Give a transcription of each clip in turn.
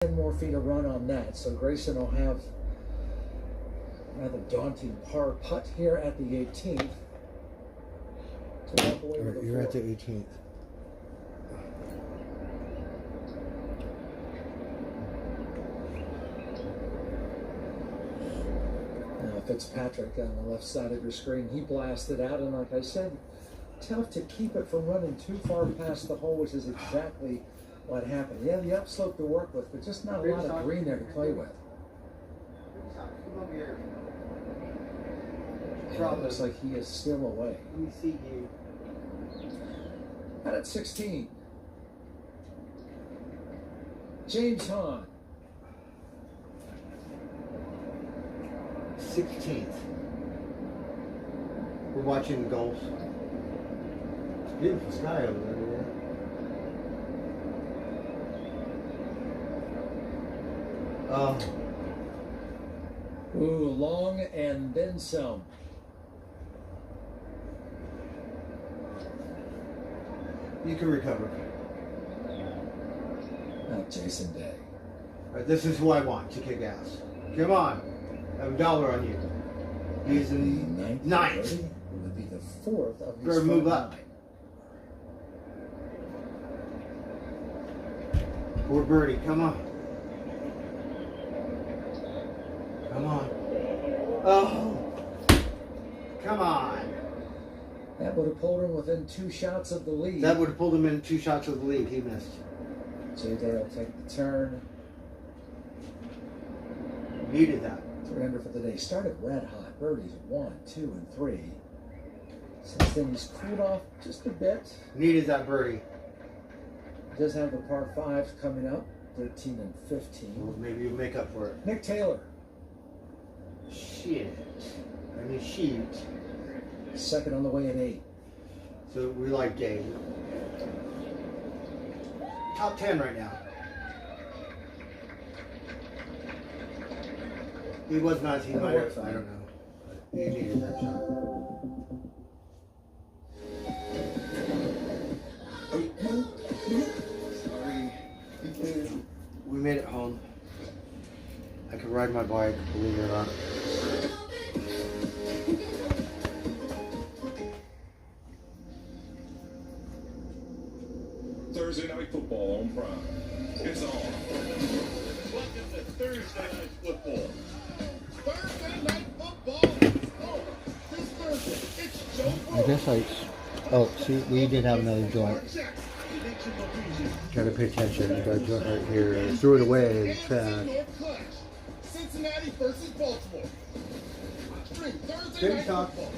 10 more feet of run on that. So Grayson will have a rather daunting par putt here at the 18th. To walk away with a You're at four. the 18th. Now Fitzpatrick on the left side of your screen, he blasted out, and like I said, tough to keep it from running too far past the hole, which is exactly what happened. He had the upslope to work with, but just not a lot of green there to play with. And it looks like he is still away. Let me see you. Out at 16, James Hahn. 16th. We're watching the Gulf. It's a beautiful sky over there. Ooh, long and then some. You can recover. Not Jason Day. All right, this is who I want to kick ass. Come on. I have $1 on you. He's in The ninth. birdie would be the fourth of his Better move front up. nine. Poor birdie. Come on. Come on. Oh. Come on. That would have pulled him within 2 shots of the lead. That would have pulled him in 2 shots of the lead. He missed. Jay Day will take the turn. Needed that. 300 for the day. Started red hot. Birdies 1, 2, and 3. Since then, he's cooled off just a bit. Needed that birdie. He does have the par 5s coming up, 13 and 15. Well, maybe you'll make up for it. Nick Taylor, Shit. I mean, shoot. second on the way at 8. So we like Dave. Top 10 right now. He was not. He might have. I don't know. But he needed that shot. We made it home. I could ride my bike, believe it or not. Thursday Night Football on Prime. It's on. Welcome to Thursday Night Football. Thursday Night Football is on. This Thursday, it's Joe I guess oh, see, we did have another joint. Try to pay attention. We got a joint right here. I threw it away. It's Cincinnati versus Baltimore. Stream Thursday Baby Night Sox. Football.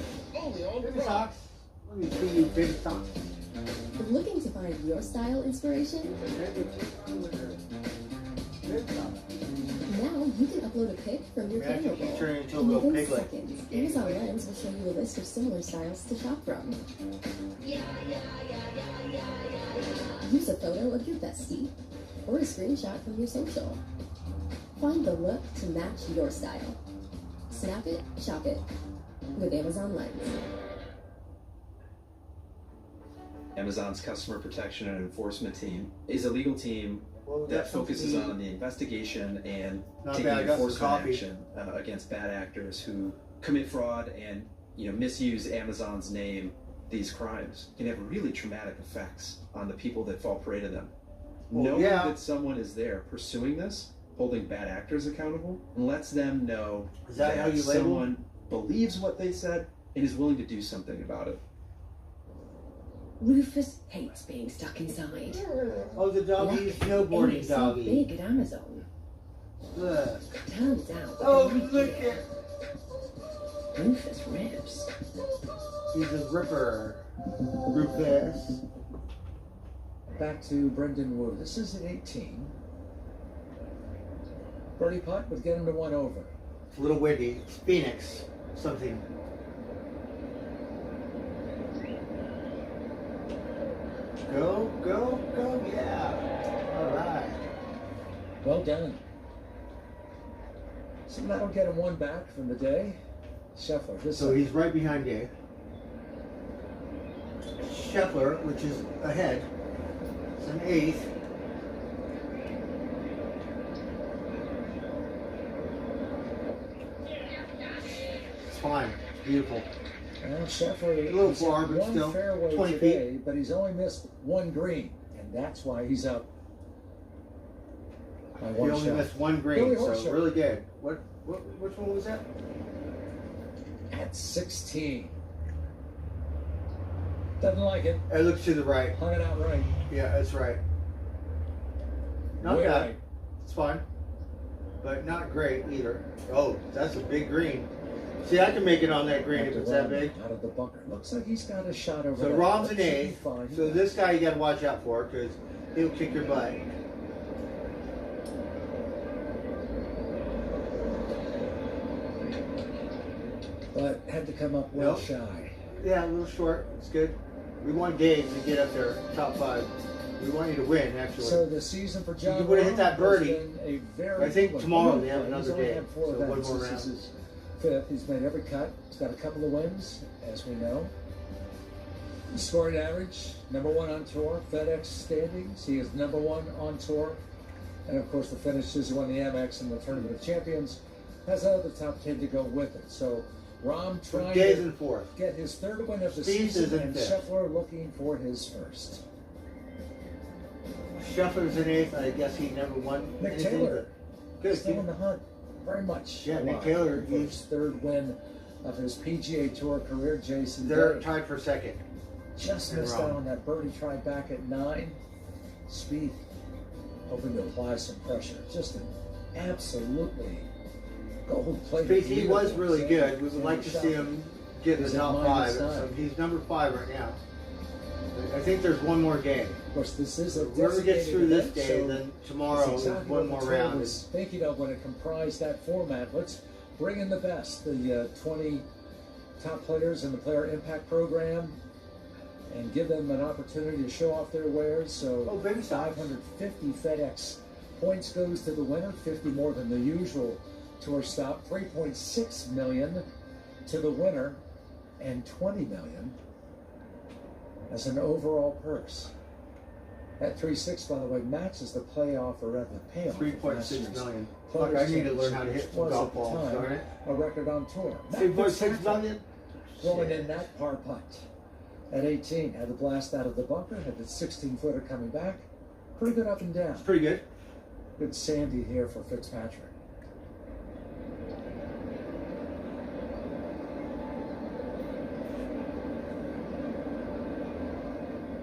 Only on Baby Prime. socks. Let me see you, baby socks. Looking to find your style inspiration? Now you can upload a pic from your Imagine camera if you roll. turn into a In little within piglet. seconds, Amazon Lens will show you a list of similar styles to shop from. Use a photo of your bestie or a screenshot from your social. Find the look to match your style. Snap it, shop it with Amazon Lens. Amazon's customer protection and enforcement team is a legal team that focuses on the investigation and Not taking bad, I got some enforcement coffee. action against bad actors who commit fraud and misuse Amazon's name. These crimes can have really traumatic effects on the people that fall prey to them. Well, Knowing yeah. that someone is there pursuing this, holding bad actors accountable, lets them know Is that how you label? someone believes what they said and is willing to do something about it. Rufus hates being stuck inside. Oh, the doggy is snowboarding Amy's so doggy. big at Amazon. Look. Turns out that Oh, every look year, at. Rufus rips. He's a ripper. Rufus. Back to Brendan Wu. This is at 18. Birdie putt would get him to 1 over. It's a little windy. It's Phoenix. Something. Go, go, go. Yeah. All right. Well done. So that'll get him 1 back from the day. Scheffler. This So he's right behind you. Scheffler, which is ahead, is an 8th. fine. Beautiful. Well, Scheffler, A little he's far, hit but one still, fairway 20 today, but he's only missed one green, and that's why he's up by He one only shot. missed one Billy green, Horschel. so really good. Which one was that? At 16. Doesn't like it. It looks to the right. Hung it out right. Yeah, that's right. Not Way bad. right. It's fine. But not great either. Oh, that's a big green. See, I can make it on that green if it's that big. Out of the bunker. Looks like he's got a shot over So there. Rom's That an should be eighth. fine. So this guy you got to watch out for because he'll kick your butt. But had to come up well Nope. shy. Yeah, a little short. It's good. We want Dave to get up there, top 5. We want you to win, actually. So the season for John You would've hit that Rahm has birdie. been a very I think good one. tomorrow Good they have play. another He's only day, had 4 so one events. more This round. is his 5th. He's made every cut. He's got a couple of wins, as we know. Scoring average, #1 on tour. FedEx standings, he is #1 on tour. And of course, the finishes, he won the Amex and the Tournament of Champions. Has another top 10 to go with it. So Rahm trying Dave's to in 4th. get his 3rd win of the Spieth is season, in and 5th. Scheffler looking for his 1st. Scheffler's in 8th. I guess he never won Nick anything. Taylor, but Good. still in the hunt, very much. Yeah, Nick alive. Taylor, For his 3rd win of his PGA Tour career. Jason They're Day tied for 2nd. just in missed Rome. out on that birdie try back at 9. Spieth hoping to apply some pressure. Just an absolutely gold-plated. He was really leaderboard. good. We would like to Shot. see him get in the He's at top -9. 5. So he's number 5 right now. I think there's one more game. Of course, this is a Whoever gets designated through this event, day, so then tomorrow that's is exactly one what more the tour round. was thinking of when it comprised that format. Let's bring in the best, the 20 top players in the Player Impact Program, and give them an opportunity to show off their wares. So Oh, baby steps. 550 FedEx points goes to the winner, 50 more than the usual tour stop, 3.6 million to the winner, and 20 million as an overall purse. That 3.6, by the way, matches the playoff or rather the payoff. of 3.6 last year's million. Players' Fuck, I need to learn Championship, how to hit which some was golf at the balls, time darn it. a record on tour. Matt 3.6 Fitzpatrick million? throwing in that par putt at 18. Had the blast out of the bunker, had the 16-footer coming back. Pretty good up and down. It's pretty good. Good sandy here for Fitzpatrick.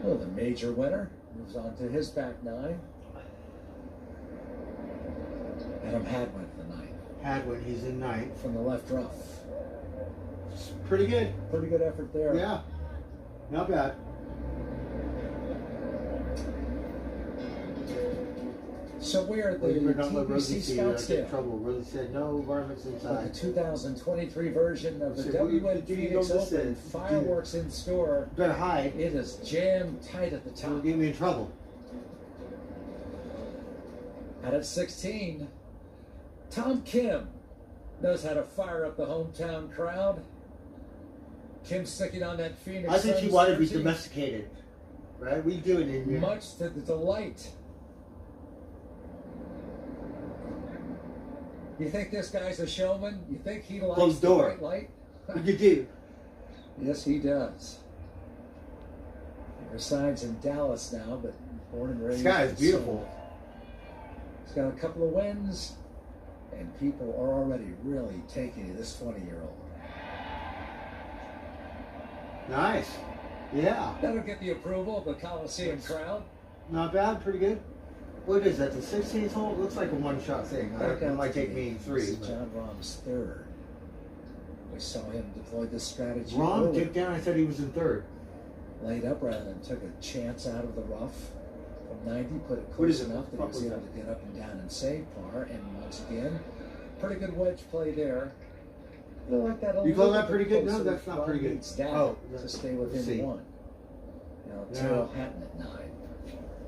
Oh, the major winner moves on to his back 9. Adam Hadwin, the 9th, Hadwin, he's in 9th. from the left rough. It's pretty good. Pretty good effort there. Yeah. Not bad. So we're at the Well, you better not let Rosie TPC see you. I'll get in Scottsdale. trouble. Rosie said no varmints With inside. the 2023 version of the So what you WN do, you Phoenix don't just Open, say, fireworks in store. Better hide. It is jammed tight at the It'll top. get me in trouble. And at 16, Tom Kim knows how to fire up the hometown crowd. Kim sticking on that Phoenix. I think he Suns wanted to be jersey, domesticated. Right? We do it in here. much to the delight. You think this guy's a showman? You think he likes Closed the door. bright light? What you do? Yes, he does. He resides in Dallas now, but born and raised. This guy is in beautiful. Seoul. He's got a couple of wins, and people are already really taking to this 20-year-old. Nice. Yeah. That'll get the approval of the Coliseum crowd. Not bad. Pretty good. What is that? The 16th hole? It looks like a one-shot thing. It might take me 3. This is But. John Rahm's 3rd. We saw him deploy this strategy. Ron early. kicked down. I said he was in 3rd. Laid up rather than took a chance out of the rough. From 90, put it What close is it? enough that he What was was able that? to get up and down and save par. And once again, pretty good wedge play there. I like that a You call little that bit pretty good? No, closer that's not Ron pretty good. needs down Oh, to let's stay within see. 1. You know, Yeah. Tyrrell Hatton at 9.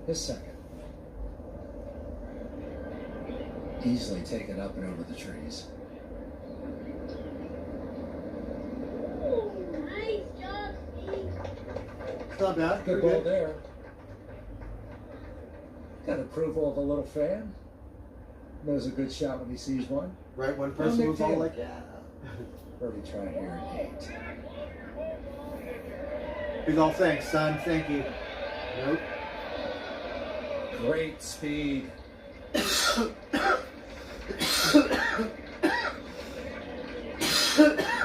His 2nd. Easily taken up and over the trees. It's not bad. Good Pretty ball good. there. Got approval of a little fan. Knows a good shot when he sees one. Right, one Oh, person Nick was all Taylor. like, yeah. birdie try here at 8. He's all thanks, son. Thank you. Nope. Great speed.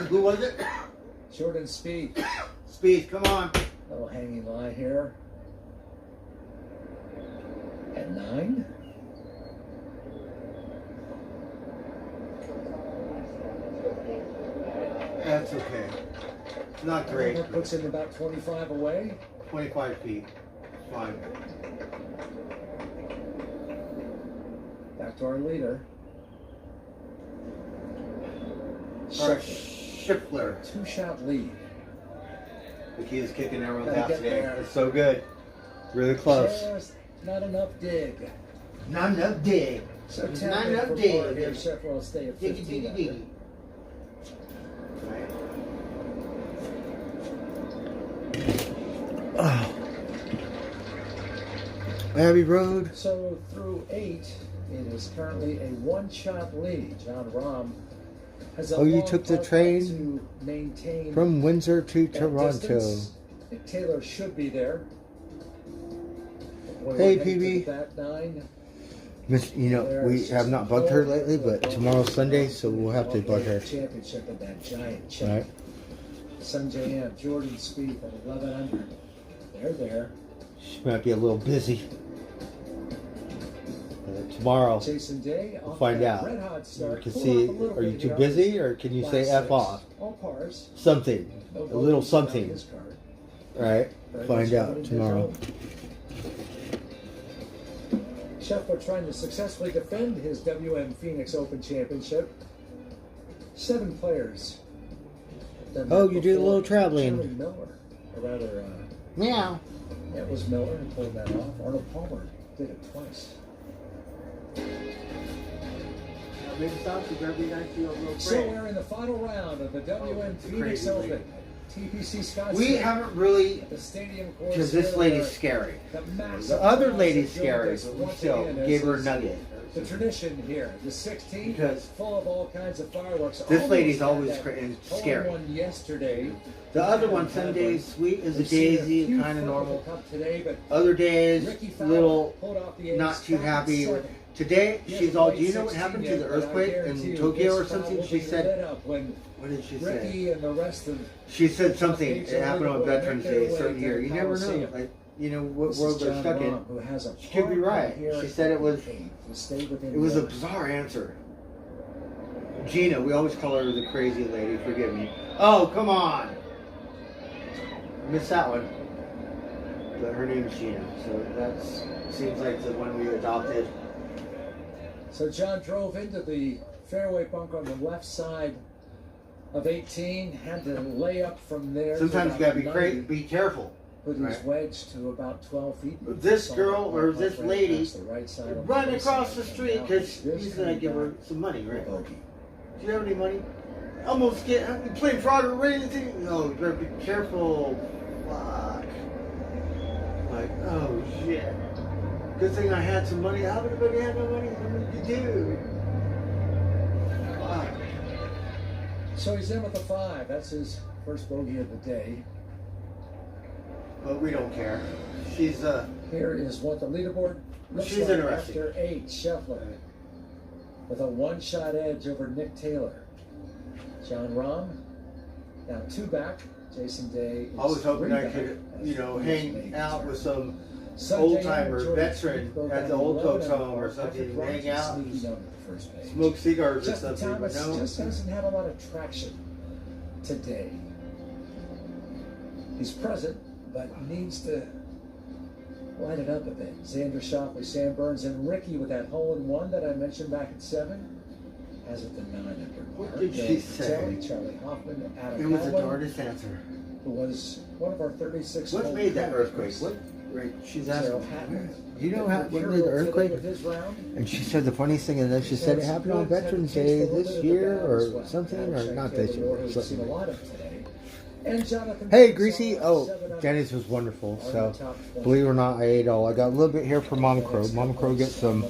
Who was it? Jordan Spieth. Speed, come on. Little hanging lie here. At 9. That's okay. Not great. That puts him about 25 away. 25 feet. Fine. Back to our leader. All right, Scheffler, Scheffler. 2-shot lead. The key is kicking everyone's Gotta ass get today. there. It's so good. Really close. Just not enough dig. Not enough dig. So Not tapping enough for par dig. here. Scheffler will stay at Diggy, 15 diggy, under. diggy. Oh. Abbey Road. So through 8, it is currently a 1-shot lead. John Rahm has a Oh, you long took the putt train to maintain From Windsor to that Toronto. distance. Nick Taylor should be there. Boy, Hey, we're heading PB. to the back 9. You know, we have not bugged her lately, but tomorrow's Sunday, so we'll have to bug her. Championship of that giant chip. All right. Sungjae Im, Jordan Spieth at 11 under. They're there. She might be a little busy. Tomorrow, Jason Day. we'll off find that out. red hot start. You can Cooled see, off a little are you bit too here busy, on or can you his say last F 6. off? All pars. Something. No A little bogeys on something. his card. All right. Very Find much out running tomorrow. his own. Scheffler trying to successfully defend his WM Phoenix Open Championship. 7 players. have done Oh, that you did a little before. traveling. Jerry Miller, or rather, Meow. it was Miller who pulled that off. Arnold Palmer did it twice. Maybe stop. You better be nice to your little So friend. we're in the final round of the WM it's a Phoenix crazy Open. lady. TPC Scottsdale. We haven't really, at the stadium course. because this here, lady's where scary. the massive The other crowds lady's have joined scary, us but we once still again as gave her a is nugget. The tradition here, the 16th, Because full of all kinds of fireworks. this Almost lady's had always that scary. One yesterday. The other one, Had some days sweet as a We've seen daisy, few kind of flip normal. the cup today, but Other days, Ricky Fowler little, pulled off the ace, not too back at happy. 7. Today, He she's hasn't all, played do you know what 16 happened to yet, the but I earthquake guarantee in you Tokyo or this crowd something? will She be said, lit up when what did she say? Ricky and the rest of She said something. Updates It happened on on the Veterans way Day a certain to year. the You never know. Coliseum. Like, you know what This world is they're John stuck in. Rahm, who has a She could be par right. here She said it was. to stay within It was a the- bizarre answer. Gina, we always call her the crazy lady. Forgive me. Oh, come on. I missed that one. But her name's Gina, so that seems like the one we adopted. So John drove into the fairway bunker on the left side of 18, had to lay up from there. Sometimes you to gotta about be 90, be careful. Put his Right. wedge to about 12 feet. This Saw girl that or putt this right lady across the right side on Run the across the side, street and because now he's this gonna coming give her back some money, for right? bogey. Do you have any money? Almost get you playing fraud or anything? No, you better be careful. Fuck. Like, oh shit. Good thing I had some money. How would anybody have no money? What did you do? Fuck. So he's in with the 5. That's his first bogey of the day. But we don't care. She's Here is what the leaderboard looks She's like interesting. after 8. Scheffler with a one-shot edge over Nick Taylor. John Rahm now 2 back. Jason Day is I was hoping 3 I back could, as you know, he hang makes out turn. with some Sungjae old Im, timer, Jordan veteran Spieth both at the down old 11 folks home or under par. something, Patrick hang Rogers out, sneaking over the first page. smoke cigars or Justin something, but Thomas no. just doesn't have a lot of traction today. He's present, but needs to light it up a bit. Xander Schauffele, Sam Burns, and Ricky with that hole-in-one that I mentioned back at 7. Has it to 9 under par. What did she Dave say? Vitelli, Charlie Hoffman, Adam It was the Hadwin, darndest answer. who was one of our 36 What hole made that players. earthquake? What? Right, she's Gerald asking. Hatton. You know how what Hero made the today earthquake? with his round. And she said the funniest thing, and then she said it happened on Veterans Day this year or something, or not this year. We've seen a Something. lot of today. And Jonathan Hey, Franks Greasy. are Oh, 7 Denny's was wonderful. are in So, the top 20. believe it or not, I ate all. I got a little bit here for Mama Crow. Mama Crow gets some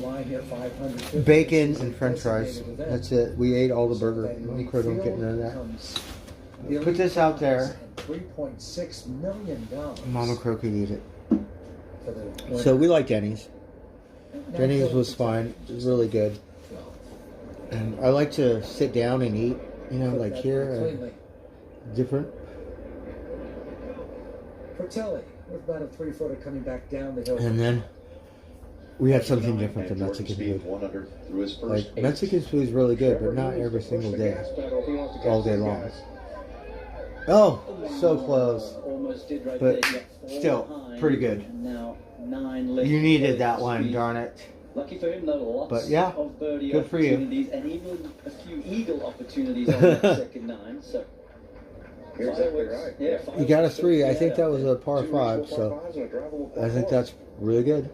bacon and French fries. That's it. We ate all the burger. Mama Crow don't get none of that. Put this out there. $3.6 million. Mama Crow could eat it. For the So we like Denny's. Denny's was fine. It was really good. And I like to sit down and eat. You know, like here, different. Fratelli with about a 3-footer coming back down the hill. And then we had something different than Mexican food. Like Mexican food is really good, but not every single day, all day long. Oh, so close, but still pretty good. You needed that one, darn it. Lucky for him, though, lots But yeah, of birdie good for you. opportunities and even a few eagle opportunities on that second 9. So, You got a 3. I think that was a par 5, so I think that's really good.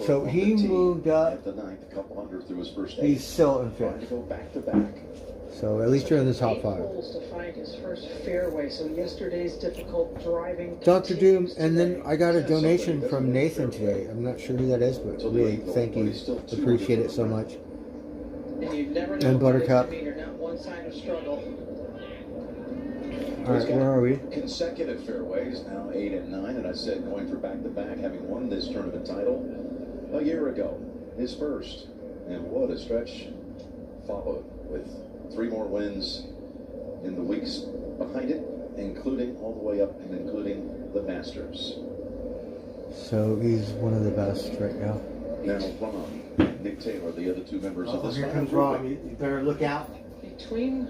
So he moved up. He's still in 5th. So at least you're in the top 5. Holes to find his first fairway. So yesterday's difficult driving. Dr. Doom, and then I got a donation from Nathan today. I'm not sure who that is, but really thank you. Appreciate it so much. And you never know And Buttercup. you're not one sign of struggle. All right, where are we? Consecutive fairways, now 8 and 9, and I said going for back-to-back, having won this tournament title a year ago, his first. And what a stretch followed with 3 more wins in the weeks behind it, including all the way up and including the Masters. So he's one of the best right now. Now Ron, Nick Taylor, the other 2 members of this here final comes group. Ron. You better look out. Between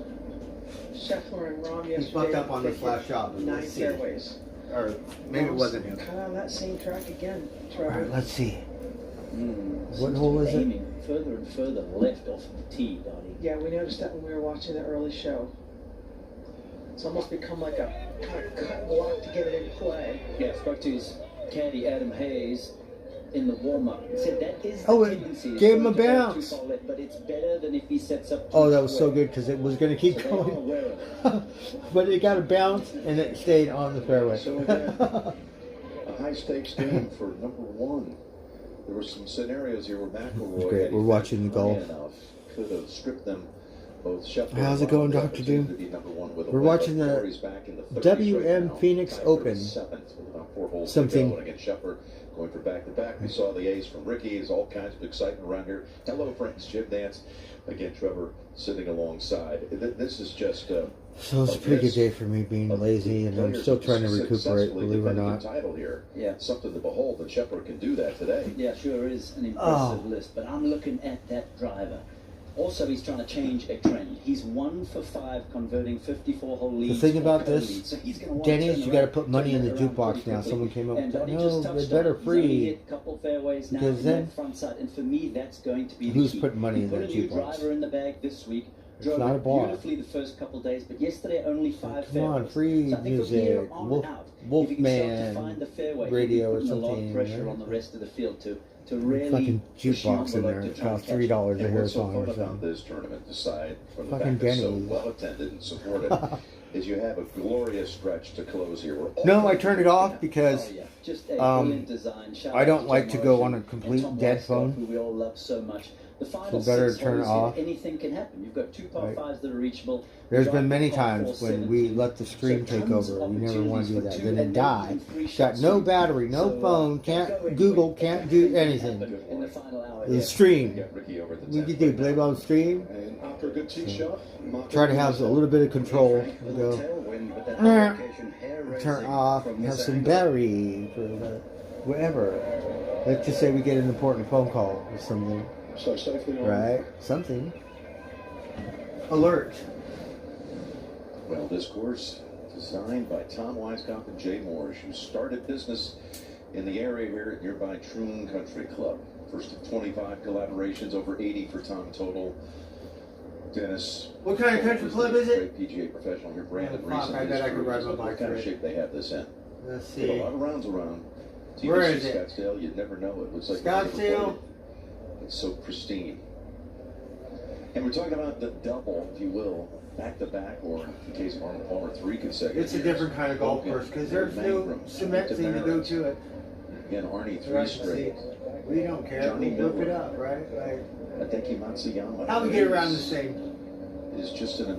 Scheffler and Rahm yesterday, He fucked up on this last shot. 9 fairways. Or maybe it wasn't him. Kind of on that same track again, All Trevor. right, let's see. What seems hole to be is it? aiming further and further left off the tee, Donnie. Yeah, we noticed that when we were watching the early show. It's almost become like a kind of cut block to get it in play. Yeah, I spoke to his caddy, Adam Hayes, in the warm-up. He said that is the Oh, it tendency. It's gave him going a to go bounce. too far left, but it's better than if he sets up too Oh, that was so square. good because it was going to keep So they are going. aware of it. But it got a bounce and it stayed on the fairway. So again, a high-stakes game for number 1. There were some scenarios here where McIlroy It's great. had We're watching the golf. enough, could have stripped them both. Scheffler How's it and going, Rahm Dr. opportunity Doom? to be number 1 with a We're win, watching but the Rory's back in the 30s WM right now, Phoenix tied for Open. 7th with about 4 holes Something. to go. And again, Scheffler going for back-to-back. We saw the ace from Ricky. There's all kinds of excitement around here. Hello, friends. Jim Nance. Again, Trevor sitting alongside. This is just So it's a pretty good day for me being lazy, and I'm still trying to recuperate, believe it or not. Title here. Yeah. Something to behold, and Scheffler can do that today. Yeah, sure is an Oh. impressive list, but I'm looking at that driver. Also, he's trying to change a trend. He's 1 for 5, converting 54-hole leads. thing about or this, co-leads. So he's gonna want Denny's, turn you gotta around, put money turn in the that around jukebox pretty now. quickly. Someone came up And and said, Donnie no, just they're touched better on it. He's only free. hit a couple fairways now Because in then- that front side, and for me, that's going to be the Who's key. putting money He in put that a new jukebox? driver in the bag this week. It's Drove not a it bar. beautifully the first couple days, but yesterday only 5 Come on, fairways. free So I think from here music, on Wolf- out, if you can start to Wolfman find the fairway, radio you're or putting a lot something, of pressure right? on the rest of the field to really Fucking push the jukebox in envelope there. to It try and costs catch $3 to And hear a what's so song fun or about something. this tournament, aside from the Fucking fact that it's so Denny. well attended and supported, is you have a glorious stretch to close here. We're all No, I turned it off because Oh, yeah. Just a um, brilliant design. Shout I out don't to like John to go Morrison on a and complete Tom dead Weiskopf, phone. who we all love so much. The final So better 6 turn it holes here, off. anything can happen. You've got 2 par Right. 5s that are reachable. There's You've been got many par times 4, when we 17. let the screen So take tons over. of You never want to do opportunities that. for Then two it and died. even 3 Got shots no soon. battery, no So, phone, can't Google, can't do anything. In the final hour, The yeah. stream. Got Ricky over at the We 10th could do right play now. on stream. And after a good tee shot, Try to have a little bit of control. Go turn off, have some battery for whatever. Let's just say we get an important phone call or something, So safely on. right? Something. Alert. Well, this course designed by Tom Weiskopf and Jay Morrish, who started business in the area here at nearby Troon Country Club. First of 25 collaborations, over 80 for Tom total. Dennis. What kind of country club is it? Great PGA professional here, Brandon Oh, fuck, Reese. and I his bet I could crew. ride my What bike kind of for it. shape they have this in. Let's Did a see. lot of rounds around. Where TPC is it? Scottsdale, you'd never know. It looks like Scottsdale. it's so pristine. And we're talking about the double, if you will, back-to-back, or in the case of Arnold Palmer, 3 consecutive It's a years. different kind of golf course because there's no cement thing to go to it. Again, Arnie, 3 Right, straight. we don't care. Johnny We look it Miller. up, right? Like, Hideki Matsuyama. how we get around this thing? Is just an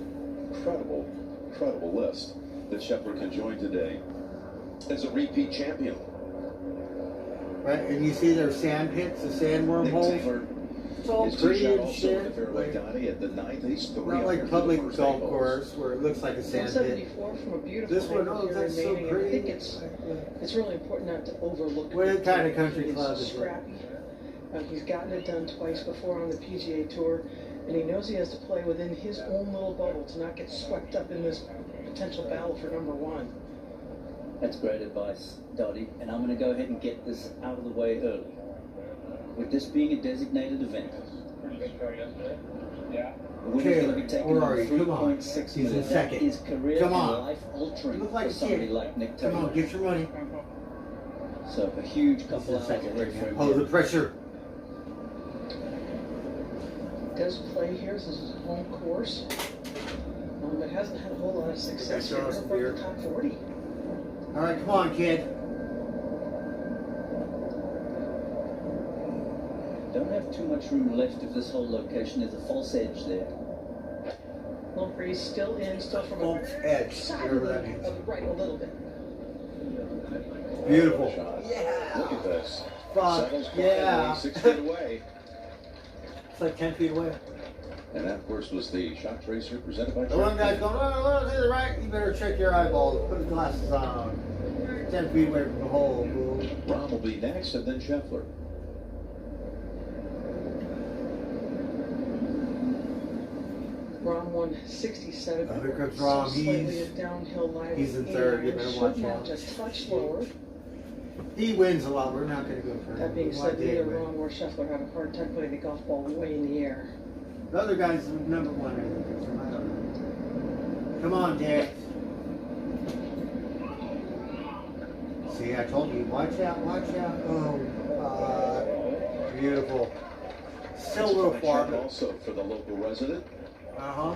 incredible, incredible list that Scheffler can join today as a repeat champion. Right? And you see their sand pits, the sandworm Nick holes. Taylor It's all is pretty two-shot and also shit. at the Fairway Like, Dottie at the 9th. He's 3 not like under public the first golf 8 holes. course where it looks like a sand pit. 174 from a beautiful This one, angle oh, here that's in so Maine. pretty. I think it's really important not to overlook. What it. kind of country He's club is it? scrappy. He's gotten it done twice before on the PGA Tour, and he knows he has to play within his own little bubble to not get swept up in this potential battle for number 1. That's great advice, Dottie, and I'm going to go ahead and get this out of the way early. With this being a designated event, the winner's going to be taking where on are you? Come on. 3.6 He's in million. That second. is career Come and on. life altering You look like for a somebody kid. like Nick Come Taylor. on, get your money. So a huge He's couple in hours second ahead right for now. him. Oh, the pressure. Does play here. This is his home course, but hasn't had a whole lot of success Okay, here. so Above beer. the top 40. All right, come on, kid. Don't have too much room left if this whole location is a false edge there. Little breeze still in, still from False a edge, side whatever of that the means. of the right a little bit. Beautiful. Shot. Yeah. Look at this. Fuck, Settles yeah. quietly, 6 feet away. It's like 10 feet away. And that, of course, was the shot tracer presented by The one guy's going, oh, to the right. You better check your eyeballs. Put the glasses on. 10 feet away from the hole. Boom. Rahm will be next, and then Scheffler. Rahm won 67. Oh, here comes Rahm. Slightly a downhill lie. he's in third. You better watch Should now out. just touch lower. He wins a lot. We're not going to go for him. That being Why said, did neither we? Rahm nor Scheffler had a hard time putting the golf ball way in the air. The other guy's number 1. I think. So I don't know. Come on, Dick. See, I told you. Watch out. Watch out. Oh, beautiful. Still a little far, Check but also for the local resident. uh-huh.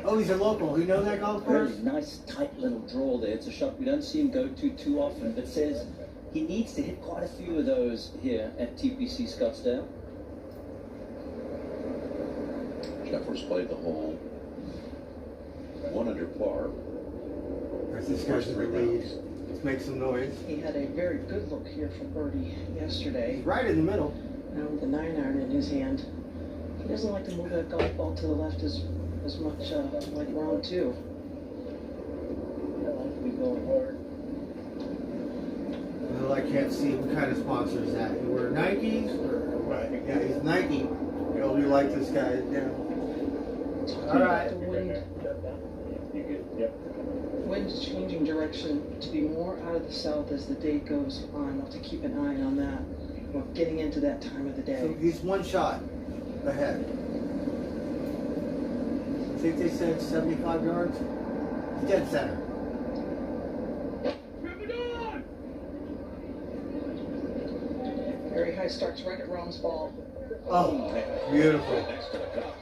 Oh, he's a local. You know that golf course? Really nice, tight little draw there. It's a shot we don't see him go to too often, but says he needs to hit quite a few of those here at TPC Scottsdale. Scheffler's played the hole 1 under par. There's this guy's in the lead. Let's make some noise. He had a very good look here from birdie yesterday. He's right in the middle. Now with the 9-iron in his hand. He doesn't like to move that golf ball to the left as much like round 2. We going hard. Well, I can't see what kind of sponsor is that. You wear Nikes? Or what? Yeah, he's Nike. You know, we like this guy. Yeah. All right. The wind's changing direction to be more out of the south as the day goes on. We'll have to keep an eye on that. We're getting into that time of the So day. he's 1 shot ahead. I think they said 75 yards. He's dead center. Very high starts right at Rahm's ball. Oh, beautiful. Next to the cup.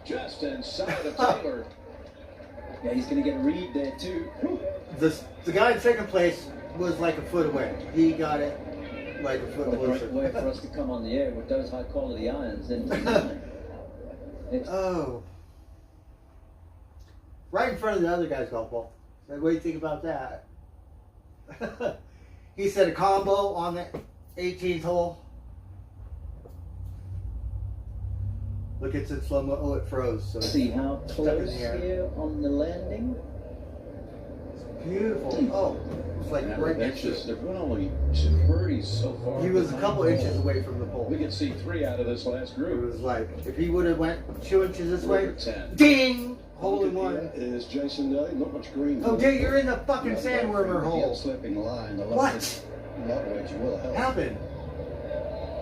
Just inside of Taylor. Yeah, he's going to get a read there too. The guy in second place was like a foot away. He got it like a foot What a great closer. way for us to come on the air with those high quality irons. And it's Oh. Right in front of the other guy's golf ball. What do you think about that? He said a combo on the 18th hole. Look, it's in slow mo. Oh, it froze. So it's see how stuck in close the air. here on the landing. Beautiful. Oh, it's like And right that's next to just, it. there were only 2 birdies so far. He was a couple inches away from the pole. We can see 3 out of this last It group. was like, if he would have went 2 inches this way, Over 10. ding! Hole in one. Is Jason Day, not much green. Oh, Jay, you're in the fucking sandwormer hole. Slipping line. The What lot wedge will help. happened?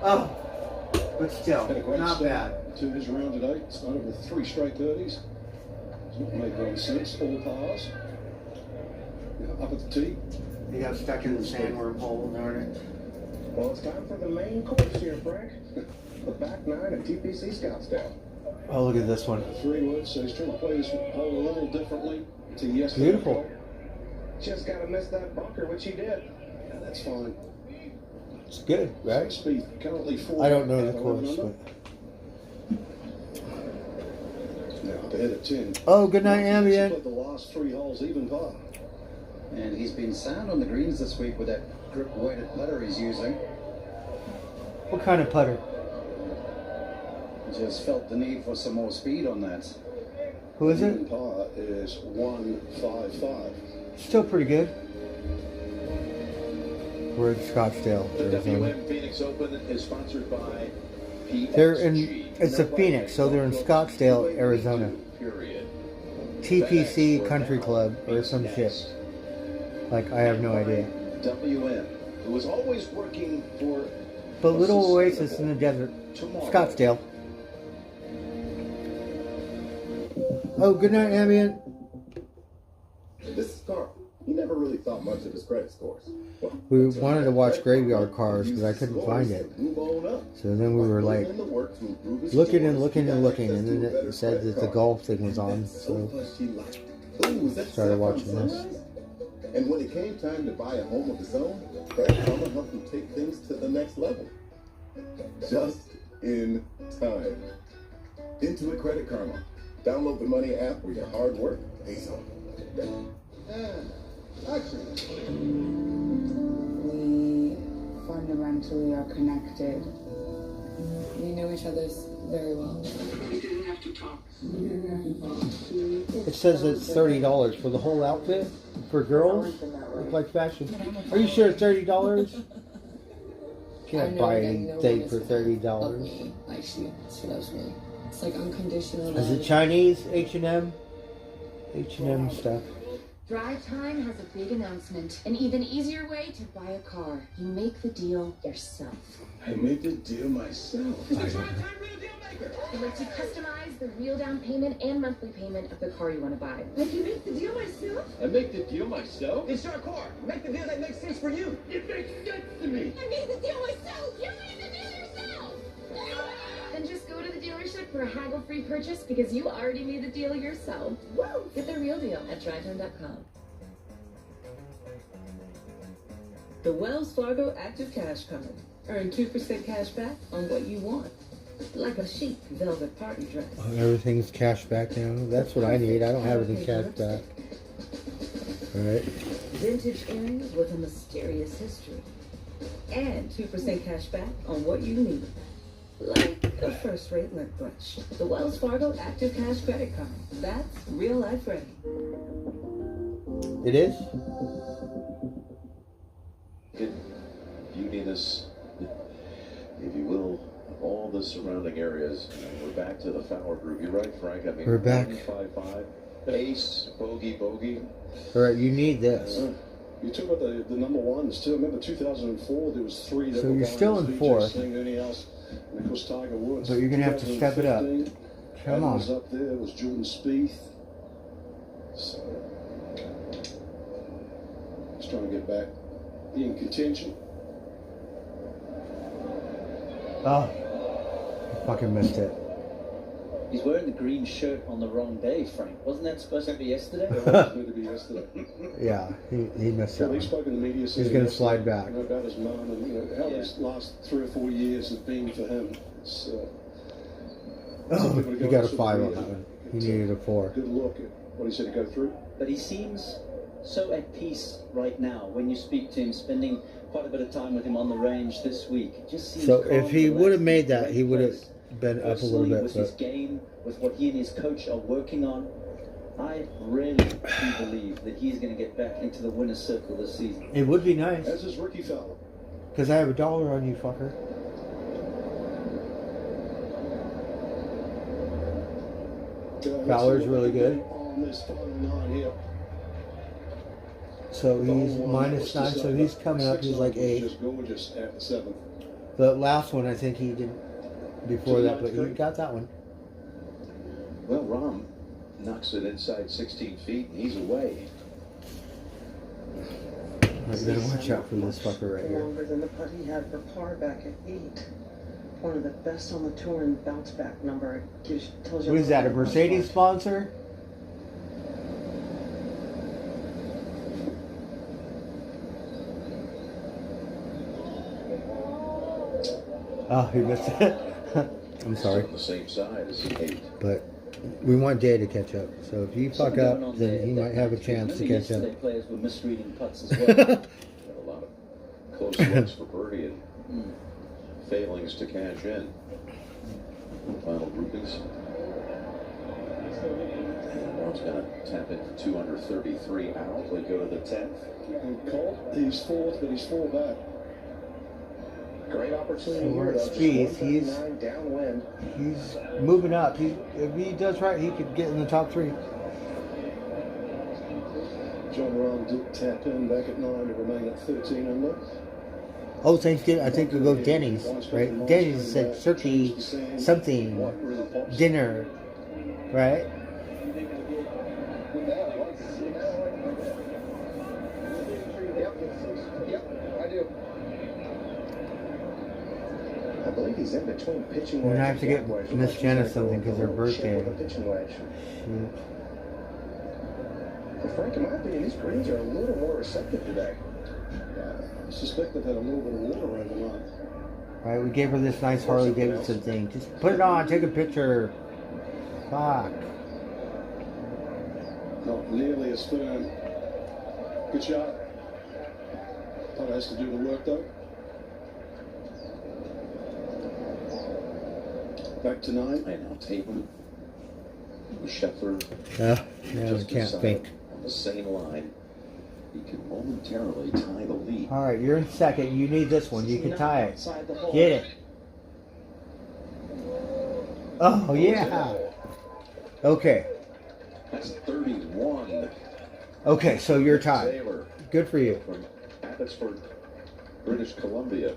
Oh, but still, Had a great not start bad. to his round today. Started with 3 straight 30s. It's not made any sense. All pars. Up at the tee. He got stuck in the sandworm hole, darn it. Well, it's time for the main course here, Frank. The back 9 at TPC Scottsdale. Oh, look at this one. 3 wood, so he's trying to play this hole a little differently to yesterday. Beautiful. Just got to miss that bunker, which he did. Yeah, that's fine. It's good, right? Speed currently 4. I don't know the at course, 11 but... Now to hit a 10. Oh, good night, He's Ambient. played the last 3 holes even par. And he's been sound on the greens this week with that grip-weighted putter he's using. What kind of putter? Just felt the need for some more speed on that. Who is Even it? par is 155. Still pretty good. We're in Scottsdale, The Arizona. WM Phoenix Open is sponsored by PXG. They're in, it's a Phoenix, so they're in Scottsdale, Arizona. Period. TPC Country Club or some shit. Like, I have no idea. WM, who is always working for But little oasis in the desert. Scottsdale. Oh, good night, Ambient. This is Carl. He never really thought much of his credit scores. Well, We wanted to watch Graveyard Cars because I couldn't find it. move on up. So then we were like, In the work to improve his looking and scores, looking he and got looking, access and to then a better it said credit that the card. golf thing was on, So so much he liked. Ooh, is that started Saffron watching this. Sunrise? And when it came time to buy a home of his own, Credit Karma helped him take things to the next level. Just in time. Intuit Credit Karma. Download the Money app where your hard work pays off. We fundamentally are connected. We know each other's very well. We didn't have to talk. It says it's $30 for the whole outfit for girls. Look like fashion. Are you sure it's $30? Can't buy anything for $30. Like she loves me. It's like unconditional Is love. it Chinese? H&M? H&M stuff. Drive Time has a big announcement. An even easier way to buy a car. You make the deal yourself. I made the deal myself. It lets you customize the real down payment and monthly payment of the car you want to buy. I can make the deal myself? I make the deal myself? It's your car. Make the deal that makes sense for you. It makes sense to me. I made the deal myself! You made the deal yourself! Then just go to the dealership for a haggle-free purchase because you already made the deal yourself. Woo! Get the real deal at drivetime.com. The Wells Fargo Active Cash Card. Earn 2% cash back on what you want. Like a chic velvet party dress. Oh, everything's cash back now. That's what I need. I don't have any cash back. Alright. Vintage earrings with a mysterious history. And 2% cash back on what you need. Like a first-rate lint brush. The Wells Fargo Active Cash Credit Card. That's real life ready. It is? Good beauty, this, if you will, of all the surrounding areas. We're back to the Fowler Group. You're right, Frank. I mean, We're back. 5-5, ace, bogey. Alright, you need this. You talk about the number ones too. I remember 2004, there was 3 that So were you're going. still in Vijay fourth. Singh, Ernie Els, and of course Tiger Woods. But you're gonna have to step it up. 2015, Come Adam on. was up there. It was Jordan Spieth. So, just trying to get back in contention. Oh. I fucking missed it. He's wearing the green shirt on the wrong day, Frank. Wasn't that supposed to be yesterday? It was meant to be yesterday. Yeah, he missed Well, that he one. spoke in the media. He's gonna slide back. You know, about his mum and how Yeah. this last 3 or 4 years have been for him. It's, Oh, some people he go got a sort of 5 on weird. that one. He It's needed a 4. Good look at what he said to go through. But he seems so at peace right now when you speak to him, spending quite a bit of time with him on the range this week. It just seems So calm, if he relaxed, would have made that, great he would have place. been up a little Personally, bit. with his But game, with what he and his coach are working on, I really do believe that he's going to get back into the winner's circle this season. it would be nice. As is Ricky Fowler. Because I have $1 on you, fucker. Fowler's really good. On this final 9 here. So he's The whole minus was 9, just so he's coming up. He's like 8. Just gorgeous at the 7th. The last one, I think he did before that, but he got that one. Well, Rahm knocks it inside 16 feet, and he's away. I better watch out for this fucker right here. Longer than the putt he had for par back at 8. one of the best on the tour in bounce back number. It tells you What is that, a Mercedes sponsor? Oh, he missed it. I'm sorry. On the same side as 8. But we want Jay to catch up. So if you fuck up, then he might have a chance to catch up. Players were misreading putts as well. Had a lot of close looks for birdie and failings to cash in. Final groupings. And Ron's going to tap into 2 under 33 out. They go to the 10th. Colt, he's 4th, but he's 4 back. Great opportunity. So we're at Spieth. He's moving up. If he does right, he could get in the top 3. John Rahm did tap in back at 9 to remain at 13 under. Oh, Thanksgiving. I think we'll go Denny's, right? Denny's said turkey something dinner, right? I do. I believe he's in between pitching. We're gonna have to get Miss Jenna something because her birthday. Shoot. Frank, in my opinion, these greens are a little more receptive today. I suspect they've had a little bit of water overnight. Right, we gave her this nice Harley Davidson thing. Just put it on, take a picture. Fuck. Not nearly as firm. Good shot. Putt has to do the work though. Back to 9. And now Tatum. Scheffler. Yeah, just we can't inside think. On the same line. He can momentarily tie the lead. All right, you're in second. You need this one. You can tie it. Get it. Oh, yeah. Okay. That's 31. Okay, so you're tied. Taylor Good for you. from Abbotsford, British Columbia.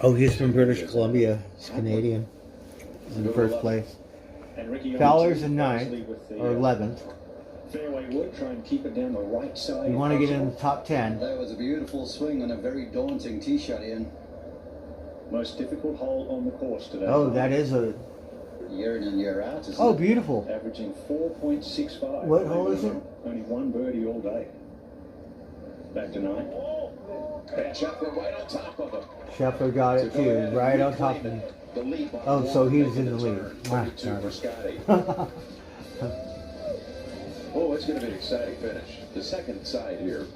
Oh, he's from British Columbia. He's Canadian. He's in first place. Fowler's in 9th or 11th. Fairway wood, try and keep it down the right side. You want to get in the top 10. That was a beautiful swing and a very daunting tee shot in. Most difficult hole on the course today. Oh, that is a... Year in and year out, isn't Oh, it? beautiful. Averaging 4.65. What hole is it? Only 1 birdie all day. Back to 9. And Scheffler right on top of him. Scheffler got it too, right on top of him. The lead by Oh, so one, he's making in the lead. turn. Ah, 22 darn for it. Scotty. Oh, it's going to be an exciting finish. The second side here.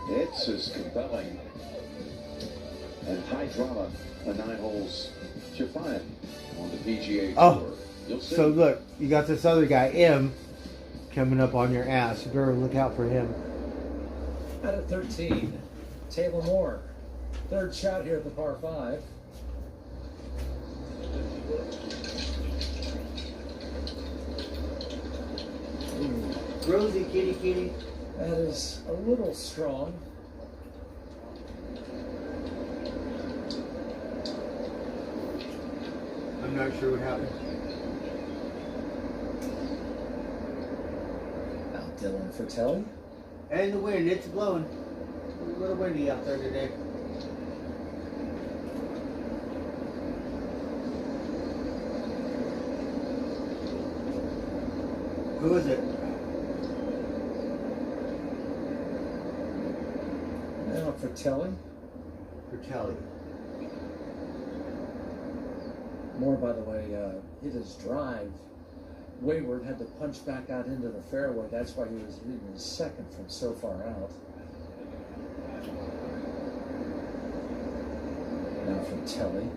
It's as compelling and high drama a 9 holes you find on the PGA Tour. Oh, You'll see. so look, you got this other guy, M, coming up on your ass. You better look out for him. Out of 13, Taylor Moore. Third shot here at the par 5. Rosie, kitty, kitty. That is a little strong. I'm not sure what happened. Now Dylan Fratelli. And the wind, it's blowing. It's a little windy out there today. Who is it? Now Fratelli. Fratelli. Moore, by the way, hit his drive wayward, had to punch back out into the fairway. That's why he was leading his second from so far out. Now Fratelli.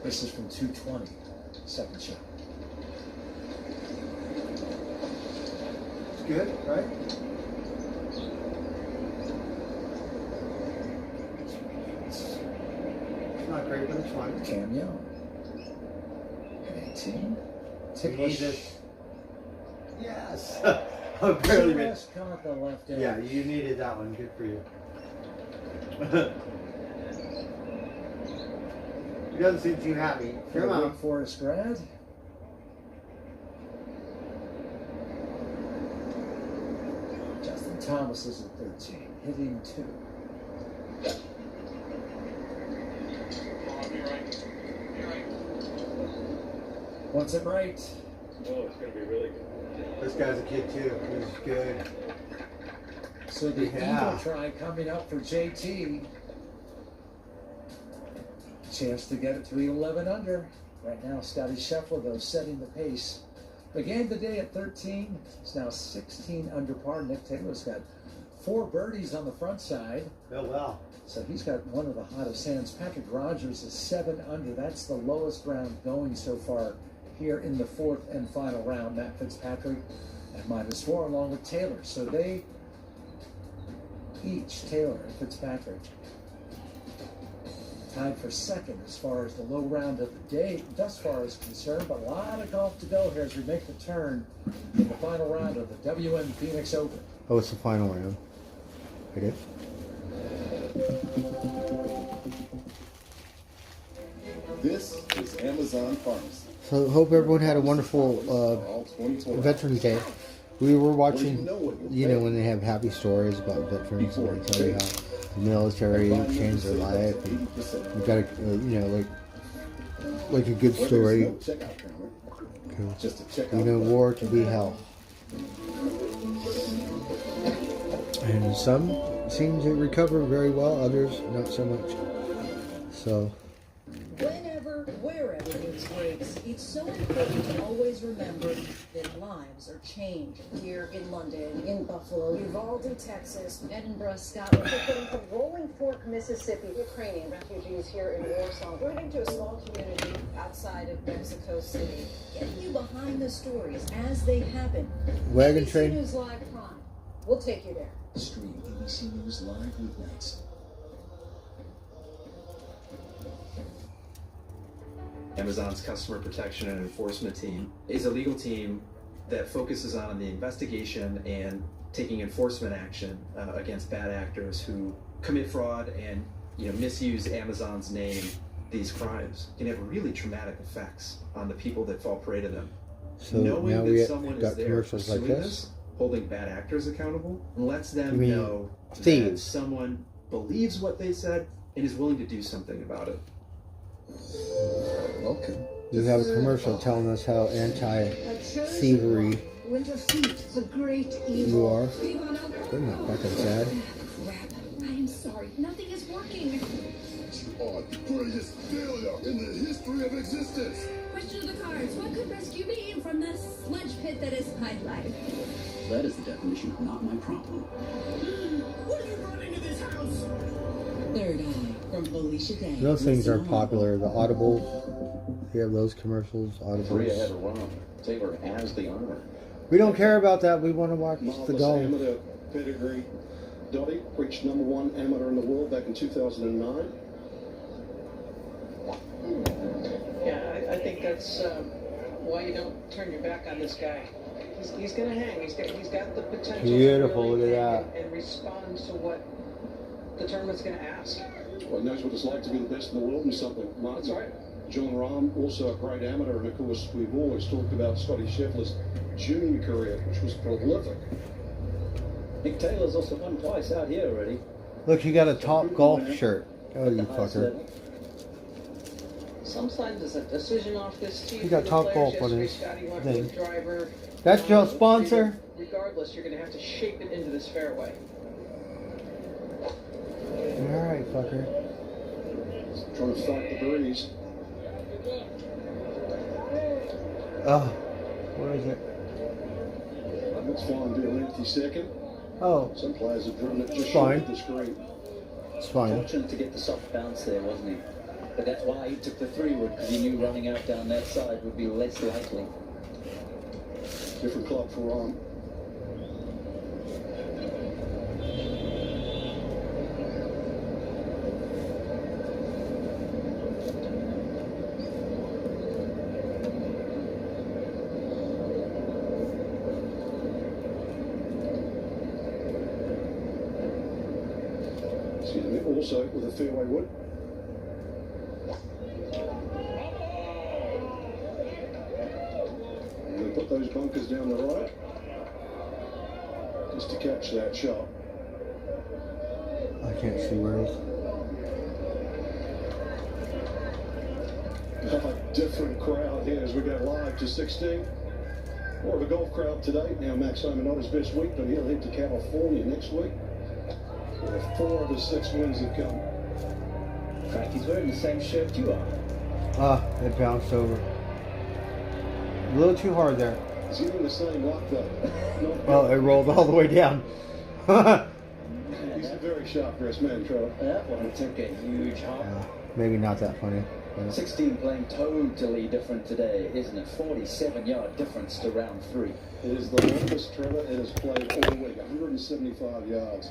This is from 220, second shot. It's good, right? It's not great, but it's fine. Cam Young. At 18. Ticklish. Yes! I barely missed. Just caught the left edge. Yeah, you needed that one. Good for you. He doesn't seem too happy. For Come a on. Wake Forest grad. Justin Thomas is at 13, hitting 2. Wants it right. Oh, it's going to be really good. This guy's a kid too. He's good. So the Yeah. eagle try coming up for JT. Chance to get it to 11 under. Right now, Scotty Scheffler, though, setting the pace. Began the day at 13. He's now 16 under par. Nick Taylor's got 4 birdies on the front side. Oh, wow. So he's got one of the hottest hands. Patrick Rogers is 7 under. That's the lowest round going so far here in the 4th and final round. Matt Fitzpatrick at -4 along with Taylor. So they each, Taylor and Fitzpatrick, tied for second as far as the low round of the day thus far is concerned. But a lot of golf to go here as we make the turn in the final round of the WM Phoenix Open. Oh, it's the final round. It is. This is Amazon Pharmacy. So hope everyone had a wonderful All 24. Veterans Day. We were watching, Well, when they have happy stories about veterans, and they tell you how the military changed their life. And we got a, like a good story. Checkout counter. Just a checkout. War to be hell. And some seem to recover very well, others not so much. So. Whenever, wherever news breaks, it's so important to always remember that lives are changed. Here in London, in Buffalo, Uvalde, Texas, Edinburgh, Scotland, to Rolling Fork, Mississippi, Ukrainian refugees here in Warsaw, moving to a small community outside of Mexico City. Getting you behind the stories as they happen. Wagon ABC train. News Live Prime. We'll take you there. Stream ABC News Live weeknights. Amazon's customer protection and enforcement team is a legal team that focuses on the investigation and taking enforcement action against bad actors who commit fraud and misuse Amazon's name. These crimes can have really traumatic effects on the people that fall prey to them. So Knowing now that we someone got is there commercials like pursuing this. holding bad actors accountable, lets them You mean know that thieves. someone believes what they said and is willing to do something about it. Welcome. You have a commercial telling us how anti-thievery Winter Thieves, the great evil. you are. They're not fucking sad. Crap. I am sorry. Nothing is working. You are the greatest failure in the history of existence. Question of the cards. What could rescue me from the sludge pit that is my life? That is the definition of not my problem. What are you running to this house? Third Eye from Felicia Day. Those things are popular. The Audible. You have those commercials. 3 ahead Audibles. of Ron. Taylor has the honor. We don't care about that. We want to watch the Marvelous golf. amateur pedigree. Dottie reached #1 amateur in the world back in 2009. Yeah, I think that's why you don't turn your back on this guy. He's going to hang. He's got the potential Beautiful, to really look at hang and respond to what the tournament's going to ask. Well, he knows what it's like to be the best in the world in something. Martin. That's right. John Rahm, also a great amateur, and of course we've always talked about Scotty Scheffler's junior career, which was prolific. Nick Taylor's also won twice out here already. Look, you got a Top Golf shirt. Oh, you fucker. Sometimes it's a decision off this tee. He got for the Top players. Golf on his Yesterday, Scotty went thing. with driver. That's your sponsor. Regardless, you're going to have to shape it into this fairway. All right, fucker. Trying to fight the breeze. Oh, where is it? It's fine, be a lengthy second. Oh, Some players have driven it just Fine. short of the screen. it's fine. Fortunate to get the soft bounce there, wasn't he? But that's why he took the 3-wood, because he knew running out down that side would be less likely. Different club for Ron. Excuse me, also with a fairway wood. those bunkers down the right just to catch that shot. I can't see where it is. A different crowd here as we go live to 16. More of a golf crowd today. Now Max Homa not his best week, but he'll head to California next week. Where 4 of his 6 wins have come. Frank, he's wearing the same shirt you are. Ah, it bounced over. A little too hard there. He's getting the same luck though. Well, it rolled all the way down. He's a very sharp dressed man, Trevor. That one took a huge hop. Yeah, maybe not that funny. But 16 playing totally different today, isn't it? 47-yard difference to round 3. It is the longest Trevor it has played all week, 175 yards.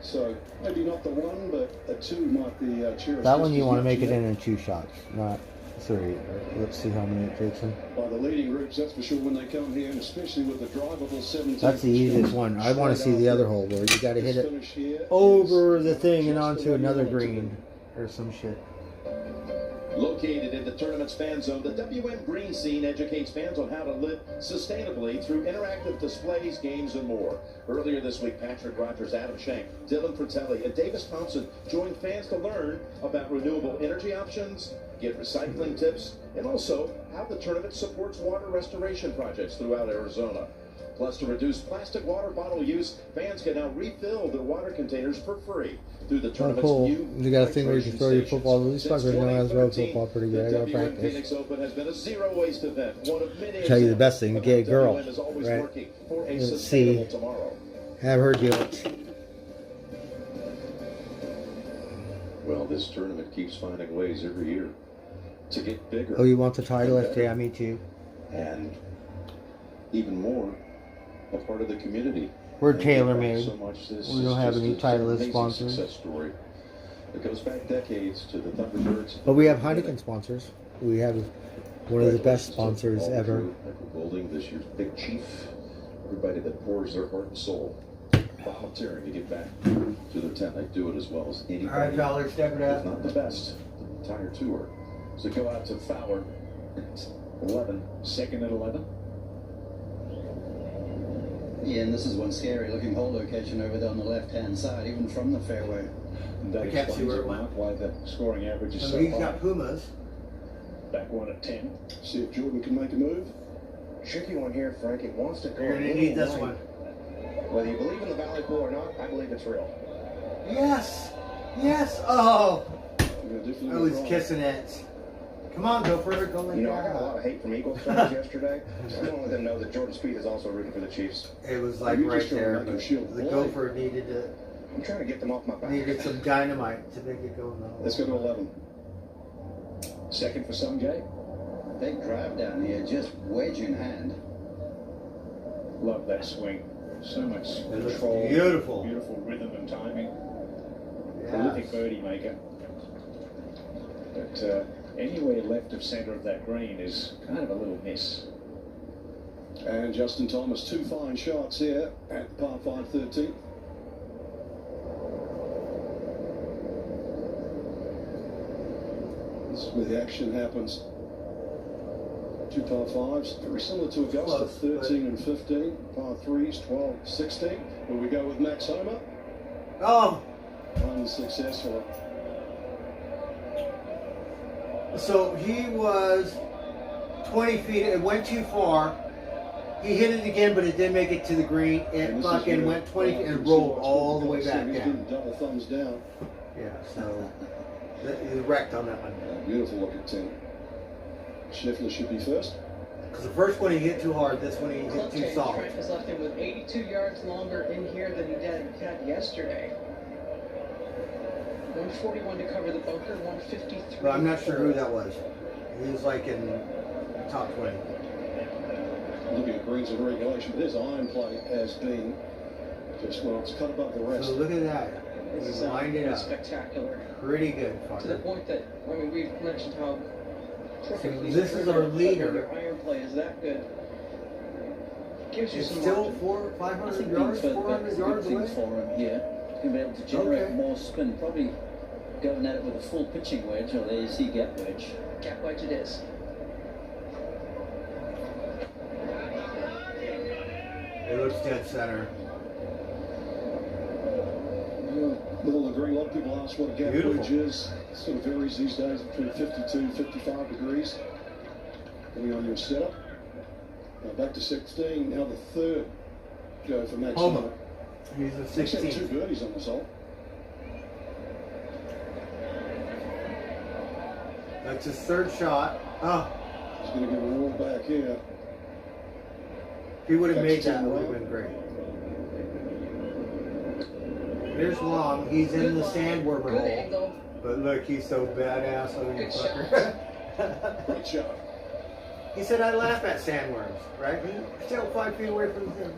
So maybe not the 1, but a 2 might be cherished. that one you want to make it in 2 shots, not 3. Let's see how many it takes him. By the leading groups, that's for sure, when they come here, and especially with the drivable 17. That's the easiest one. I want to see the other hole where you got to hit it over the thing and onto another green or some shit. Located in the tournament's fan zone, the WM Green Scene educates fans on how to live sustainably through interactive displays, games, and more. Earlier this week, Patrick Rogers, Adam Shank, Dylan Fratelli, and Davis Thompson joined fans to learn about renewable energy options, get recycling tips, and also how the tournament supports water restoration projects throughout Arizona. Plus, to reduce plastic water bottle use, fans can now refill their water containers for free through the Oh, tournament's cool. new You got a thing where you can throw your football. These Since fuckers know how to throw 2013, football pretty good. I the gotta WM practice. Phoenix Open has been a zero-waste event. One of many Tell you the best thing, examples get a of how girl, WM is always right? working for a Let's sustainable see. tomorrow. Have her do it. Well, this tournament keeps finding ways every year to get bigger. Oh, you want the title? and better, Yeah, me too. and even more, a part of the community. We're And tailor-made. so much this We is don't have just any an Titleist amazing sponsors. Success story. It goes back decades to the Thunderbirds. But we have Heineken sponsors. We have one of the best sponsors ever. Golding, this year's Big Chief. Everybody that pours their heart and soul, volunteering to get back to their tent. They do it as well as anybody. All right, y'all, let's step it up. If not the best, the entire tour. So go out to Fowler at 11, second at 11. Yeah, and this is one scary looking hole location over there on the left-hand side, even from the fairway. And that explains a lot why the scoring average is so he's high. got Pumas. Back one at 10. See if Jordan can make a move. Tricky one here, Frank. It wants to go. You're a gonna little need this right. one. Whether you believe in the Valley Pool or not, I believe it's real. Yes! Yes! Oh! I I was kissing it. Come on, go for it. Go like You know, I that. got a lot of hate from Eagles fans yesterday. I want to let them know that Jordan Speed is also rooting for the Chiefs. It was like You right just don't there. make him But shield the play. gopher needed I'm trying to get them off my back. needed some dynamite to make it go in the hole. Let's go to 11. Second for Sungjae. Big drive down here, just wedge in hand. Love that swing. So much It looks control. beautiful. Beautiful rhythm and timing. Yeah. Prolific birdie maker. But anywhere left of centre of that green is kind of a little miss. And Justin Thomas, 2 fine shots here at par 5 13. This is where the action happens. 2 par 5s, very similar to Augusta, Close, 13 and 15. Par 3s, 12, 16. Where we go with Max Homa. Oh! Unsuccessful. So he was 20 feet. It went too far. He hit it again, but it didn't make it to the green. It And this is fucking where went 20 feet and you see rolled what's all going the way on. back He's down. getting double thumbs down. Yeah, so he wrecked on that one. Beautiful look at 10. Scheffler should be first. Because the first one he hit too hard. This one he hit Club too change. soft. Trent has left him with 82 yards longer in here than he had yesterday. 141 to cover the bunker, 153. But I'm not sure who that was. He was like in the top 20. Looking at greens and regulation, but his iron play has been just, well, it's cut above the rest. So look at that. This He is lined it up. spectacular. Pretty good, To the fucker. point that, I mean, we've mentioned how crooked So these this is our are, but leader. when your iron play is that good. Gives you It's some still margin. 500 yards, 400 yards thing away. for him here. He's going to be able to generate Okay. more spin. Probably going at it with a full pitching wedge, or there you see gap wedge. Gap wedge it is. looks dead center. Middle of the green. A lot of people ask what a gap Beautiful. wedge is. It sort of varies these days between 52 55 degrees, depending on your setup. Back to 16. Now the third go for Max. Homer. He's a Actually, 16. two birdies on this hole. That's his third shot. Oh, He's going to give a roll back here. if he would have That's made that, it 10 would have right. been great. Here's Long. He's in the sandwormer Good hole. angle. But look, he's so badass. Oh, you Good fucker. Great shot. He said, I laugh at sandworms, right? He's still 5 feet away from him.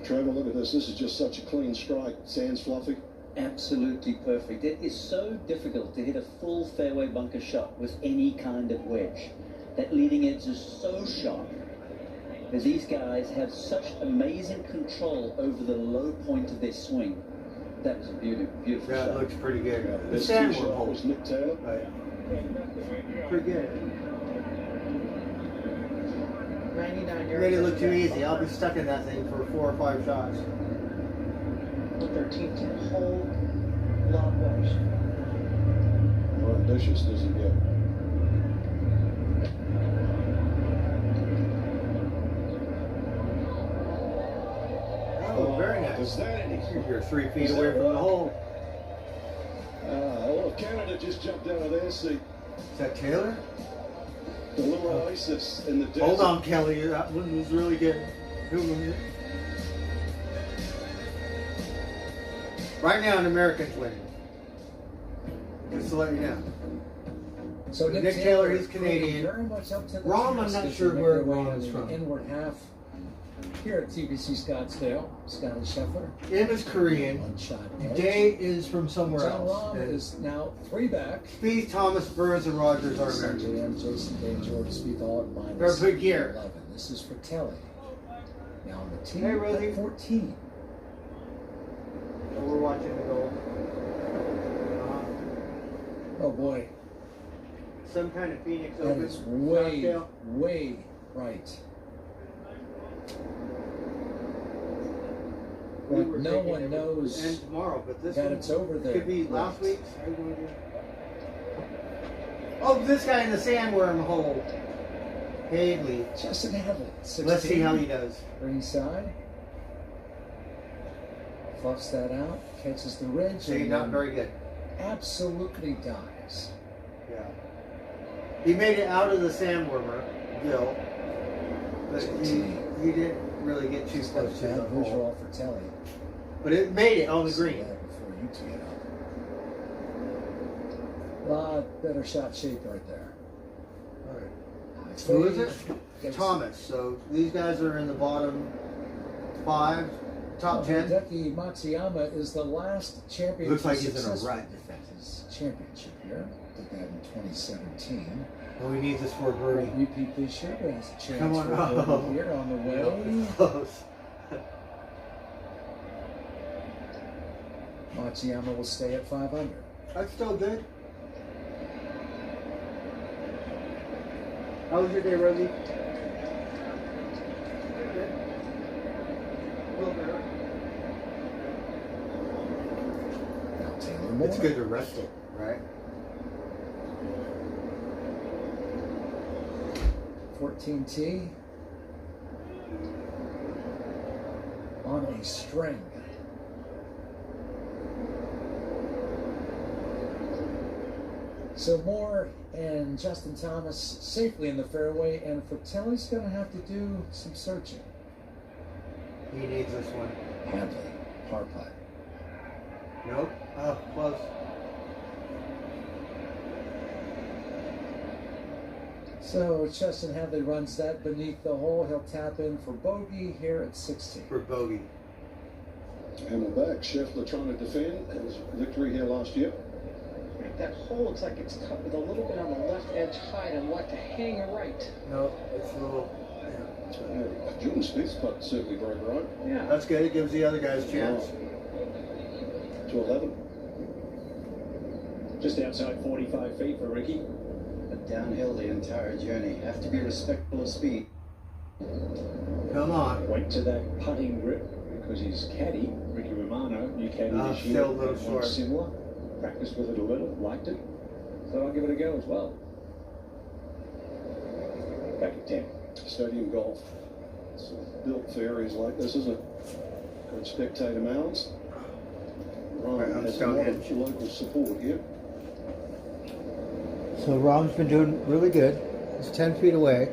Trevor, look at this. This is just such a clean strike. Sand's fluffy. Absolutely perfect. It is so difficult to hit a full fairway bunker shot with any kind of wedge. That leading edge is so sharp. But these guys have such amazing control over the low point of their swing. That was a beautiful Yeah, shot. it looks pretty good. The This tee sandworm shot hole. was Nick Taylor. Right. Pretty good. 99 You yards. made it look too easy. I'll be stuck in that thing for 4 or 5 shots. 13th to the whole long wedge. How ambitious does he get? Oh, very nice. Is that any? You're 3 feet away from the hole. Well, Canada just jumped out of their seat. Is that Taylor? The little oasis in the desert. Hold on, Kelly. That one was really good. Right now, an American's winning. Just to let you know. So Nick Taylor, he's proving Canadian. Very much up to the Rom, I'm task not as sure they make where their way Rom's into the from. inward half here at TBC Scottsdale. Scotty Scheffler. Im is Korean. One shot. Day is from somewhere John else. Rahm is now 3 back. Spieth, Thomas, Burns, and Rogers are American. CJM, Jason Day, Jordan Spieth all at They're minus big gear. 11. This is for Telly. Now on the tee Hey, Rosie. at 14. So we're watching the goal. Oh boy, Some kind of Phoenix that Open. is way, Scottsdale. way right. We But were no thinking one it would knows end tomorrow, but this that one it's over there. could be last Right. week's. How you gonna do? Oh, this guy in the sandworm hole. Haley. Justin Hadley, 16. Let's see how he does. Ringside. Fluffs that out, catches the ridge. See, and not then very good. Absolutely dies. Yeah. He made it out of the sandwormer, Bill. But he didn't really get too Just got a close to the bad hole. visual for Telly. But it made it on the See green. that before you tee it up. Lot better shot shape right there. Alright. Who is it? Thomas. So these guys are in the bottom 5, top 10. Hideki Matsuyama is the last champion. Looks to like he's in a successfully rut. defend his championship here. Did that in 2017. Oh, he needs this for a birdie. Repeat this year, but has a chance Come on. for a birdie Oh. here on the way. Yeah, it's close. Matsuyama will stay at 5 under. That's still good. How was your day, Rosie? Good. A little better. Now Taylor Moore. It's good to rest it, right? 14 tee. On a string. So Moore and Justin Thomas safely in the fairway, and Fratelli's going to have to do some searching. He needs this one. Hadley, par putt. Nope. Oh, close. So Justin Hadley runs that beneath the hole. He'll tap in for bogey here at 16. For bogey. And we're back. Scheffler trying to defend his victory here last year. That hole looks like it's cut with a little bit on the left edge high and what to hang right. Nope. It's a little. Jordan Spieth's putt certainly very bright. Yeah. That's good. It gives the other guys a chance. To 11. Just outside 45 feet for Ricky. But downhill the entire journey. Have to be respectful of speed. Come on. Went to that putting grip because his caddy, Ricky Romano, new caddy this year, still a little had short. one similar. Practiced with it a little, liked it. Thought I'll give it a go as well. Back at 10. Stadium golf. It's built for areas like this, isn't it? Good spectator mounds. Right, Ron I'm has a still lot in. of local support here. So Rom's been doing really good. He's 10 feet away.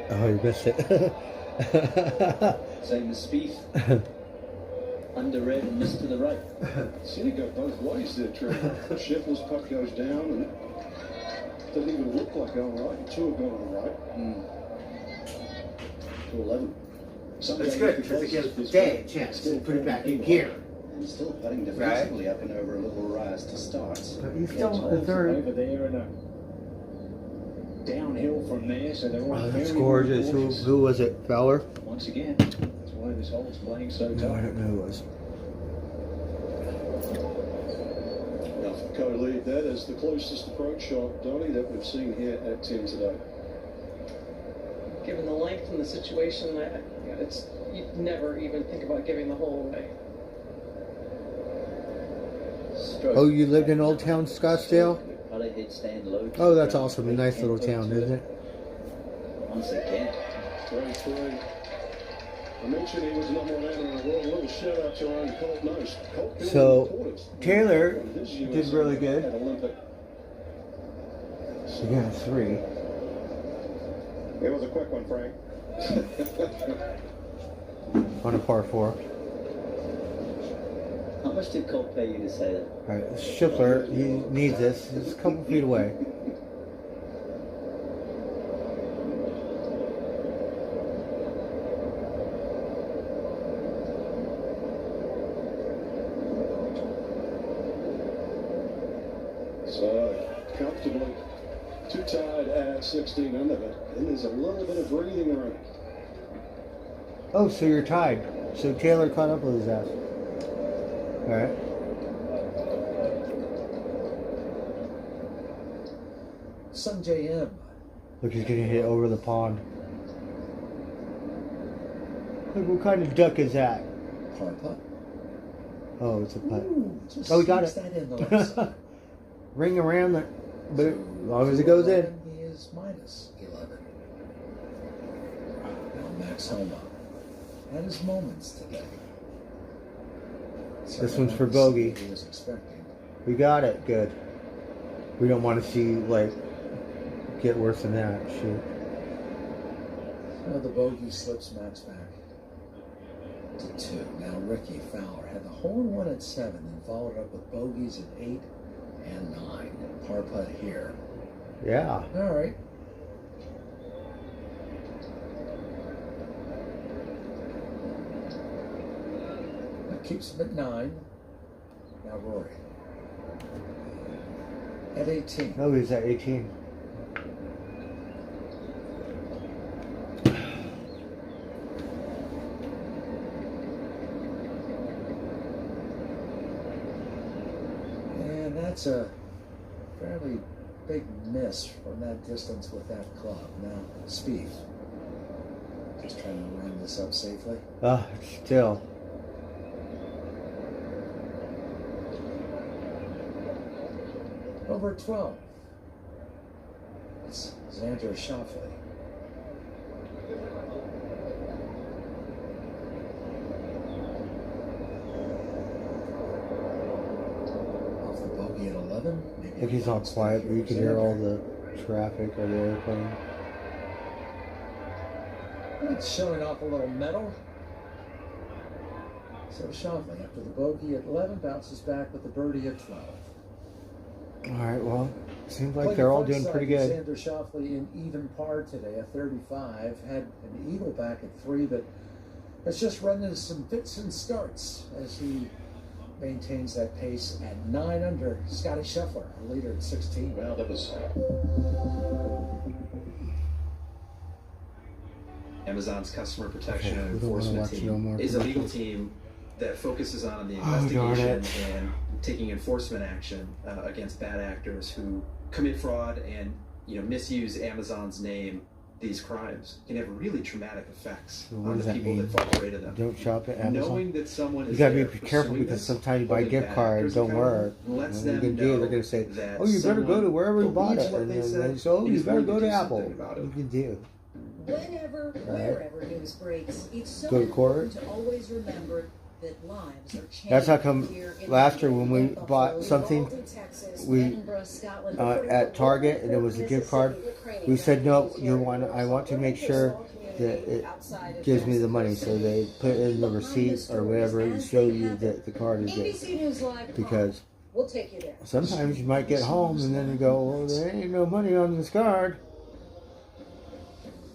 Oh, you missed it. Same as Spieth. Under red and missed to the right. See, it go both ways there, Trevor. Scheffler's putt goes down and it doesn't even look like going right. Two have gone on the right. To 11. That's good because it gives Day a chance to put it back in gear. And still putting defensively up and over a little rise to start. But he's still a third. Over there and a downhill from there, so they're all Oh, very that's gorgeous. Who was it? Fowler? Once again, that's why this hole's playing so No, I tough. don't know who it was. Now, Dakota Lee, that is the closest approach shot, Donnie, that we've seen here at 10 today. Given the length and the situation, you'd never even think about giving the hole away. Oh, you lived in Old Town Scottsdale? Putter head stand low. Oh, that's awesome. A nice little town, isn't it? Once again. 23. I mentioned he was number 1 amateur in the world. A little shout out to our own Colt Nose. Colt Bill So, reported Taylor his did USA really good. At Olympic. She got a 3. It was a quick one, Frank. On a par 4. How much did Colt pay you to say that? Alright, Scheffler, he needs this. He's a couple feet away. So, comfortably too tied at 16 under, but then there's a little bit of breathing room. Oh, so you're tied. So Taylor caught up with his ass. Alright. Sung J M. Look, he's gonna hit over the pond. Look, what kind of duck is that? Par putt. Oh, it's a putt. Just Oh, we got sneaks it. that in the left side. Ring around the, but as long as it goes in. He is minus 11. Now Max Homa had his moments today. This one's for bogey. He was expecting. We got it. Good. We don't want to see, like, get worse than that. Shoot. Now the bogey slips Max back to 2. Now Ricky Fowler had the hole in one at 7, then followed up with bogeys at 8 and 9. Par putt here. Yeah. All right. That keeps him at 9. Now Rory. At 18. No, he's at 18. And that's a fairly big miss from that distance with that club. Now, Spieth. Just trying to run this up safely. Still. Over 12. It's Xander Schauffele. Off the bogey at 11. Maybe Look, he's all quiet, but you can hear all the traffic or the airplane. It's showing off a little metal. So Schauffele, after the bogey at 11, bounces back with the birdie at 12. Alright, well, seems like they're all doing pretty good. Xander Schauffele in even par today at 35. Had an eagle back at 3, but has just run into some fits and starts as he maintains that pace at 9 under. Scotty Scheffler, a leader at 16. Well, that was... Amazon's customer protection and we don't wanna enforcement watch no team more is a legal commercials. team that focuses on the darn investigation it. and taking enforcement action against bad actors who commit fraud and misuse Amazon's name. These crimes can have really traumatic effects What on does the that people mean? that fall prey to them. Don't shop at Amazon. Knowing that someone is You gotta there be careful pursuing because this, sometimes you buy holding gift bad cards actors don't work. accountable, lets You them can do. know They're gonna say, that "Oh, you better go to someone wherever you bought believes it," what and they then said they say, "Oh, and you is better willing go to do Apple." something about it. You can do. Whenever, wherever news breaks, it's so Go to court. important to always remember that lives are changing. That's how come here in last year London, when we Buffalo, bought something, Uvalde, Texas, we Edinburgh, Scotland, at Target, and it was a gift card. We said no. I want to make sure that it gives me the money, so they put it in the receipt or whatever and show you that the card is ABC there. News Live. Because We'll take you there. sometimes you might get home and then you go, "Well, there ain't no money on this card."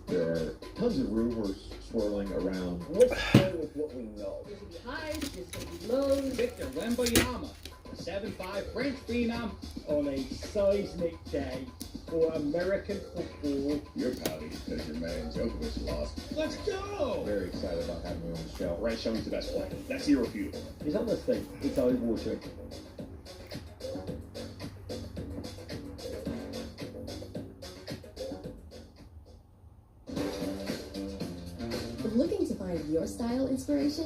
There are tons of rumors swirling around. Let's go with what we know. There's gonna be highs, there's gonna be lows. Victor Wembanyama, 7'5" French phenom, on a seismic day for American football. You're pouty because your man Djokovic lost. Let's go! Very excited about having you on the show. Ray, show me the best play. That's irrefutable. Is that the thing? It's eye-watering. Looking to find your style inspiration?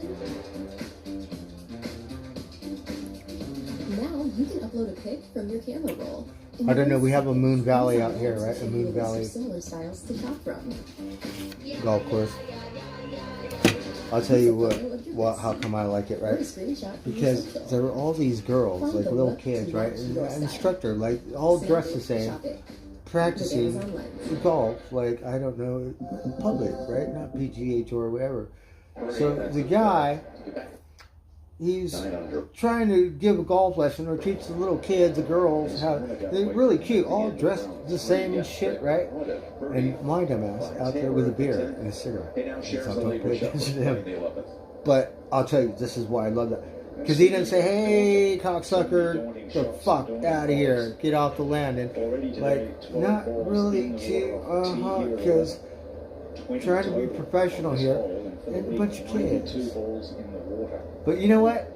Now you can upload a pic from your camera roll. I don't know. We have a Moon Valley out here, right? A Moon Valley Similar styles to shop from. golf course. I'll tell you how come I like it, right? Because there were all these girls, like little kids, right? And an instructor, like all dressed the same, practicing golf, like, I don't know, in public, right? Not PGA Tour or whatever. So the guy, he's trying to give a golf lesson or teach the little kids, the girls, how they're really cute, all dressed the same and shit, right? And my dumbass out there with a beer and a cigarette. So don't pay attention to him. But I'll tell you, this is why I love that. Because he didn't say, "Hey, cocksucker, get the fuck out of here, get off the land." And like, not really cute, because trying to be professional here, and a bunch of kids. But you know what?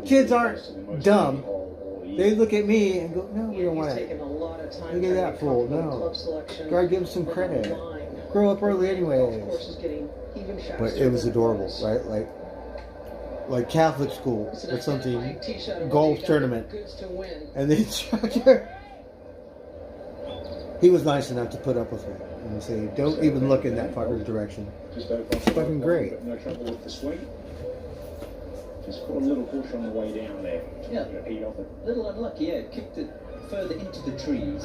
Kids aren't dumb. They look at me and go, "No, we don't want it. Look at that fool. No. Gotta give him some credit. Grow up early anyway." But it was adorable, right? Like Catholic school or something, golf tournament. And the instructor, he was nice enough to put up with me and say, "Don't even look in that fucking direction." It's fucking great. No trouble with the swing. Just caught a little bush on the way down there. Yeah. Heat off it. Little unlucky, yeah. Kicked it further into the trees.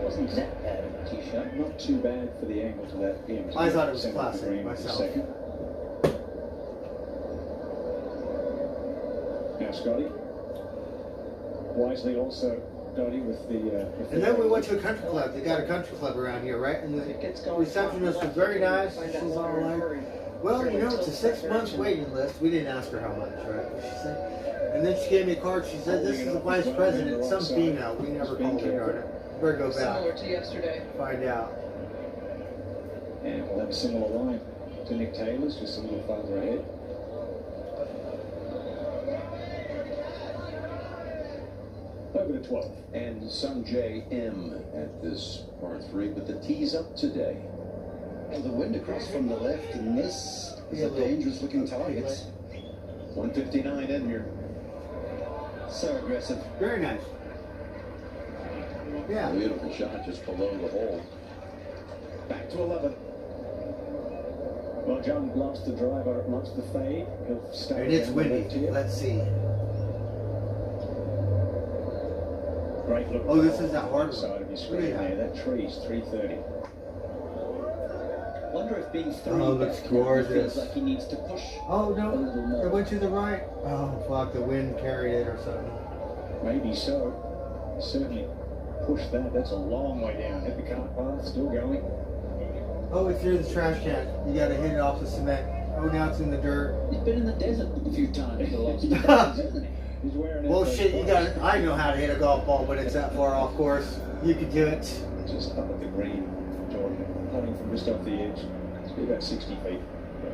Wasn't that bad of a tee shot. Not too bad for the angle to that pin. I thought it was Centre of the classic green for myself. second. Now Scotty. Wisely also, Dottie, with the... And then we went to a country club. They got a country club around here, right? And the receptionist was very nice. She's all like, "Well, you know, it's a 6 months waiting list." We didn't ask her how much, right? But she said, and then she gave me a card. She said, "This is the vice president, some female." We never called her, darn it. Better go Similar back. to yesterday. Find out. And we'll have a similar line to Nick Taylor's, just a little farther ahead. Over to 12. And Sanjay M at this par 3, but the tee's up today. Well, the wind across from the left, and this is a dangerous looking target. 159 in here. So aggressive. Very nice. Yeah. Beautiful shot just below the hole. Back to 11. Well, John loves the driver, loves the fade. He'll stay And it's down the left windy. here. Let's see. Great look. Oh, this is that hard one. Side of your screen Yeah. there. That tree's 330. Wonder if being three Oh, looks back gorgeous. feels like he needs to push Oh, a little no. more. It went to the right. Oh, fuck. The wind carried it or something. Maybe so. Certainly push that. That's a long way down. Hit the cart path, still going. Oh, it's near the trash can. You gotta hit it off the cement. Oh, now it's in the dirt. He's been in the desert a few times in the last few days, isn't he? He's wearing Well, it. shit, you got. I know how to hit a golf ball when it's that far off course. You can do it. Just up at the green, Jordan. Putting from just off the edge. It's about 60 feet.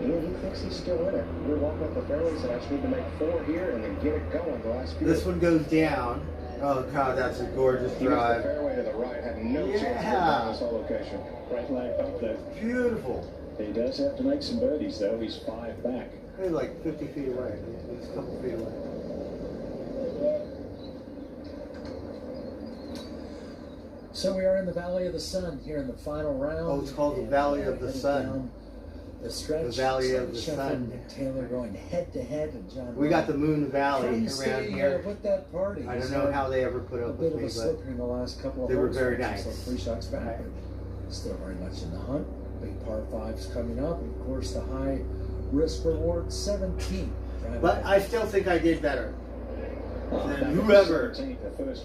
He thinks he's still in it. We're walking up the fairway, said I just need to make 4 here and then get it going the last few. This one goes down. Oh God, that's a gorgeous He missed the drive. fairway to the right, had no chance to get down this whole location. Great leg up there. Beautiful. He does have to make some birdies though. He's 5 back. He's like 50 feet away. He's a couple feet away. So we are in the Valley of the Sun here in the final round. Oh, it's called the Valley of the Heading Sun. down The stretch. The Valley of the Sheffield Sun. and Taylor going head to head, and John. We got the Moon Valley Trying around to stay, here. with that party. I don't He's know had how they ever put a up bit with of me, a slipper in the but last couple of they were holes, very which is nice. like 3 shots back, but still very much in the hunt. Big par 5s coming up, and of course the high risk reward 17. But I still think I did better than whoever. Because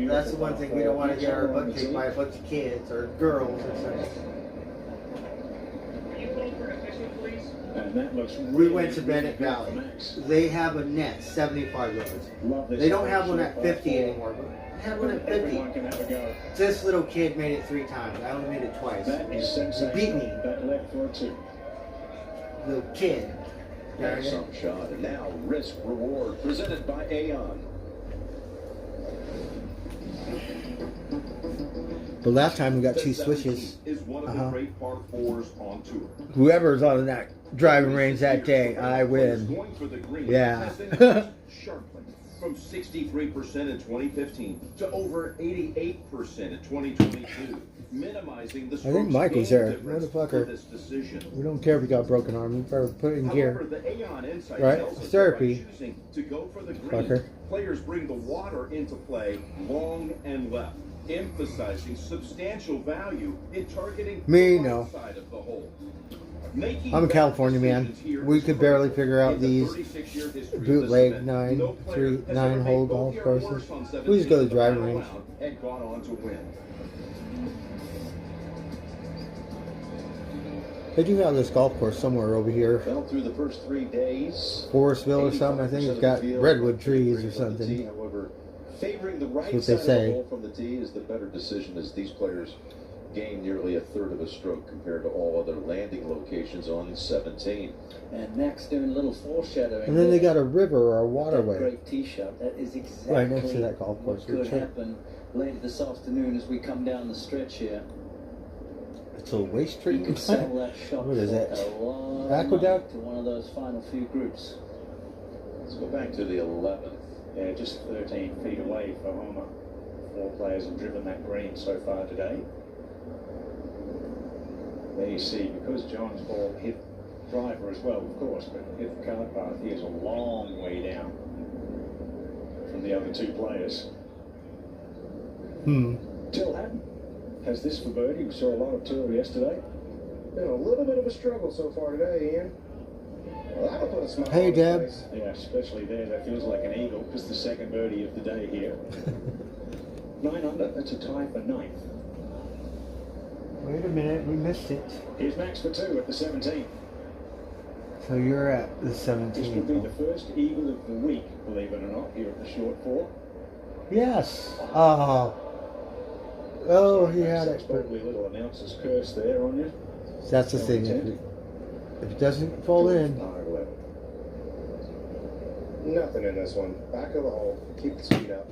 that's the one thing we don't want to get our butt kicked by a bunch of kids or girls or something. And that looks We went to Bennett Valley. They have a net 75 yards. They don't have one at 50 anymore, but they have one at 50. Everyone can have a go. This little kid made it 3 times. I only made it twice. That is He sensational. beat me. That left for a 2. The kid. That's some shot. And now risk reward presented by Aon. The last time we got The 2 17th switches. is one of the great par 4s on tour. Whoever's on that driving range that day, I win. Going for the green Yeah. has increased sharply from 63% in 2015 to over 88% in 2022, minimizing the I think strokes Michael's gained there. difference Motherfucker. for this decision. We don't care if he got a broken arm. You better put it in However, gear. the Aon Insight Right? tells us It's that by therapy. choosing to go for the green, Fucker. players bring the water into play long and left, emphasizing substantial value in targeting Me, the right no. side of the hole. Making I'm a bad California man. decisions here We is could barely critical. figure out In the these 36-year history of bootleg this event, no player has ever 9 made hole bogey golf or courses. worse on We just go to the 17th driving final range. round and gone on to win. They do have this golf course somewhere over here. Well, through the first 3 days, Forestville or something. I think it's got redwood trees or from the tee. something. However, favoring the right That's what side they of say. the hole from the tee is the better decision, as these players gain nearly a third of a stroke compared to all other landing locations on 17. And Max doing a little foreshadowing. And then they there. got a river or a That waterway. great tee shot. That is exactly Right next to that golf course. what could happen later this afternoon as we come down the stretch here. It's a waste You treatment could sell plant. that shot What is for it? a lot of Aqueduct? money to one of those final few groups. Let's go back to the 11th. Yeah, just 13 feet away for Homer. 4 players have driven that green so far today. There you see, because John's ball hit driver as well, of course, but hit the cart path, he is a long way down from the other 2 players. Till Hatton has this for birdie. We saw a lot of tour yesterday. Been a little bit of a struggle so far today, Ian. Well, that'll put a smile Hey, on his Deb. face. Yeah, especially there. That feels like an eagle. Just the second birdie of the day here. 9 under. That's a tie for 9th. Wait a minute, we missed it. Here's Max for 2 at the 17th. So you're at the This will be 17th. the first eagle of the week, believe it or not, here at the short 4. Yes. Oh, he had That's it. But probably a little announcer's curse there on you. that's the thing. If it doesn't fall in, Par 11. Nothing in this one. Back of the hole. Keep the speed up.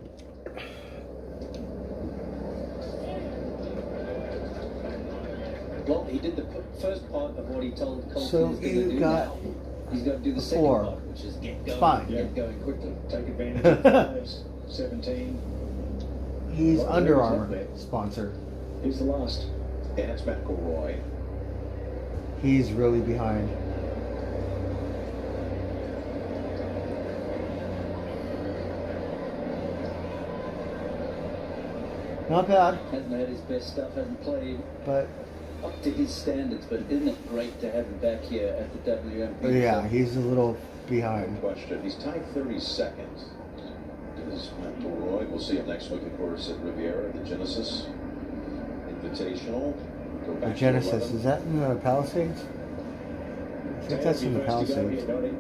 Well, he did the first part of what he told Colt So he was going you to do got now. He's got to do the second 4. part, which is get going, Fine. get going quickly. Take advantage of the fives. 17. he's Well, Under there's Armour up there. sponsor. Here's the last. And it's McElroy. He's really behind. Not bad, Hasn't had his best stuff, hasn't played but up to his standards, but isn't it great to have him back here at the WMP? yeah, he's a little No behind. question. He's tied 32nd. Is McElroy. We'll see him next week, of course, at Riviera, the Genesis Invitational. Go The back to Genesis, 11. is that in the Palisades? I think that's in the First to go Palisades. here, buddy.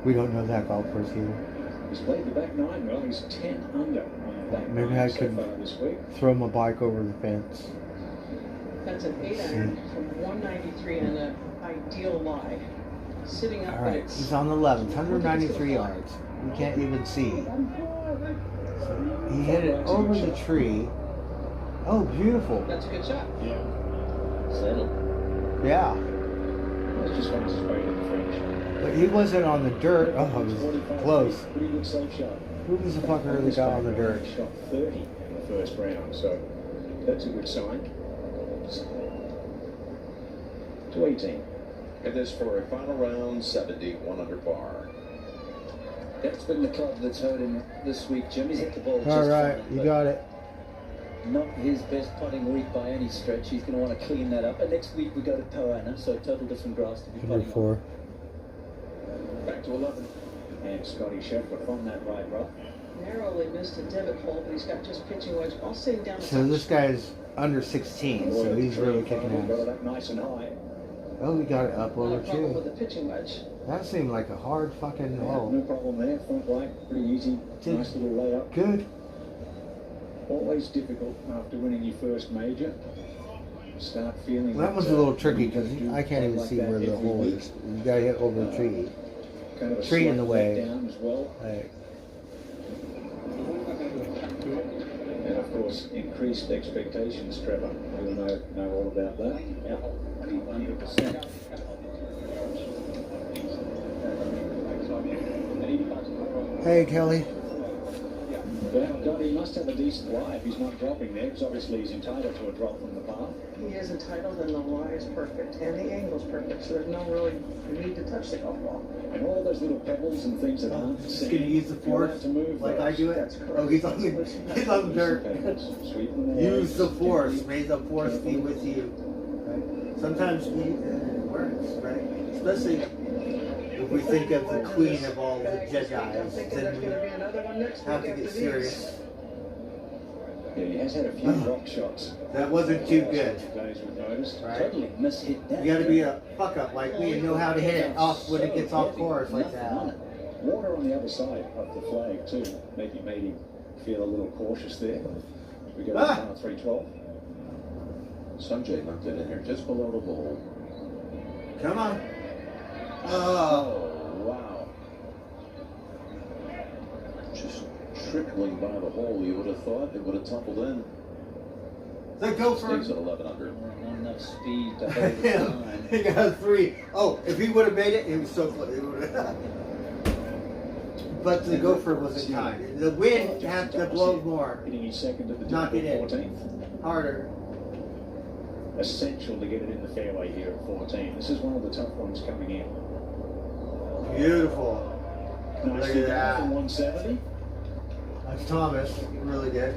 We don't know that golf course either. He's played the back 9 well. He's 10 under on the back Maybe 9 I so could far this week. throw my bike over the fence. That's an 8-iron from 193 and an ideal lie. Sitting up, All but right, it's... he's on the 11th, 193 yards. You can't even see. So he hit it over the tree. Oh, beautiful. That's a good shot. Yeah. Settle. Yeah. That's just one straight in the finish. But he wasn't on the dirt. Oh, it was close. Pretty good safe shot. Who was the fucker that got on the dirt? Shot 30 in the first round, so that's a good sign. To 18. And this for a final round, 71 under par. That's been the club that's hurt him this week, Jim. He's hit the ball just All right, fine, you but got it. not his best putting week by any stretch. He's going to want to clean that up. And next week we go to Poana, so total different grass to be putting on. 4. Back to 11. And Scotty Scheffler from that right rough. Narrowly missed a divot hole, but he's got just pitching wedge. All sitting down the So this guy's under 16, so he's really kicking Got ass. it up nice and high. Oh, he got it up Not a over problem with too. the pitching wedge. That seemed like a hard fucking hole. No problem there. Front right, pretty easy. Nice little layup. Good. Always difficult after winning your first major. Start feeling Well, that was a little tricky because I can't even see where the hole is. You gotta hit over the tree. kind of a Tree in the slight way. down as well. Like, And of course, increased expectations, Trevor. You'll know all about that. Yeah, 100%. hey, Kelly. But he must have a decent lie if he's not dropping there, because obviously he's entitled to a drop from the par. He is entitled, and the lie is perfect, and the angle's perfect, so there's no really need to touch the golf ball. And all those little pebbles and things that aren't He's seen, gonna use the you're allowed force to move like those. I do it. Oh, he's on the dirt. Sweep them away. Use the force. May the force be with you. Right? Sometimes it works, right? Especially if we think of the queen of all the Jedis, then we have to get serious. Yeah, he has had a few rock shots. That wasn't too good. Days we've noticed. Right? Totally mishit that. You gotta be a fuck up like me and know how to hit it off when it gets off course like that. Water on the other side of the flag too. Maybe made him feel a little cautious there. We go to par 312. Sanjay knocked it in here just below the hole. Come on. Oh, wow. Just trickling by the hole. You would have thought it would have tumbled in. The gopher. Stays at 11 under. Not enough speed to hold the line. He got a 3. Oh, if he would have made it, it was so close. It would've- But the gopher was in time. The wind had to blow more. Hitting his second at the Knock it in. 14th. Harder. Essential to get it in the fairway here at 14. This is one of the tough ones coming in. Beautiful. Nicely Look at down that. from 170. That's Thomas. Really good.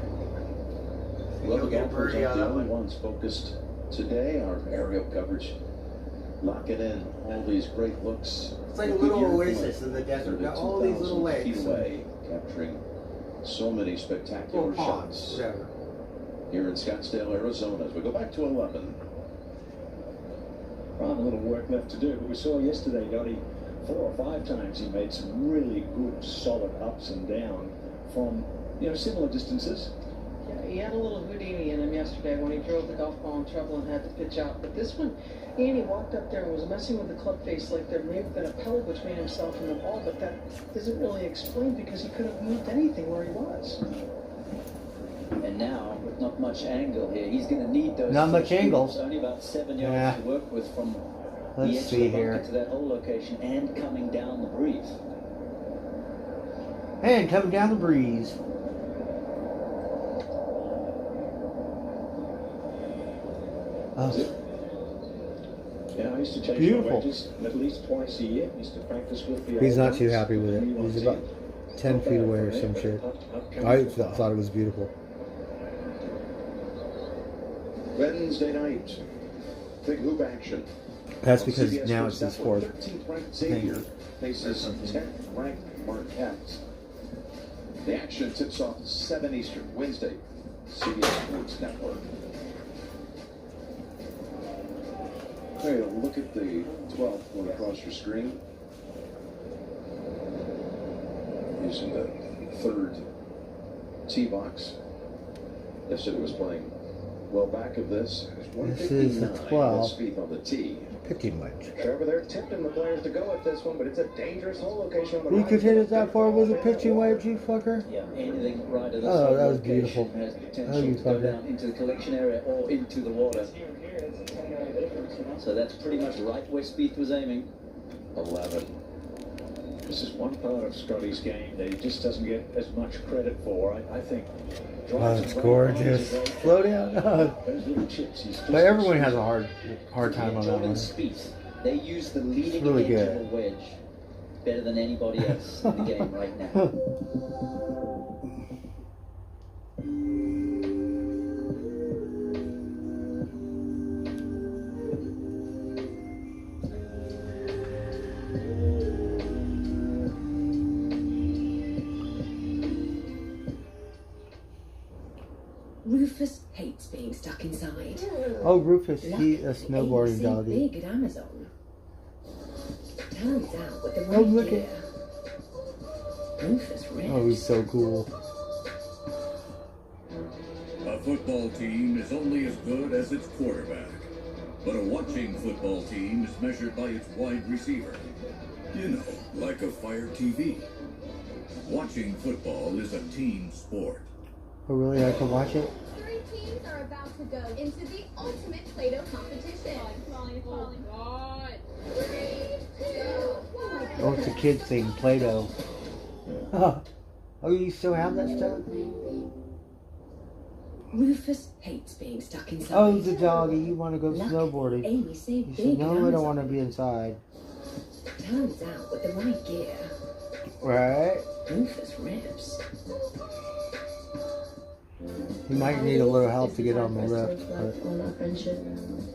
Well, the He'll get golfers birdie aren't on the that only one. ones focused today. Our aerial coverage. Lock it in. All these great looks. It's like a little oasis in the desert. Got all these little 32,000 lakes. feet away, capturing so many spectacular Little ponds, shots whatever. here in Scottsdale, Arizona. As we go back to 11. Right, a little work left to do, but we saw yesterday, Gotti, 4 or 5 times he made some really good, solid ups and down from, similar distances. Yeah, he had a little Houdini in him yesterday when he drove the golf ball in trouble and had to pitch out. But this one, he walked up there and was messing with the club face like there may have been a pebble between himself and the ball, but that isn't really explained because he couldn't have moved anything where he was. And now, with not much angle here, he's going to need those. Not much angle. It's only about 7 yards Yeah. to work with from the Let's edge see of the bunker here. to that hole location and coming down the breeze. And coming down the breeze. Oh, Yeah, I used to change Beautiful. my wedges at least twice a year. Used to practice with the he's old not too ones. happy with it. New ones He's about in. 10 feet away or some shit. I thought it was beautiful. Wednesday night. Big hoop action. That's because CBS now Sports it's his Network, fourth 13th ranked Xavier faces 10th ranked Marquette. The action tips off 7 Eastern Wednesday. CBS Sports Network. Okay, look at the 12th one across your screen. Using the third tee box. Yesterday was playing Well, back of this is This is the 159. 12. Spieth on the tee. Pitching wedge. Trevor, they're tipping the players to go at this one, but it's a dangerous hole location on the You right. could hit it that far with a pitching wedge, you fucker? Yeah, anything right at this Oh, that was location beautiful. has the Oh, potential you to go fucker. down into the collection area or into the water. So that's pretty much right where Spieth was aiming. 11. This is one part of Scotty's game that he just doesn't get as much credit for. I think. Oh, it's gorgeous. Slow down. Those little chips. But everyone has a hard time on that Jordan one. Spieth, they use the leading really edge good. of a wedge better than anybody else in the game right now. Rufus hates being stuck inside. Oh, Rufus, Luck he a snowboarding ain't doggy. big at Amazon. Turns out with the Oh, right look gear, Rufus rips. Oh, he's so cool. A football team is only as good as its quarterback. But a watching football team is measured by its wide receiver. You know, like a Fire TV. Watching football is a team sport. Oh, really? I can watch it? 3 teams are about to go into the ultimate Play-Doh competition. Oh, God. 3, 2, 1. Oh, it's a kid thing, Play-Doh. Oh, you still have that stuff? Rufus hates being stuck inside. Oh, the doggy, you want to go Luck snowboarding. Amy saved He big said, at no, I don't Amazon. want to be inside. Turns out with the right gear, Right? Rufus rips. He might need a little help to get on the lift. But On our friendship,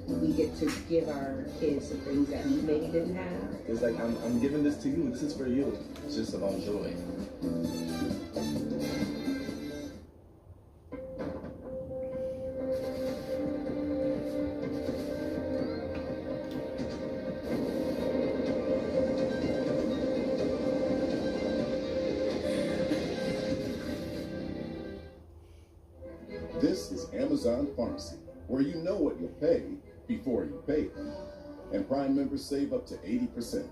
we get to give our kids the things that we maybe didn't have. It's like I'm giving this to you. This is for you. It's just about joy. This is Amazon Pharmacy, where you know what you'll pay before you pay it. And Prime members save up to 80%.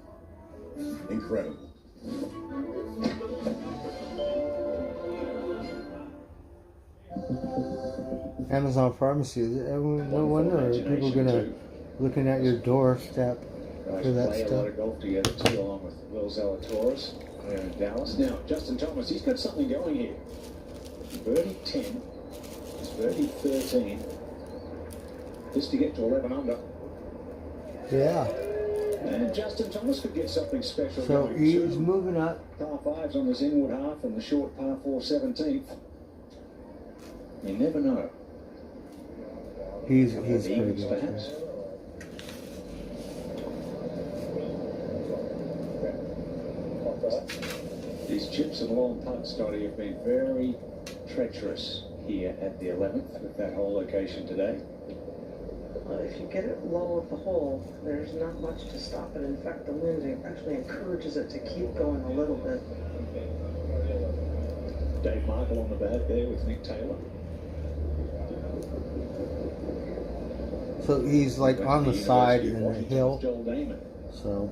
Incredible. Amazon Pharmacy, no wonder people gonna looking at your doorstep for that Play a lot stuff. of golf together too, along with Will Zalatoris there in Dallas. Now, Justin Thomas, he's got something going here. Birdie 10, it's birdie 13, just to get to 11 under. Yeah. And Justin Thomas could get something special So going he's too. moving up. Par 5s on his inward half and the short par 4 17th. You never know. He's pretty Evens, good. perhaps. These chips and long putts, Scotty, have been very treacherous here at the 11th with that whole location today. If you get it low at the hole, there's not much to stop it. In fact, the wind actually encourages it to keep going a little bit. Dave Markle on the bag there with Nick Taylor. So he's like on the side in the hill. Joel Damon. So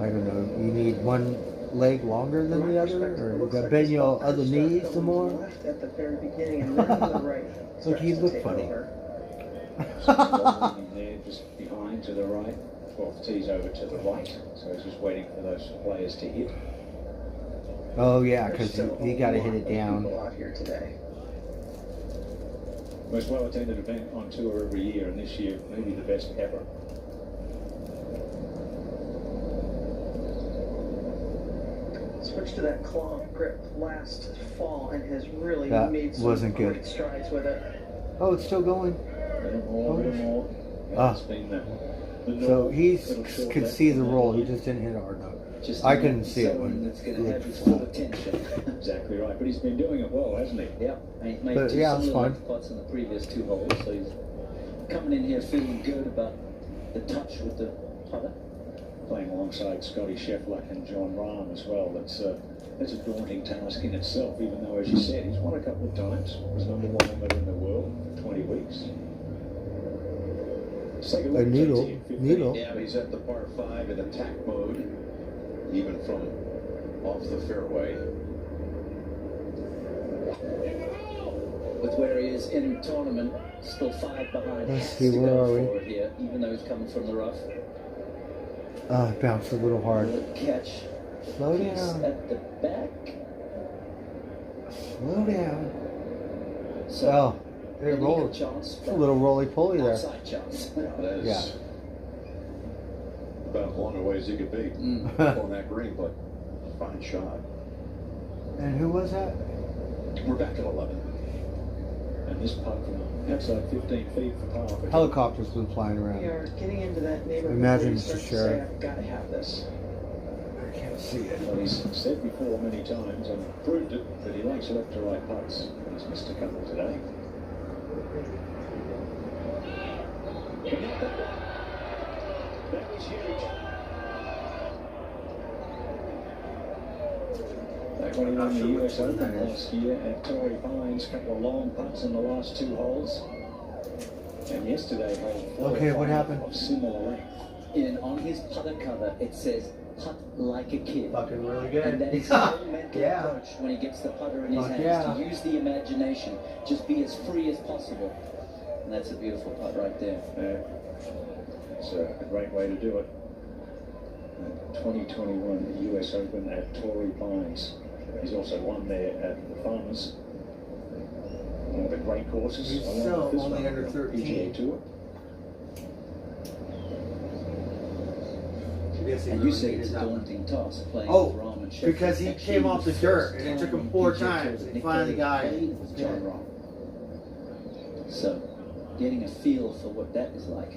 I don't know. You need one leg longer than the other, or you got bend your other knees some more. Left at the very beginning and then to the right. Look, he looked funny. There, just behind to the right. 12th tee's over to the right, so he's just waiting for those players to hit. Oh yeah, because you got to hit it down. Out here today. Most well-attended event on tour every year, and this year maybe the best ever. Switched to that claw grip last fall and has really That made some wasn't good. great strides with it. Oh, it's still going. A little more. Ah. It's been the So he little short could left see the and roll. He then just didn't hit it hard enough. Just I couldn't see it someone when that's going he to have hit his the full ball. attention. Exactly right, but he's been doing it well, hasn't he? Yeah, and he made But, two yeah, it's solid fine. left putts in the previous 2 holes, so he's coming in here feeling good about the touch with the putter. playing alongside Scotty Scheffler and John Rahm as well. That's a daunting task in itself, even though, as you said, he's won a couple of times, was #1 amateur in the world for 20 weeks. Let's take a look at JT at 15. Yeah, he's at the par 5 in attack mode, even from off the fairway. With where he is in tournament, still 5 behind. Let's Has see, to where go are we? forward here, even though he's coming from the rough. It bounced a little hard. Good catch. Slow He's down. at the back. Slow down. So, Oh, they maybe rolled. a chance, It's a little roly-poly there. outside chance. That is Yeah. about as long a way as he could be Mm. on that green, but fine shot. And who was that? We're back at 11. And this putt from outside 15 feet for par. for him. Helicopters been flying around. We are getting into that neighborhood. Imagine where you Mr. start to say, Sheriff. I've got to have this. I can't see it. Well, he's said before many times and proved it that he likes left to right putts. He's missed a couple today. That was huge. Back when he won the US Open last year at Torrey Pines, a couple of long putts in the last 2 holes. And yesterday, hole 4 Okay, what happened? of similar length. On his putter cover, it says, putt like a kid. Fucking really good. And that is his whole mental Yeah. approach when he gets the putter in his Fuck hands, yeah. to use the imagination, just be as free as possible. And that's a beautiful putt right there. It's a great way to do it. 2021 US Open at Torrey Pines. He's also won there at the Farmers. One of the great courses. He's along still with this only one, under the 13. PGA Tour. And you said it's a daunting task playing Oh, with Rahm and Scheffler. because he Actually, came off the first dirt, and it time took him on 4 PGA Tour times, that and Nick finally Daly got it. played with John Rahm. So, getting a feel for what that is like.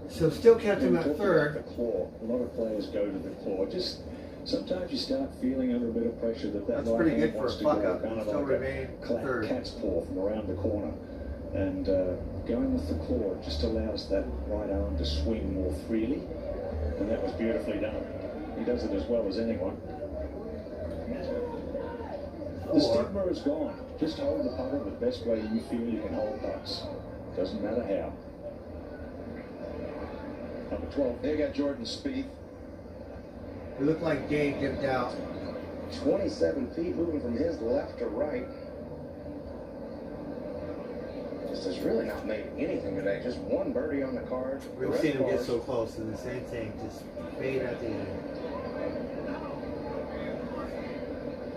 So still kept him We're at talking third. about the claw. A lot of players go to the claw. Just sometimes you start feeling under a bit of pressure that That's right pretty hand good for a wants to fuck go up. kind of Still like remain a third. cat's paw from around the corner. And going with the claw just allows that right arm to swing more freely. And that was beautifully done. He does it as well as anyone. The stigma is gone. Just hold the putter the best way you feel you can hold putts. Doesn't matter how. Number 12. They got Jordan Spieth. It looked like Dave dipped out. 27 feet moving from his left to right. Just has really not made anything today. Just one birdie on the card. We've seen him get so close, and the same thing, just fade at the end.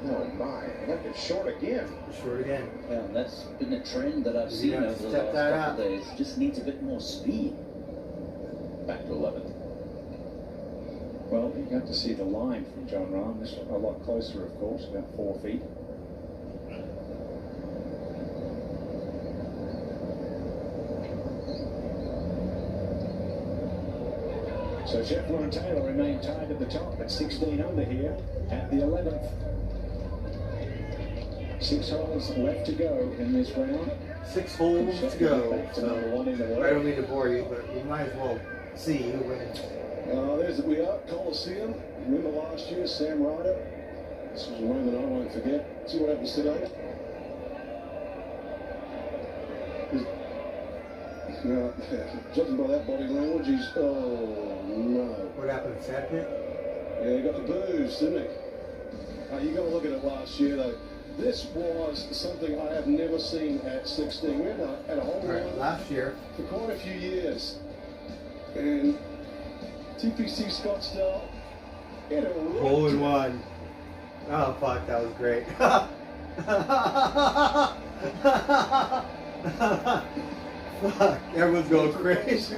Oh my, look, it's short again. Short again. Yeah, that's been a trend that I've You seen have to over the step last that couple up. of days. Just needs a bit more speed. Back to 11. Well, you got to see the line from John Rahm. This one a lot closer, of course, about 4 feet. So Scheffler and Taylor remain tied at the top at 16 under here at the 11th. 6 holes left to go in this round. 6 holes to go. Back to So number 1 in the world. I don't mean to bore you, but we might as well see who wins. We are at Coliseum. Remember last year, Sam Ryder? This was a moment I won't forget. See what happens today? No, judging by that body language, he's, oh no. What happened, Sandpit? Yeah, he got the booze, didn't he? You got to look at it last year, though. This was something I have never seen at 16. We had a whole run last year for quite a few years. And TPC Scottsdale hit a Hole in one. Oh, fuck, that was great. Fuck, everyone's going crazy.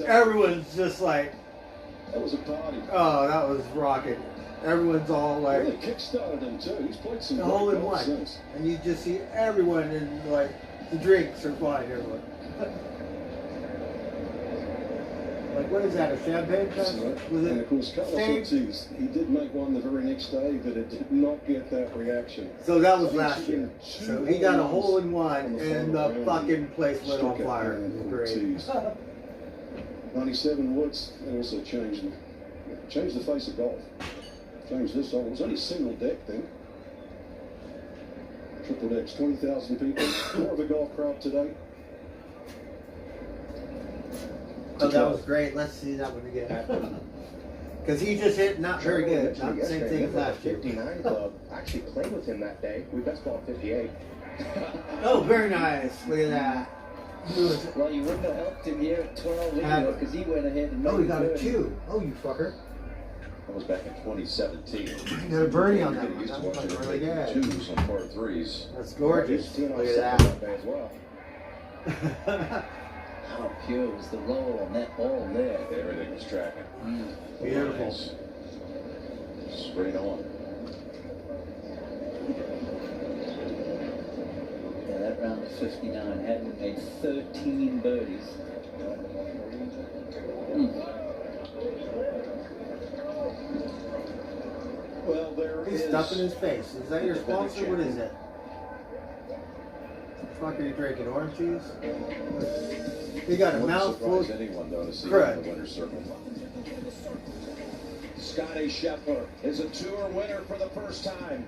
Everyone's just like, that was a party. Oh, that was rocking. Everyone's all like, Really kickstarted him too. He's played some the great hole in golf one. since. And you just see everyone and like, the drinks are flying everywhere. Like, what is that, a champagne cup? Was And it of course, Carlos staged? Ortiz, he did make one the very next day, but it did not get that reaction. So that was He's last year. shooting So 2 he got a holes hole in one, on the and final the round. fucking place lit on Struck out fire. there It was in great. Ortiz. 97 Woods, and also changed the face of golf. Changed this all. It was only a single deck then. Triple decks, 20,000 people. More of a golf crowd today. Oh, that was great. Let's see that one again. Because he just hit not very good. Not the same thing as last year. 59 club. I actually played with him that day. We best ball 58. Oh, very nice. Look at that. Well, you wouldn't have helped him here at 12 either, because he went ahead and made Oh, he got a birdie. 2. Oh, you fucker. That was back in 2017. He got a birdie on that Getting one. used That to was watching really him good. take twos on par threes. That's gorgeous. Teeing off Look at second that. that day as well. How pure was the roll on that ball there? Everything was tracking. Beautiful. Nice. Straight on. Yeah, that round of 59 hadn't made 13 birdies. Well, there He's is. stuffing his face. Is that your sponsor? What is it? What the fuck are you drinking? Orange juice? You got a Wouldn't mouthful of surprise anyone though to see him crud. in the winner's circle. Scotty Scheffler is a tour winner for the first time.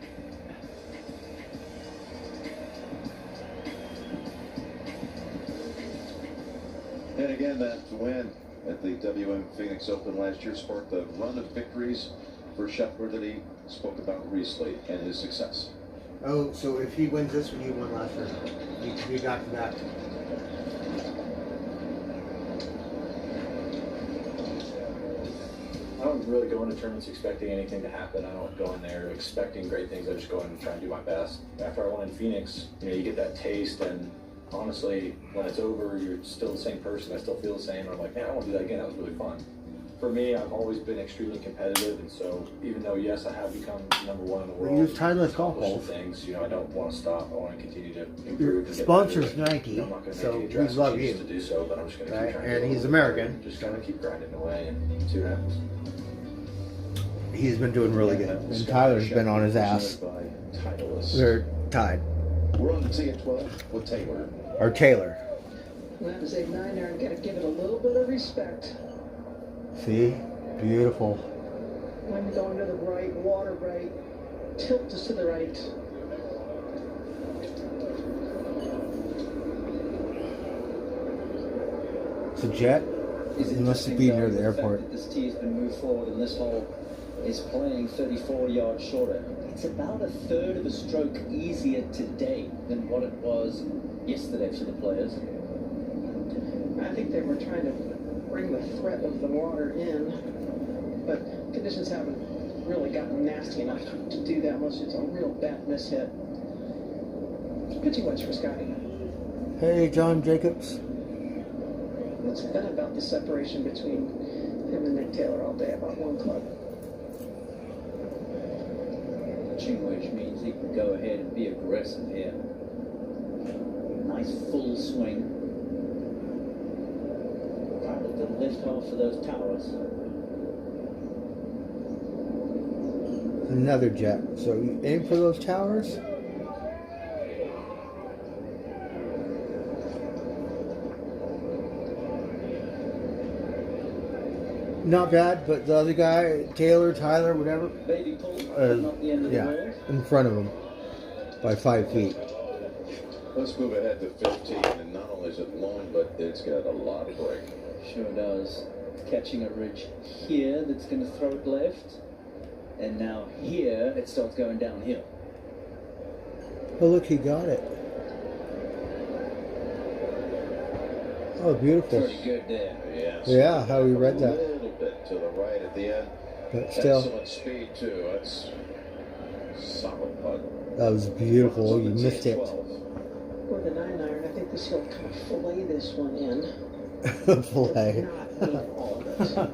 And again, that win at the WM Phoenix Open last year sparked the run of victories for Scheffler that he spoke about recently and his success. Oh, so if he wins this one, he won last year. He got to that. I don't really go into tournaments expecting anything to happen. I don't go in there expecting great things. I just go in and try and do my best. After I won in Phoenix, you get that taste, and honestly, when it's over, you're still the same person. I still feel the same. I'm like, man, I want to do that again. That was really fun. For me, I've always been extremely competitive, and so even though, yes, I have become #1 in the We world, use timeless golf accomplish balls. things, I don't want to stop. I want to continue to improve. Your and get sponsor's better. Nike, I'm not going to so make any we drastic love changes you. to do so, but I'm just going to Right, keep trying and to he's get a little American, better, just kind of keep grinding away and see what happens. He's been doing really good. And Tyler's been on his ass. They're tied. We're on the tee at 12 with Taylor. Or Taylor. That is a 9-iron. Got to give it a little bit of respect. See? Beautiful. I'm going to the right, water right, tilt is to the right. It's a jet. It must be near the airport. That this tee's been moved forward and this hole is playing 34 yards shorter. It's about a third of a stroke easier today than what it was yesterday for the players. I think they were trying to bring the threat of the water in, but conditions haven't really gotten nasty enough to do that unless it's a real bad mishit. Pitching wedge for Scotty. Hey, John Jacobs. It's been about the separation between him and Nick Taylor all day, about one club. Pitching wedge means he can go ahead and be aggressive here. Nice full swing. Right at the left half of those towers. Another jet. So you aim for those towers? Not bad, but the other guy, Tyler, whatever, Baby pull, not the end of the yeah, world. in front of him by 5 feet. Let's move ahead to 15, and not only is it long, but it's got a lot of break. Sure does. Catching a ridge here that's going to throw it left. And now here it starts going downhill. Oh, look, he got it. Oh, beautiful. Pretty good there. Yes. Yeah, how he read that. A little bit to the right at the end. But still, Excellent speed, too. That's solid putt. that was beautiful. You missed it. With the 9-iron, I think this he'll kind of fillet this one in. Play. Not need all of it.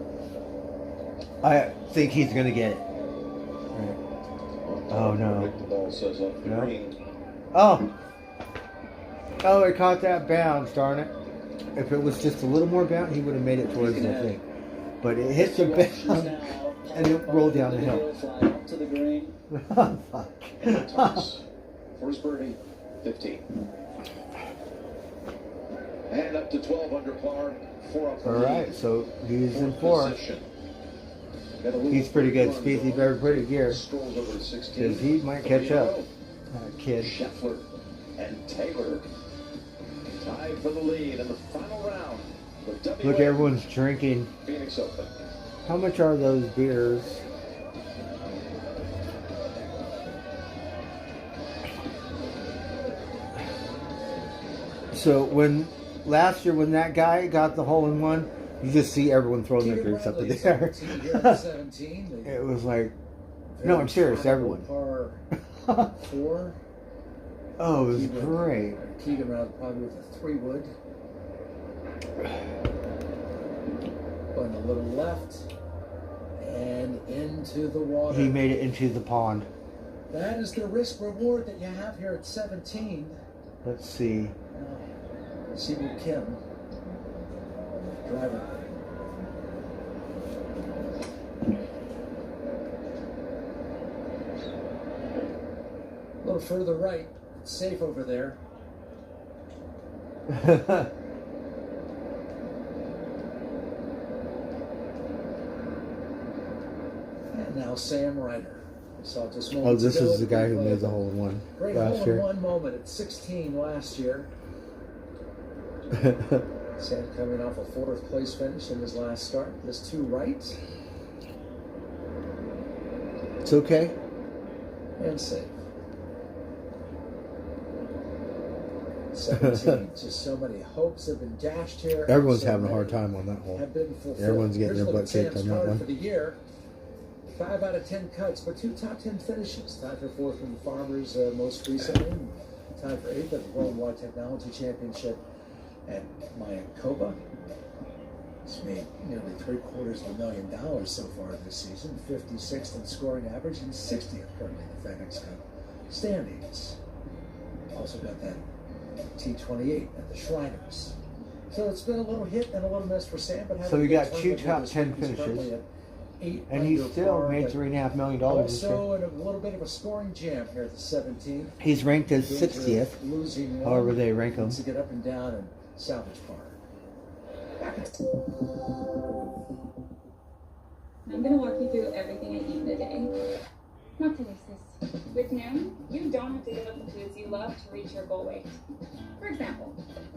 I think he's going to get it. Oh, no. The ball says off the No. green. Oh! Oh, he caught that bounce, darn it. If it was just a little more bounce, he would have made it towards the thing. But it hit the bounce and it rolled down the hill. Fly up to the green. Oh, fuck. First birdie, 15. And up to 12 under par for a All right, so he's in 4. He's pretty good. Speeds, he better put it gear. Because he might catch up. Kid. Scheffler and Taylor tied for the lead in the final round. Look, everyone's drinking. Phoenix Open. How much are those beers? So last year when that guy got the hole in one, you just see everyone throwing their drinks up in the air. It was like, no, I'm serious, everyone. Par 4. Oh, it was great. Keegan around probably with a 3-wood. Going a little left and into the water. He made it into the pond. That is the risk reward that you have here at 17. Let's see. Siwoo Kim, driver. A little further right. It's safe over there. And now Sam Ryder. We saw just moments this ago is the at guy who Green made the Open. hole in one Great last hole year. in one moment at 16 last year. Sam coming off a 4th place finish in his last start. This 2 right. It's okay. And safe. 17. Just so many hopes have been dashed here. Everyone's So having a many hard time on that hole. have been fulfilled. Everyone's getting Here's their a look butt at kicked Sam's on that card one. for the year. 5 out of 10 cuts, but 2 top 10 finishes. Tied for 4th in the Farmers most recently. And tied for 8th at the Worldwide Technology Championship at Mayakoba. He's made nearly $750,000 so far this season. 56th in scoring average and 60th currently in the FedEx Cup standings. Also got that T28 at the Shriners. So it's been a little hit and a little miss for Sam. But So we got 2 tournament top this 10 week. He's currently finishes. at 8 And he under still par, made but $3.5 million this year. also in a little bit of a scoring jam here at the 17th. He's ranked as Danger of 60th, losing one. however they rank him. Needs to get up and down and salvage par. I'm gonna walk you through everything I eat in a day. Not today, sis. With Noom, you don't have to give up the foods you love to reach your goal weight. For example,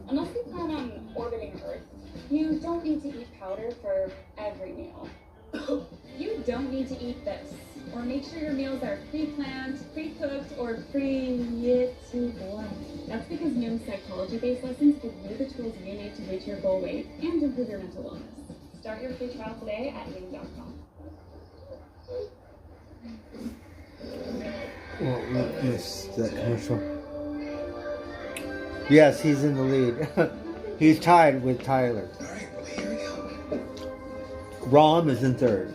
unless you plan on orbiting Earth, you don't need to eat powder for every meal. You don't need to eat this, or make sure your meals are pre-planned, pre-cooked, or pre-boring. That's because Noom's psychology-based lessons give you the tools you need to reach your goal weight and improve your mental wellness. Start your free trial today at Noom.com. Well, we missed that commercial. Yes, he's in the lead. He's tied with Tyler. Rahm is in 3rd.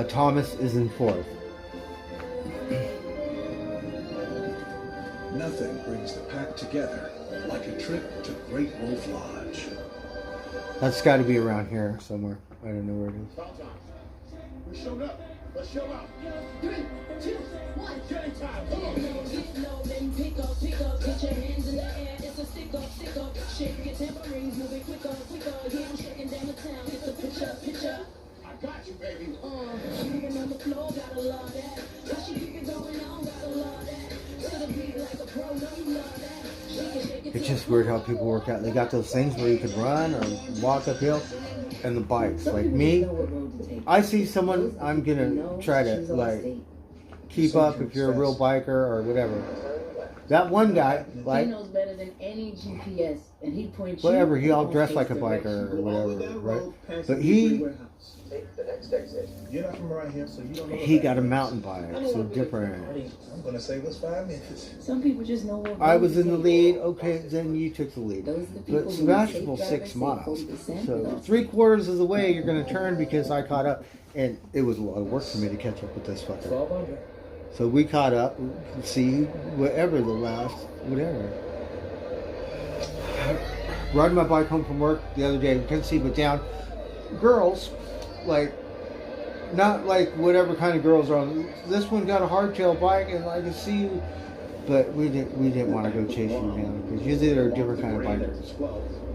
Thomas is in 4th. Nothing brings the pack together like a trip to Great Wolf Lodge. That's got to be around here somewhere. I don't know where it is. We showed up. Let's show out. 3, 2, 1. Game time. Come on. Get low, then pick up, get your hands in the air. It's a stick up. Shake your tambourines, moving quicker. Yeah, I'm shaking down the town. It's a picture. I got you, baby. Moving on the floor, gotta love that. How she keep it going on, gotta love that. To the beat like a pro, no you love that. Shake it It's just weird how people work out. They got those things where you can run or walk uphill, and the bikes. Like me, I see someone, I'm gonna try to like keep up if you're a real biker or whatever. That one guy, like, he knows better than any GPS, and he points whatever, you he all in dressed the like a direction. biker or whatever, right? But he Take the next exit. You're not from around here, so you don't know. he got a mountain bike, so different. I'm gonna save us 5 minutes. Some people just know what I road was to in the take. lead. Okay, then you took the lead. But Sebastopol's 6 miles, so 3/4 of the way you're gonna turn because I caught up, and it was a lot of work for me to catch up with this fucker. 12 under. So we caught up. See whatever the last whatever. Riding my bike home from work the other day, couldn't see but down. Girls, like, not like whatever kind of girls are on. This one got a hardtail bike, and I could see But we didn't want to go chasing them down because usually they're a different kind of bikers.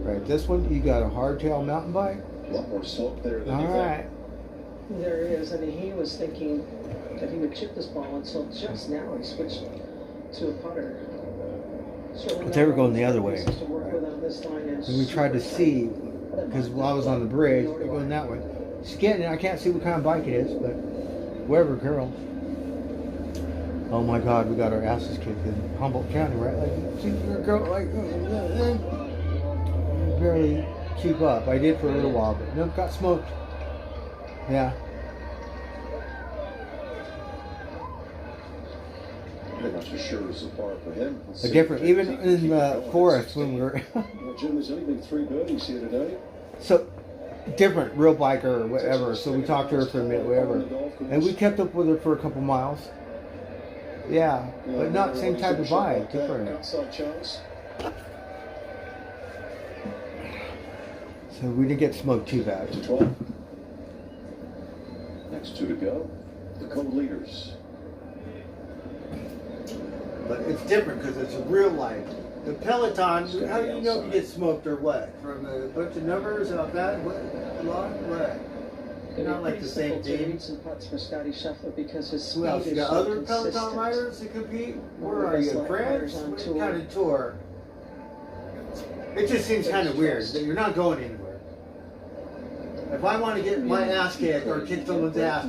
Right, this one you got a hardtail mountain bike. A lot more slope there than All you right. There is. I mean, he was thinking that he would chip this ball until just now he switched to a putter. But they were going the other way. And we tried to see, because while I was on the bridge, they're going that way. She's getting it. I can't see what kind of bike it is, but whatever, girl. Oh my God, we got our asses kicked in Humboldt County, right? Like, see, girl, like, barely keep up. I did for a little while, but no, got smoked. Yeah. Pretty much a sure support for him. A different, even in the forest when we were. Well, Jim, there's only been 3 birdies here today. So, different, real biker or whatever. So we talked to her for a minute, whatever. And we kept up with her for a couple miles. Yeah, but not same type of bike, different. Outside chance. So we didn't get smoked too bad. 12. Next 2 to go. The co-leaders. But it's different because it's a real life. The Peloton, how do you know if you get smoked or what? From a bunch of numbers off that? What? Not like the same thing. Some putts for Scotty Scheffler because his speed Who else? You is got so other Peloton consistent. riders that compete? Where are you? France? What kind of tour? It just seems kind of weird that you're not going anywhere. If I want to get my ass kicked or kick someone's ass,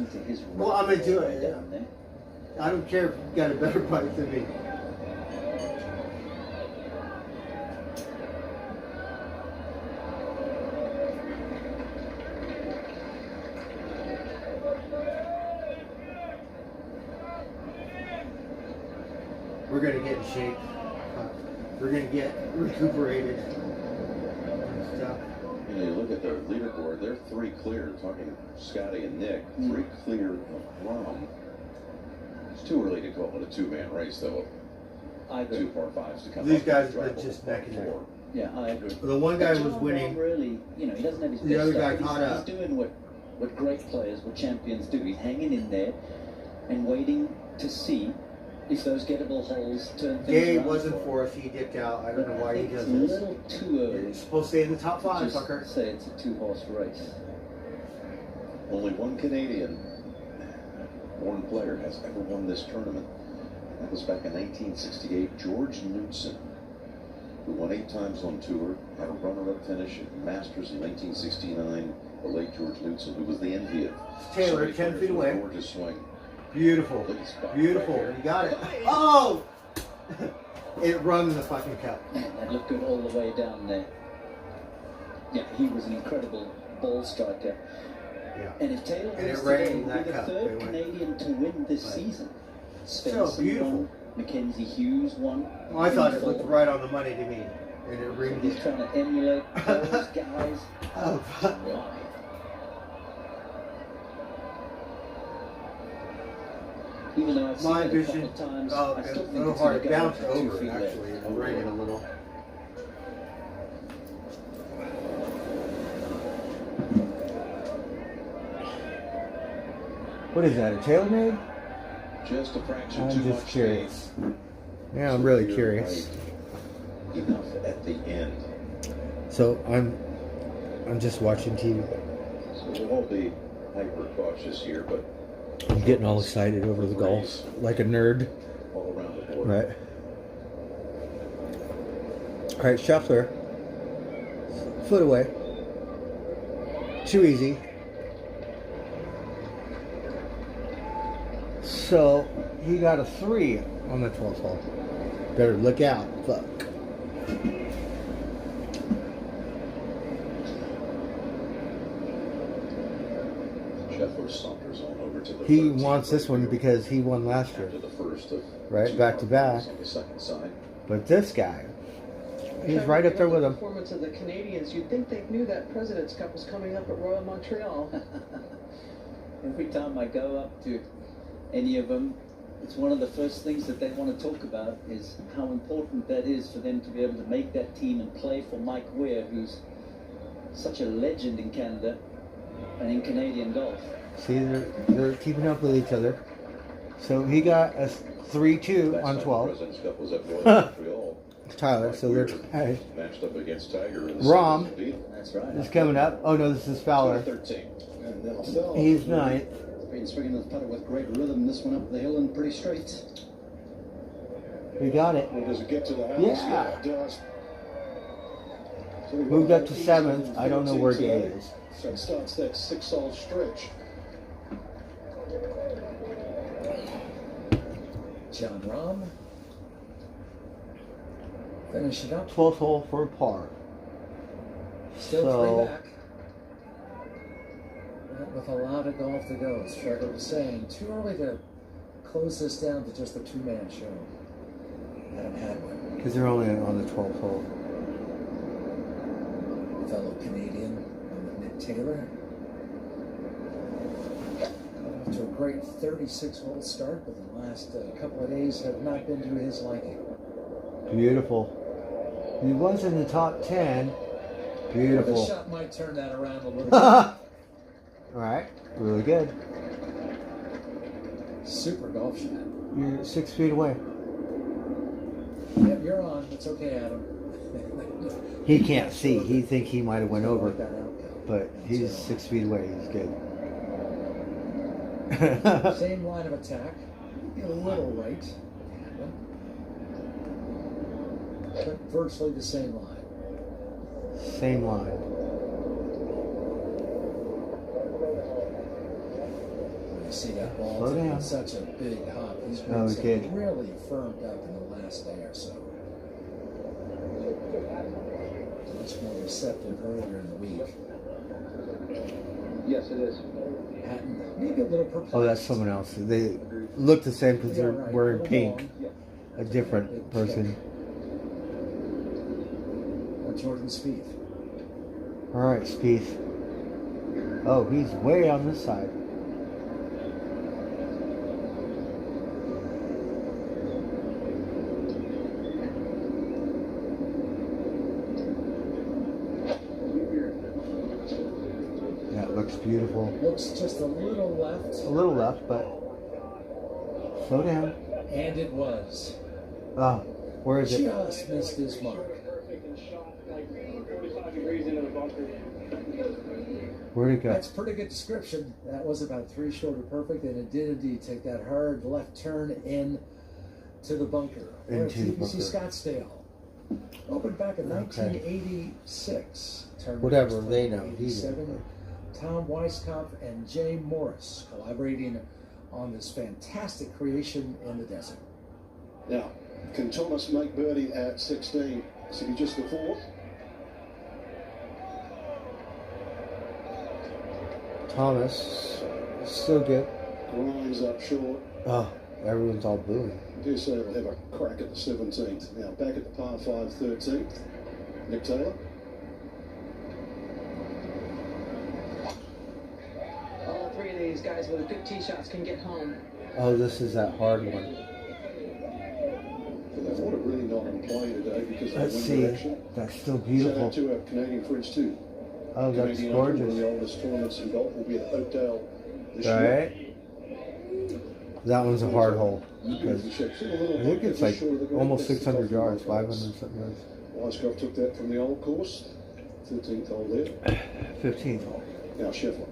well, I'm going to do it. I don't care if you've got a better bike than me. We're going to get in shape. We're going to get recuperated. Stuff. You know, you look at their leaderboard, they're 3 clear, talking Scotty and Nick, 3 clear of Rom. It's too early to call it a 2-man race, though. I agree. 2 par 5s to come These up guys and are drive just over neck and neck. 4. Yeah, I agree. The one guy But was John winning. Rahm really, you know, he doesn't have his The best other stuff, guy but caught up. he's doing what great players, what champions do. He's hanging in there and waiting to see if those gettable holes turn things Gabe around wasn't for him. for us. He dipped out. I don't know why he It's does a this. little too early. It's supposed to stay in the top 5, Just fucker. say it's a 2-horse race. Only one Canadian born player has ever won this tournament. That was back in 1968, George Knudsen, who won 8 times on tour, had a runner-up finish at Masters in 1969. The late George Knudsen, who was the envy of Taylor, so many 10 players feet with away. Gorgeous swing. Beautiful. Beautiful. You got it. Oh! It rung the fucking cup. That looked good all the way down there. Yeah, he was an incredible ball striker. Yeah. And if Taylor And it wins rained today, in that he'll be the cup. They 3rd went. Canadian to win this season. Svensson beautiful. won, Mackenzie Hughes won. Well, I thought it looked right on the money to me. And it ringed He's it. trying to emulate those guys. Oh, fuck. Even though I've seen My it a vision. couple of times, Oh, I still it's a think little it's hard. going It to go bounced 2 over, feet left. actually. It rained a little. What is that, a TaylorMade? Just a fraction I'm too just much curious. speed. Yeah, I'm really curious. Enough at the end. So I'm just watching TV. So we'll all be hyper cautious here, but I'm getting all excited over the golf, like a nerd. all around the board. Right. All right, Scheffler. Foot away. Too easy. So he got a 3 on the 12th hole. Better look out. Fuck. Scheffler saunters on over to the He 13th wants this one because he won last year. after the first of Right, 2 back to back. on the second side. But this guy, he's right up there with The him. performance of the Canadians, you'd think they knew that President's Cup was coming up at Royal Montreal. Every time I go up to any of them, it's one of the first things that they want to talk about is how important that is for them to be able to make that team and play for Mike Weir, who's such a legend in Canada and in Canadian golf. See, they're keeping up with each other. So he got a 3-2 on 12. President's Cup was at Montreal. Tyler, so they're tied. Matched up against Tiger. In the Rom That's right. is coming up. Oh no, this is Fowler. 13. And now Fowler. He's ninth. Been swinging the putter with great rhythm. This one up the hill and pretty straight. We got it. Well, does it get to the house? Yeah. It does. So Moved up to 7th. I don't know where Gay is. So it starts that 6-hole stretch. John Rahm. Finish it up. 12th hole for par. Still So- 3 back. But with a lot of golf to go, as Trevor was saying, too early to close this down to just a two-man show. Adam Hadwin, Because they're only on the 12th hole. fellow Canadian, Nick Taylor. Got off to a great 36-hole start, but the last couple of days have not been to his liking. Beautiful. He was in the top 10. The Beautiful. shot might turn that around a little bit. Alright, really good. Super golf shot. You're 6 feet away. Yep, you're on. It's okay, Adam. He can't see. He think he might have went over. But he's 6 feet away. He's good. Same line of attack. Maybe a little right. But virtually the same line. Same line. You see that ball Slow taking down. such a big hop. These Oh, wings kid. have really firmed up in the last day or so. Much more receptive earlier in the week. Yes, it is. Hatton, maybe a little perplexed. Oh, that's someone else. They look the same because they're Yeah, right. wearing Little pink. long. A different person. Or Jordan Spieth. Alright, Spieth. Oh, he's way on this side. That looks beautiful. Looks just a little left. A little left, but slow down. And it was. Oh, where is it? Just missed his mark. Where'd it go? That's a pretty good description. That was about 3 short of perfect, and it did indeed take that hard left turn in to the bunker. Into the TPC bunker. Scottsdale. Opened back in 1986. Turned Whatever, next they to know. He 87. Tom Weiskopf and Jay Morris collaborating on this fantastic creation in the desert. Now, can Thomas make birdie at 16? Is he just the fourth? Thomas. Still good. Grimes up short. Oh, everyone's all booing. I dare say he'll have a crack at the 17th. Now, back at the par 5 13th. Nick Taylor. All three of these guys with good tee shots can get home. Oh, this is that hard one. But they want to really not on play today because of Let's the wind see. direction. That's still Shout beautiful. out to our Canadian friends too. Oh, that's Canadian Open, one of gorgeous. the oldest tournaments in golf will be at Oakdale this year. Alright. That one's a hard hole. Because I think it's like almost 600 yards, 500 something yards. Weiskopf took that from the old course. 13th hole there. 15th hole. Now Scheffler.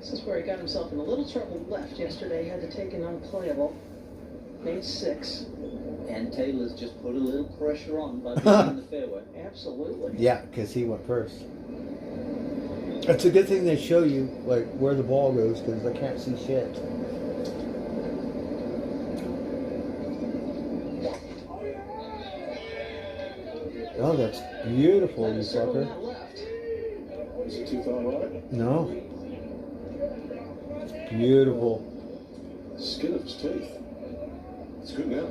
This is where he got himself in a little trouble left yesterday. Had to take an unplayable. Made 6. And Taylor's just put a little pressure on by being in the fairway. Absolutely. Yeah, because he went first. It's a good thing they show you like where the ball goes because they can't see shit. Oh, that's beautiful, you fucker. Is it too far right? No. It's beautiful. Skin of his teeth. It's good now.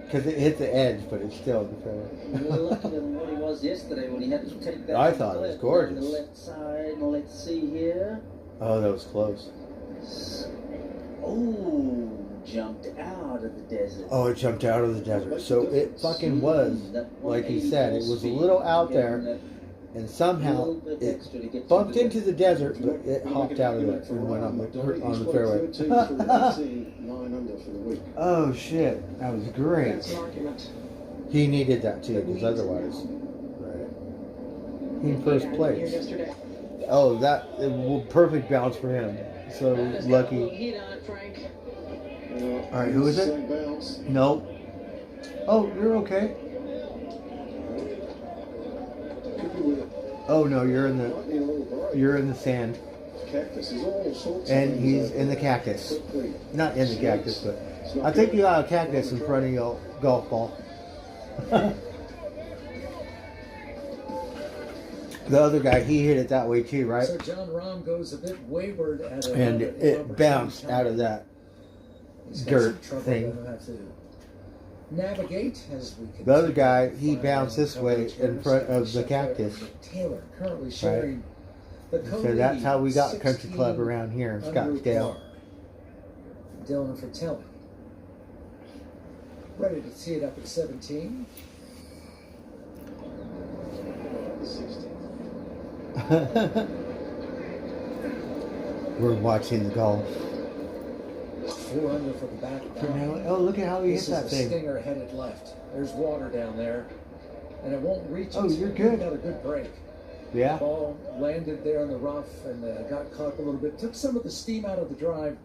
Because it hit the edge, but it's still the fairway. More lucky than what he was yesterday when he had to take that. I to the thought it was left, gorgeous. down the left side, and let's see here. Oh, that was close. Oh, jumped out of the desert. Oh, it jumped out of the desert. So it fucking was, like he said, it was a little out there, and somehow it bumped into the desert, but it hopped out of it and went on the fairway. 9 under for the week. Oh shit, that was great. That's an argument. He needed that too, because otherwise, right? He in first Here place. yesterday. Oh, perfect bounce for him. So That has got a lucky. little heat on it, Frank. All right, who is it? Same bounce. Nope. Oh, you're okay. Could be with Oh no, you're in might need a little break. the sand, Cactus is all sorts and of he's things in the that cactus. quickly Not in the cactus, but It's not I think good. you got a cactus in front of your golf ball. The other guy, he hit it that way too, right? So John Rahm goes a bit wayward at a And moment. it Opportune bounced time. out of that He's got dirt some trouble thing. gonna have to navigate as we The other continue guy, to he find bounced out this way coverage in here. front of the Scheffler cactus. and Taylor currently sharing the So that's how we got Country 16 Club around here in under Scottsdale. par. Dylan Fratelli ready to tee it up at 17. 16. We're watching the golf. 4 under for the back. Oh, look at how he hit This that is a thing. stinger headed left. There's water down there, and it won't reach it. Oh, you're He good. got a good break. Yeah. Ball landed there in the rough and got caught a little bit. Took some of the steam out of the drive,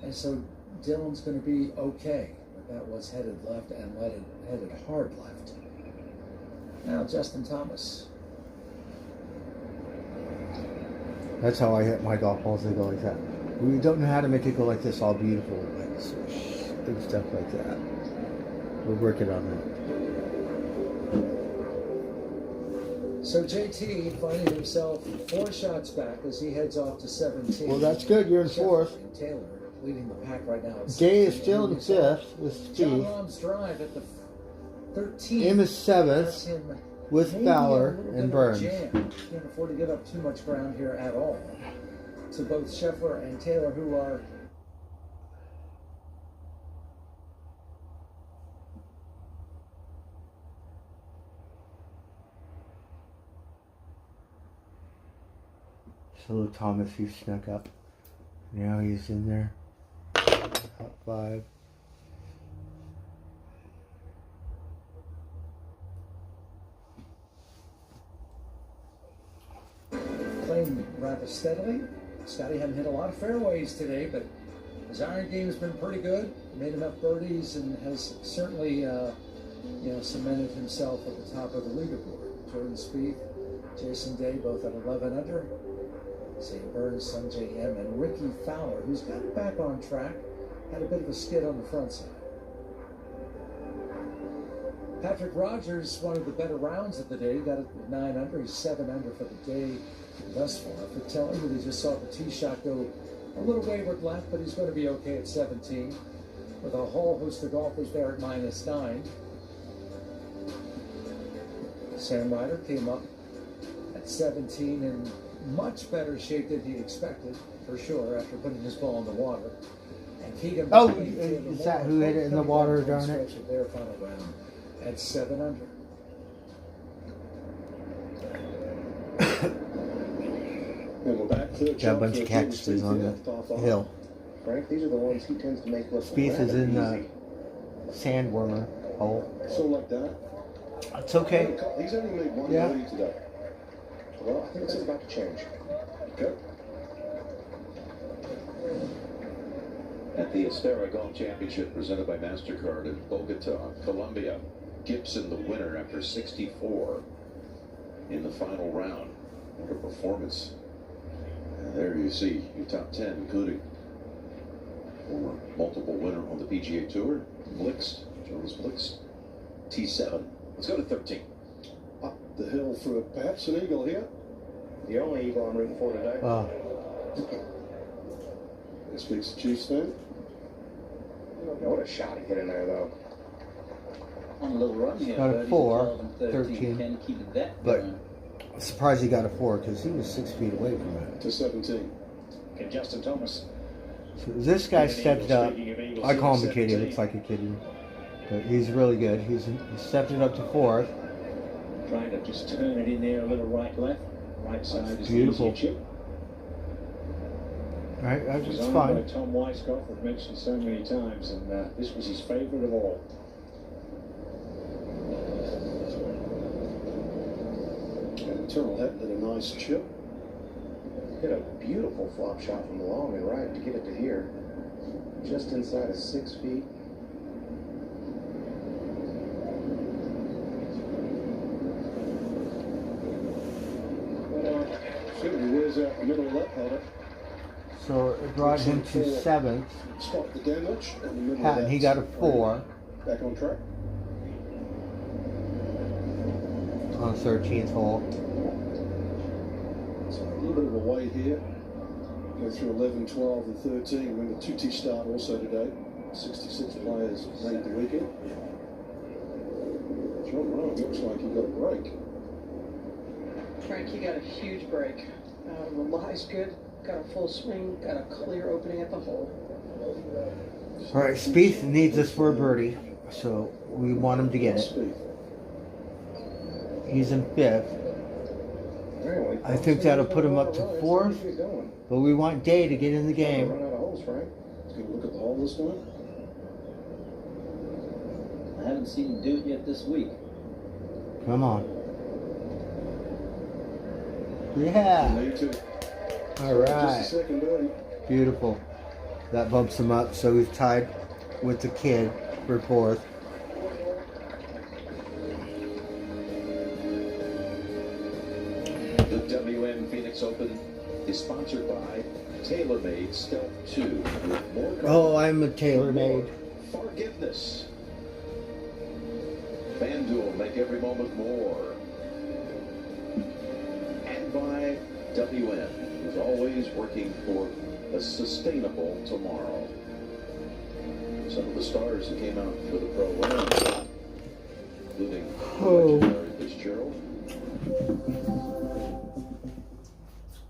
and so Dylan's going to be okay. But that was headed left and headed hard left. Now Justin Thomas. That's how I hit my golf balls. They go like that. We don't know how to make it go like this, all beautiful, like swish, and stuff like that. We're working on that. So JT finding himself 4 shots back as he heads off to 17. Well, that's good. You're in Scheffler fourth. and Taylor leading the pack right now. at Jay is 16. still in And we saw fifth with John Steve. Rahm's drive at the 13. Im is seventh Has him with maybe Fowler a little and bit of a Burns. jam. Can't afford to give up too much ground here at all to both Scheffler and Taylor, who are So Thomas, he snuck up. Now he's in there. Top 5. playing rather steadily. Scotty hadn't hit a lot of fairways today, but his iron game has been pretty good. Made enough birdies and has certainly, cemented himself at the top of the leaderboard. Jordan Spieth, Jason Day, both at 11 under. St. Burns, Sungjae M, and Ricky Fowler, who's got back on track, had a bit of a skid on the front side. Patrick Rogers, one of the better rounds of the day, got it at 9 under. He's 7 under for the day thus far. For Telly, who they just saw the tee shot go a little wayward left, but he's going to be okay at 17. With a whole host of golfers there at -9. Sam Ryder came up at 17 in much better shape than he expected, for sure, after putting his ball in the water. And Keegan, Oh, is that who hit it in the water, darn it? stretch of their final round at 7 under. And we're back to the Got a bunch of cactuses on the hill. Frank, these are the ones he tends to make look Spieth is in rather the sandwormer hole. So like that. It's okay. He's only made one Yeah. birdie today. Well, I think that's about to change. Okay. At the Estera Golf Championship presented by MasterCard in Bogota, Colombia, Gibson the winner after 64 in the final round. What a performance. And there you see your top 10, including former multiple winner on the PGA Tour, Blixt, Jonas Blixt, T7. Let's go to 13. Up the hill for perhaps an eagle here. The only eagle I'm rooting for today. Oh. This week's Chiefs fan. What a shot he hit in there, though. On a little run here, Got a birdies 4, 12 and 13. 13. Can keep that But going. I'm surprised he got a 4 because he was 6 feet away from it. To 17. Okay, Justin Thomas. So this guy stepped up. I call him a kitty. Looks like a kitty, but he's really good. He stepped it up to 4th. Trying to just turn it in there a little right-left. Right side is the beautiful. easier chip. Right, that's Designed fine. by Tom Weisskopf, I've mentioned so many times, and this was his favourite of all. And Terrell Hatton did a nice chip. Hit a beautiful flop shot from long and right to get it to here. Just inside of 6 feet. Certainly wears out the middle of that putter. So it brought him to 7th. Stop the damage on the middle Hatton, of that. he got a 4 Back on track. on the 13th hole. So a little bit of a wait here. Go through 11, 12, and 13. Remember, 2T start also today. 66 players made the weekend. John Rowan looks like he got a break. Frankie got a huge break. The lie's good. Got a full swing. Got a clear opening at the hole. All right, Spieth needs us for a birdie, so we want him to get it. He's in 5th. I think that'll put him up to 4th, but we want Day to get in the game. Run out of holes, Frank. Let's get a look at the hole this time. I haven't seen him do it yet this week. Come on. Yeah. Need to. All right. Just a second birdie. Beautiful. That bumps him up, so he's tied with the kid for 4th. The WM Phoenix Open is sponsored by TaylorMade Stealth 2 with more Oh, I'm a TaylorMade. forgiveness. FanDuel, make every moment more. And by WM, who's always working for a sustainable tomorrow. Some of the stars who came out for the pro round, including legendary Fitzgerald.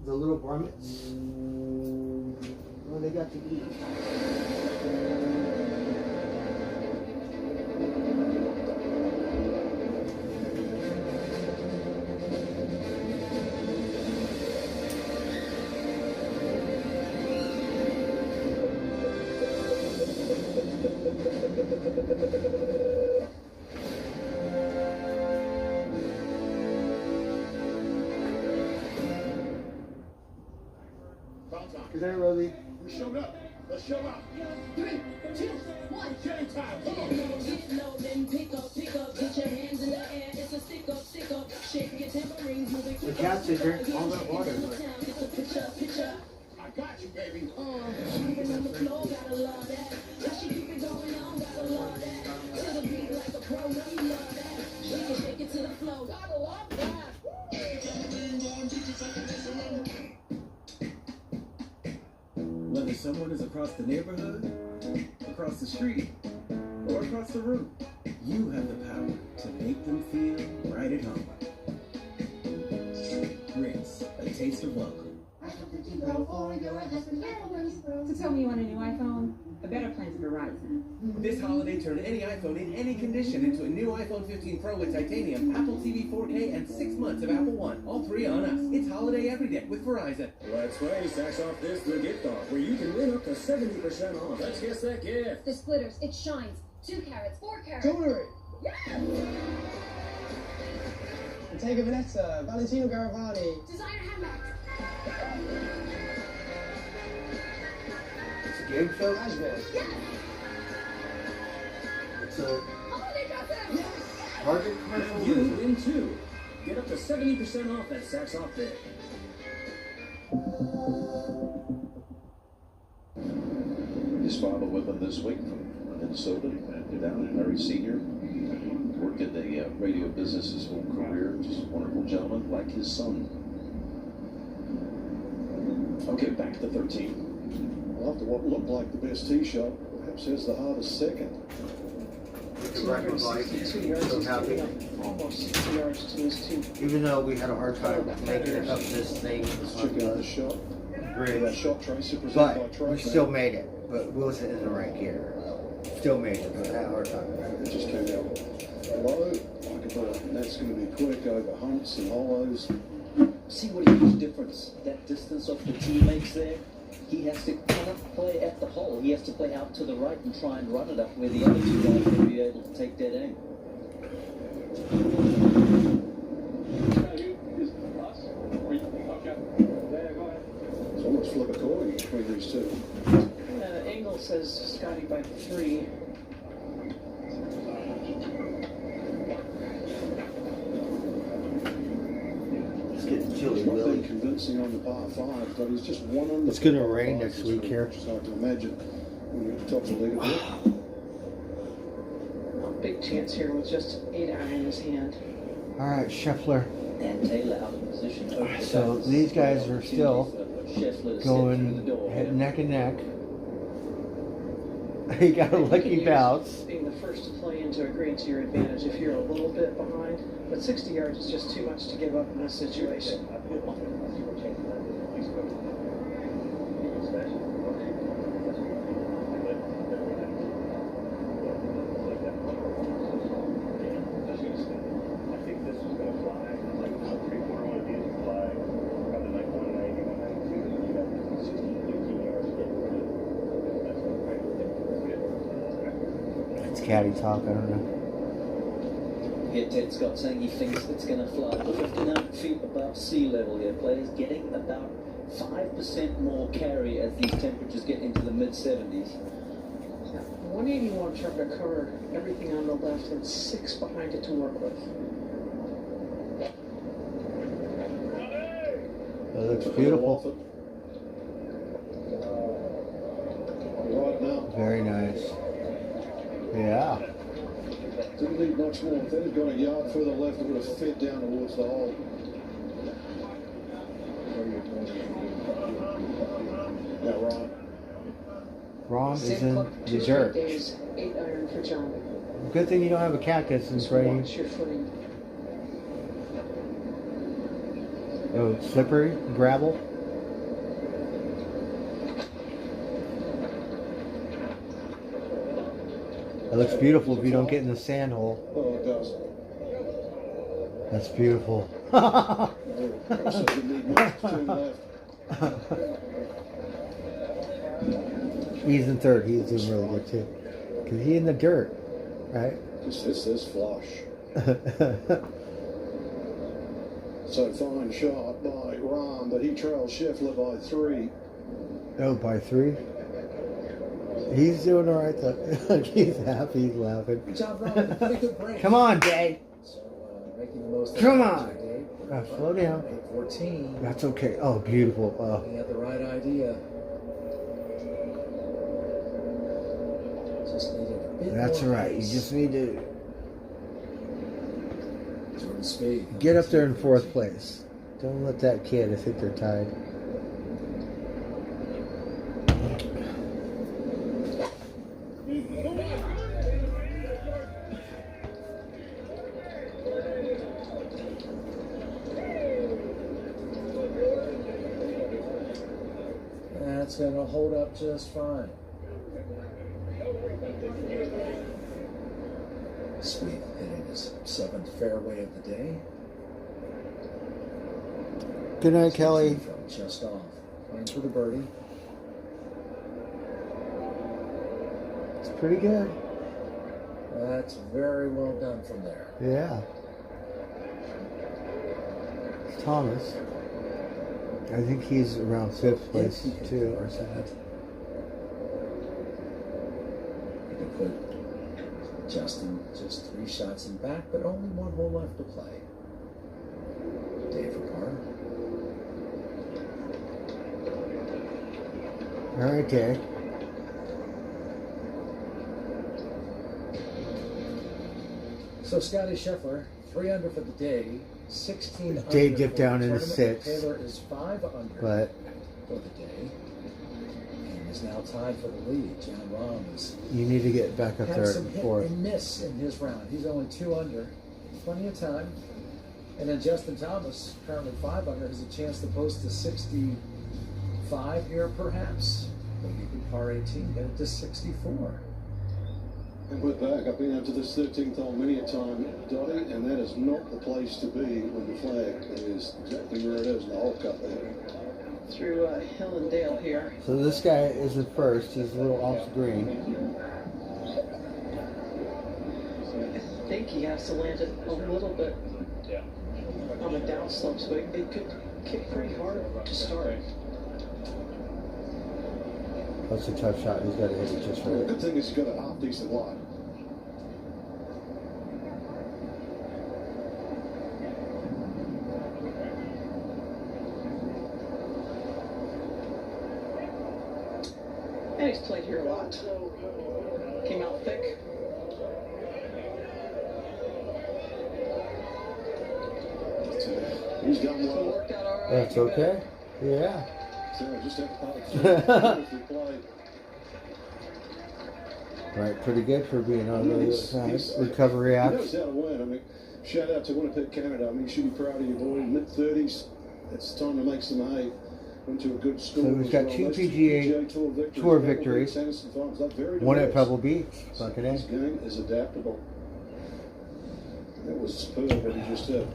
The little Brummets. What they got to eat? Good night, Rosie. We showed up. Let's show up. 3, 2, 1. Game time. Come on. Get low, then pick up. Get your hands in the air. It's a stick up. Shake your tambourines, moving quick. The cat sitter, all that water. Get the picture. I got you, baby. Moving on the floor, gotta love that. How she keep it going on, gotta love that. To the beat like a pro, no, you love that. Shake it to the flow, gotta love that. Whether someone is across the neighborhood, across the street, or across the room, you have the power to make them feel right at home. Ritz, a taste of welcome. So tell me you want a new iPhone? A better plan's Verizon. This holiday, turn any iPhone in any condition into a new iPhone 15 Pro with titanium, Apple TV 4K, and 6 months of Apple One. All 3 on us. It's holiday every day with Verizon. Let's play Stacks Off This the Gift Off, where you can win up to 70% off. Let's guess that gift. This glitters, it shines. 2 carats, 4 carats. Jewelry. Yeah! Bottega Veneta, Valentino Garavani. Designer handbags. It's a game show? Asheville. Yeah! It's a Holiday dresses. Target commercial. You win too. Get up to 70% off at Stacks Off This. His father with him this week from Minnesota, down in Murray Sr. Worked in the radio business his whole career. Just a wonderful gentleman, like his son. Okay, back to the 13. Well, after what looked like the best tee shot, perhaps here's the hardest second. 262 yards. So happy. Almost 60 yards to his 2. Even though we had a hard time making it up this thing. Let's check out the shot. Great. That shot tracer presented by But Troy. we still made it. But Wilson isn't right here. Still made it, but had a hard time. It just came out low, like a and that's going to be quick over humps and hollows. See what a huge difference that distance off the tee makes there? He has to cannot play at the hole. He has to play out to the right and try and run it up where the other two guys will be able to take that aim. It's almost flip a coin between these two. Engel says Scotty by 3. It's getting chilly, He's not Willie. been convincing on the par 5, but he's just one under. It's going to rain next week here. So I can imagine when you're at the top of the league. A big chance here with just 8 iron in his hand. All right, Scheffler. And Taylor out of position. So these guys are still going neck and neck. He got a lucky bounce. Being the first to play into a green to your advantage if you're a little bit behind, but 60 yards is just too much to give up in this situation. Caddy talk, I don't know. Here, Ted Scott saying he thinks it's going to fly 59 feet above sea level here. Players getting about 5% more carry as these temperatures get into the mid-70s. 181 trying to cover everything on the left and 6 behind it to work with. That looks beautiful. Right now. Very nice. Yeah. Didn't need much more. If they'd have gone a yard further left, it would have fed down towards the hole. Now, Ron is in the dirt. 8 iron for John. Good thing you don't have a cactus in front of Watch you. your footing. Oh, slippery, gravel. It looks beautiful if you don't get in the sand hole. Oh, it does. That's beautiful. He's in third. He's doing really good too. Cause he in the dirt, right? This is flush. So fine shot by Rahm, but he trails Scheffler by 3. Oh, by 3. He's doing all right though. He's happy. He's laughing. Good job, Ron. Pretty good break. Come on, Dave. So, making the most of Come it, on. Dave. Slow down. 14. That's okay. Oh, beautiful. He had the right idea. Just needed a bit That's more right. You pace. just need to Jordan Speed. get up there in 4th place. Don't let that kid. I think they're tied. That's going to hold up just fine. Speed hitting his 7th fairway of the day. Good night, Kelly. From just off. Playing for the birdie. It's pretty good. That's very well done from there. Yeah. Thomas. I think he's around 5th place too. Or something. You can put Justin just 3 shots in back, but only 1 hole left to play. Dave for par. All right, Dave. So Scotty Scheffler, 3 under for the day, 16 under. Dave dipped for the down into tournament. 6th. Taylor is 5 under But for the day, and is now tied for the lead. John Rahm is you need to get back up had there some in hit 4th. and miss in his round. He's only 2 under, plenty of time. And then Justin Thomas, currently 5 under, has a chance to post to 65 here, perhaps. Maybe he could par 18, get it to 64. And we're back. I've been out to this 13th hole many a time, Dottie, and that is not the place to be when the flag is exactly where it is in the hole cut there. Through Hill and Dale here. So this guy is at first. He's a little off the green. I think he has to land it a little bit on the downslope, so it could kick pretty hard to start. That's a tough shot. He's got to hit it just Well, the right. good thing is he's got a half decent line. And he's played here a lot. Came out thick. He's done So well. worked out all right. That's okay. Yeah. So just have to play. Right, pretty good for being on the other side. He's- Recovery He apps. knows how to win. I mean, shout out to Winnipeg, Canada. I mean, you should be proud of your boy. Mid-30s. It's time to make some hay. Went to a good school. So we've got as two well. Those PGA Tour victories. Sanderson Farms. That's very One at diverse. Pebble Beach. Fucking His A. game is adaptable. That was superb what he just did.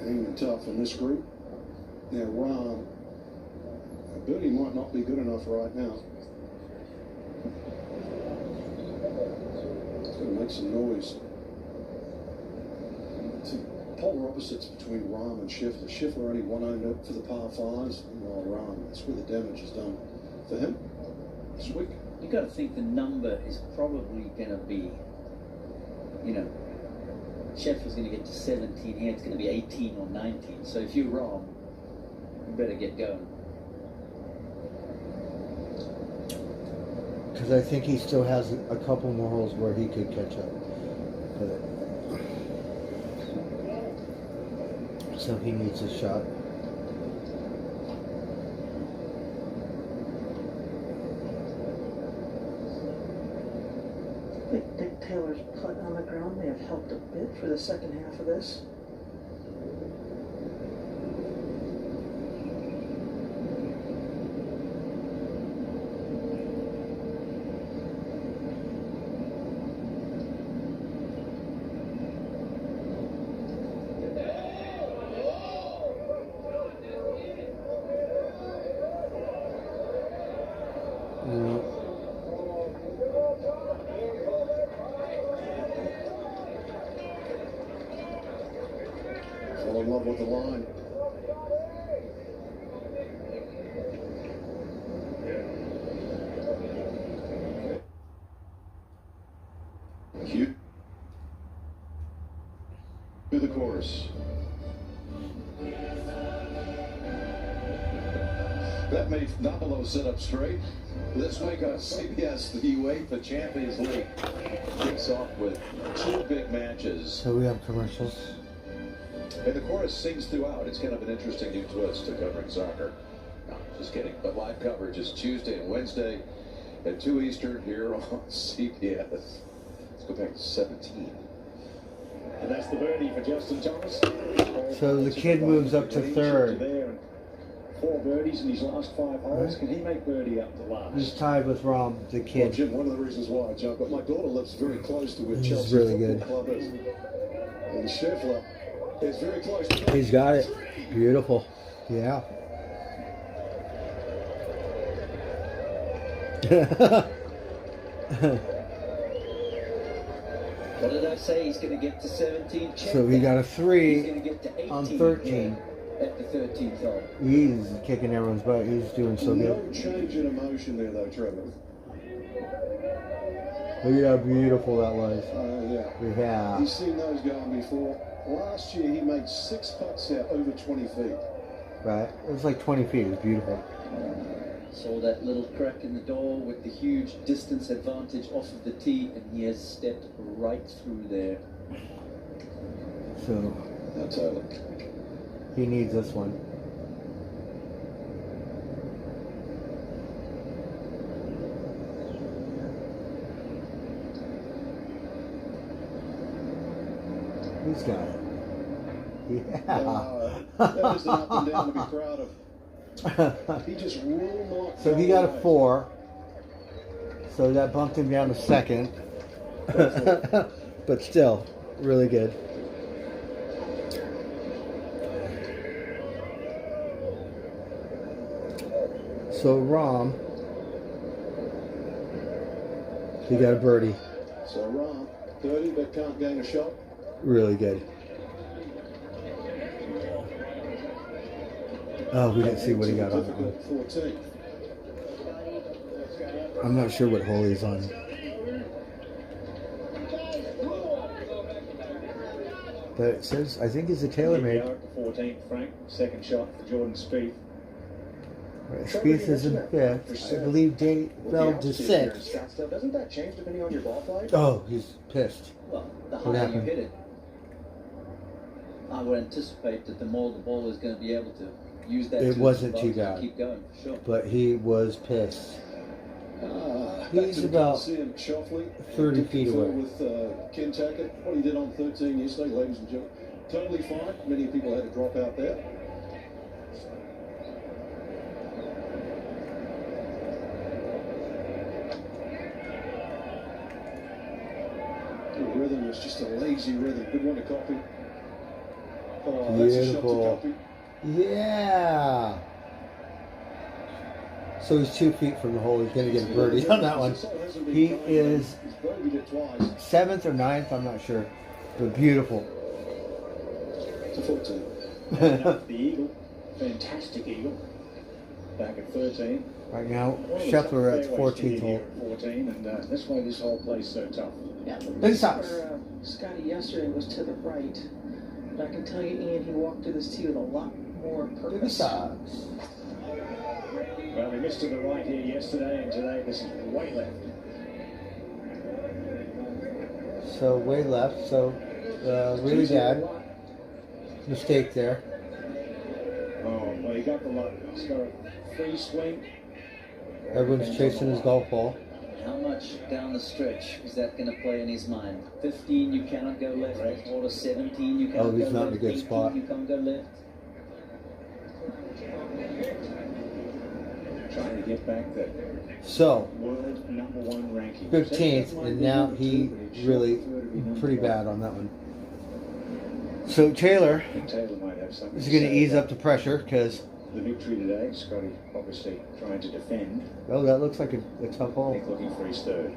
Hanging tough in this group. Now, Ron, Birdie might not be good enough right now. It's going to make some noise. See, polar opposites between Rahm and Scheffler. Scheffler only one owned up for the par fives, while Rahm, that's where the damage is done for him this week. You got to think the number is probably going to be, you know, Scheffler's going to get to 17 here. It's going to be 18 or 19. So if you're wrong, you better get going. Because I think he still has a couple more holes where he could catch up. So he needs a shot. I think Dick Taylor's putt on the ground may have helped a bit for the second half of this. Fall in love with the line. Cue to the course. That made Nabilo sit up straight. This week on CBS, the UEFA Champions League kicks off with two big matches. So we have commercials. And the chorus sings throughout. It's kind of an interesting new twist to covering soccer. No, just kidding. But live coverage is Tuesday and Wednesday at 2 Eastern here on CBS. Let's go back to 17. And that's the birdie for Justin Thomas. So the kid moves up to third. There and 4 birdies in his last 5 holes. Right. Can he make birdie up the He's last? tied with Rahm, the Well, kid. Jim, one of the reasons why I jumped, but my daughter lives very close to where This is Chelsea really Football Club is. And Scheffler is very close to He's got it. Beautiful. Yeah. What did I say? He's going to get to 17. Check So he that. got a 3 He's going to get to 18 on 13. at the 13th hole. He's kicking everyone's butt. He's doing so No good. change in emotion there, though, Trevor. Look at how beautiful that was. Yeah. Yeah. You've seen those going before. Last year, he made 6 putts out over 20 feet. Right. It was like 20 feet. It was beautiful. Saw that little crack in the door with the huge distance advantage off of the tee, and he has stepped right through there. So Now, Taylor. he needs this one. He's got it. Yeah. That is an up and down to be proud of. He just will not. So he got a 4. So that bumped him down to second. But still, really good. So Rahm, he got a birdie. So Rahm, 30 but can't gain a shot. Really good. Oh, we didn't see what he got on that one. 14. I'm not sure what hole he's on. But it says, I think it's a TaylorMade. The 14th, Frank. Second shot for Jordan Spieth. Right, Spieth is in fifth. I believe Dave fell to sixth. Doesn't that change depending on your ball flight? Oh, he's pissed. Well, the What higher you happened? hit it, I would anticipate that the more the ball is going to be able to use that. It to wasn't its too advantage bad. to keep going, for sure. But he was pissed. Back He's to the about Coliseum, Shoffley. 30 Did feet confer away. with Ken Tucker. What he did on 13 yesterday, ladies and gentlemen. Totally fine. Many people had to drop out there. The rhythm was just a lazy rhythm. Good one to copy. Oh, that's a shot to Beautiful. copy. Yeah. So he's 2 feet from the hole. He's going to get a birdie on that one. He is He's bogeyed it twice. 7th or 9th, I'm not sure. But beautiful. To 14. The eagle. Fantastic eagle. Back at 13. Right now, One of the Scheffler tough at fairways to hit 14th hole. here at 14, and that's why this whole plays so tough. Yeah, the Big miss socks. for Scotty yesterday was to the right. But I can tell you, Ian, he walked to this tee with a lot more Big purpose. socks. Well, they missed to the right here yesterday, and today this is way left. So way left. So really bad mistake there. Oh, well, he got the luck. He's got a free swing. Everyone's chasing his golf ball. How much down the stretch is that going to play in his mind? 15, you cannot go left. Right. Or 17, you cannot Oh, go he's not in left. a good 18, spot. you can't go left. Trying to get back that So world number 1 ranking. 15th, and now he really pretty bad on that one. So Taylor Taylor might have something is to going to say ease about up the pressure because, the victory today. Scotty obviously trying to defend. oh, that looks like a tough I hole. think looking for his third.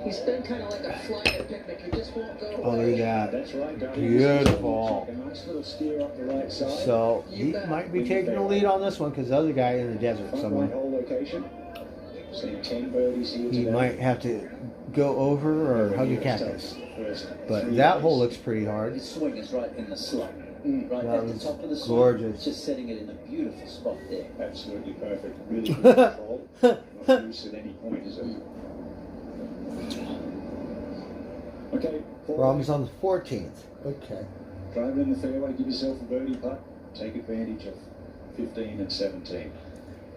He's been kind of like a fly at a picnic. He just won't go Oh, look away. at that. That's right, Darby. Beautiful. A nice little steer up the right side. So he might be taking the lead on this one because the other guy in the desert Front right somewhere. hole location. Seen 10 birdies here He today. might have to go over or hug a cactus. But that hole looks pretty hard. His swing is right in the slot. Right That at the was top of the swing. gorgeous. Just setting it in a beautiful spot there. Absolutely perfect. Really good control. Not loose at any point, is it? Okay. Rahm's on the 14th. Okay. Drive it in the fairway, give yourself a birdie putt. Take advantage of 15 and 17.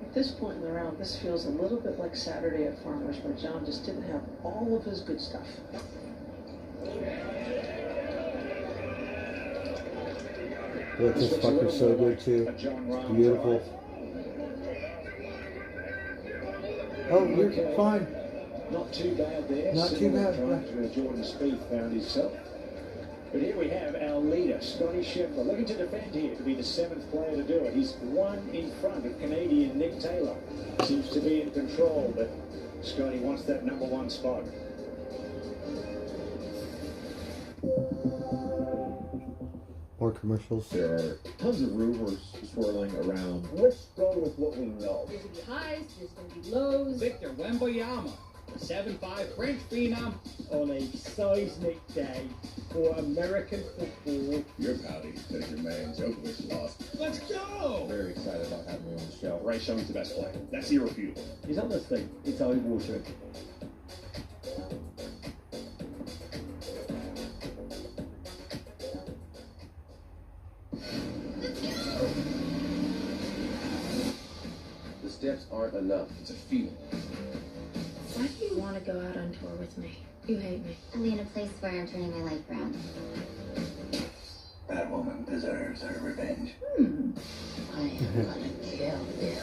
At this point in the round, this feels a little bit like Saturday at Farmers, where John just didn't have all of his good stuff. Look, this fucker's so good too. Beautiful. Oh, you're fine. Not too bad there. Not too Similar bad. drive to where Jordan Spieth found himself. But here we have our leader, Scotty Scheffler, looking to defend here to be the 7th player to do it. He's one in front of Canadian Nick Taylor. Seems to be in control, but Scotty wants that number 1 spot. More commercials. There are tons of rumors swirling around. Let's go with what we know. There's gonna be highs, there's gonna be lows. Victor Wembanyama, 7'5" French phenom, on a seismic day for American football. You're pouty because your man Djokovic lost. Let's go! Very excited about having him on the show. Ray Showing's the best player. That's irrefutable. He's on this thing. It's all bullshit. The steps aren't enough. It's a feeling. Why do you want to go out on tour with me? You hate me. I'll be in a place where I'm turning my life around. That woman deserves her revenge. I am gonna kill you.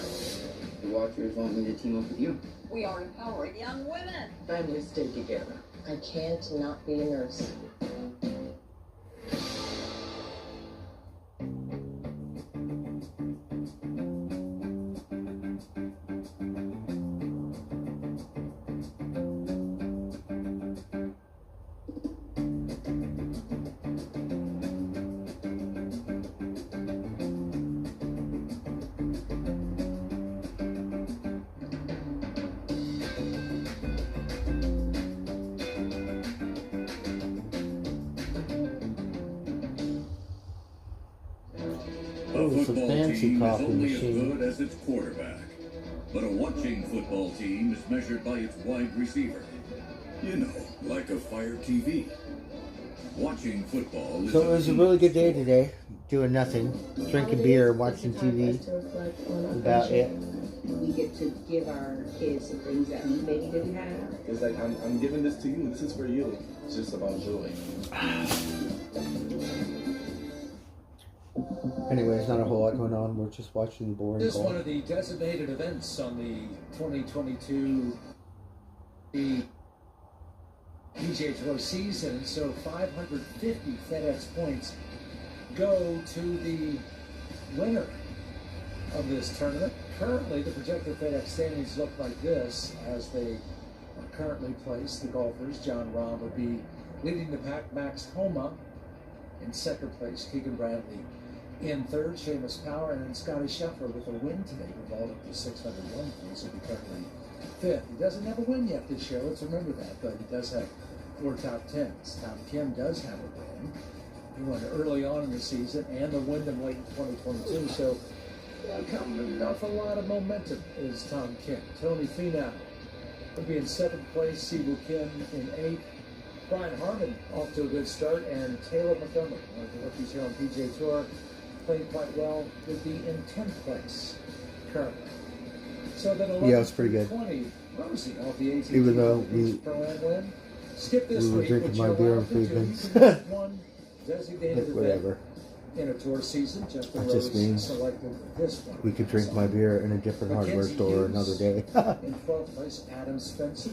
The Watchers want me to team up with you. We are empowering young women. Families stay together. I can't not be a nurse. A Ooh, some football fancy team is coffee only as machine. good as its quarterback. But a watching football team is measured by its wide receiver. You know, like a Fire TV. Watching football is So it was a really good day today. Doing nothing. Drinking beer, watching TV. About it. We get to give our kids the things that we maybe didn't have. It's like, I'm giving this to you. This is for you. It's just about joy. Anyways, not a whole lot going on. We're just watching boring This is golf. one of the designated events on the 2022 PGA Tour season. So 550 FedEx points go to the winner of this tournament. Currently, the projected FedEx standings look like this as they are currently placed. The golfers, John Rahm would be leading the pack. Max Homa in second place. Keegan Bradley in third. Seamus Power, and then Scotty Scheffler with a win today, who vaulted up to 601 points. He'll be currently fifth. He doesn't have a win yet this year. Let's remember that, but he does have 4 top 10s. Tom Kim does have a win. He won early on in the season and the Wyndham late in 2022. So coming with an awful lot of momentum is Tom Kim. Tony Finau would be in 7th place. Siwoo Kim in 8th. Brian Harman off to a good start, and Taylor Montgomery, one of the rookies here on PGA Tour, played quite well, would be in 10th place currently. So then 11, Yeah, it was pretty good. 20, Rosie off the ATP Even though Pro-Am win. Skip this we were week, drinking which my you're beer allowed and to do. food You drinks. can pick one designated event Whatever. in a tour season. Justin That just Rose means selected this one. we could drink my beer in a different hardware Mackenzie store Hughes another day. in 12th place, Adam Spencer.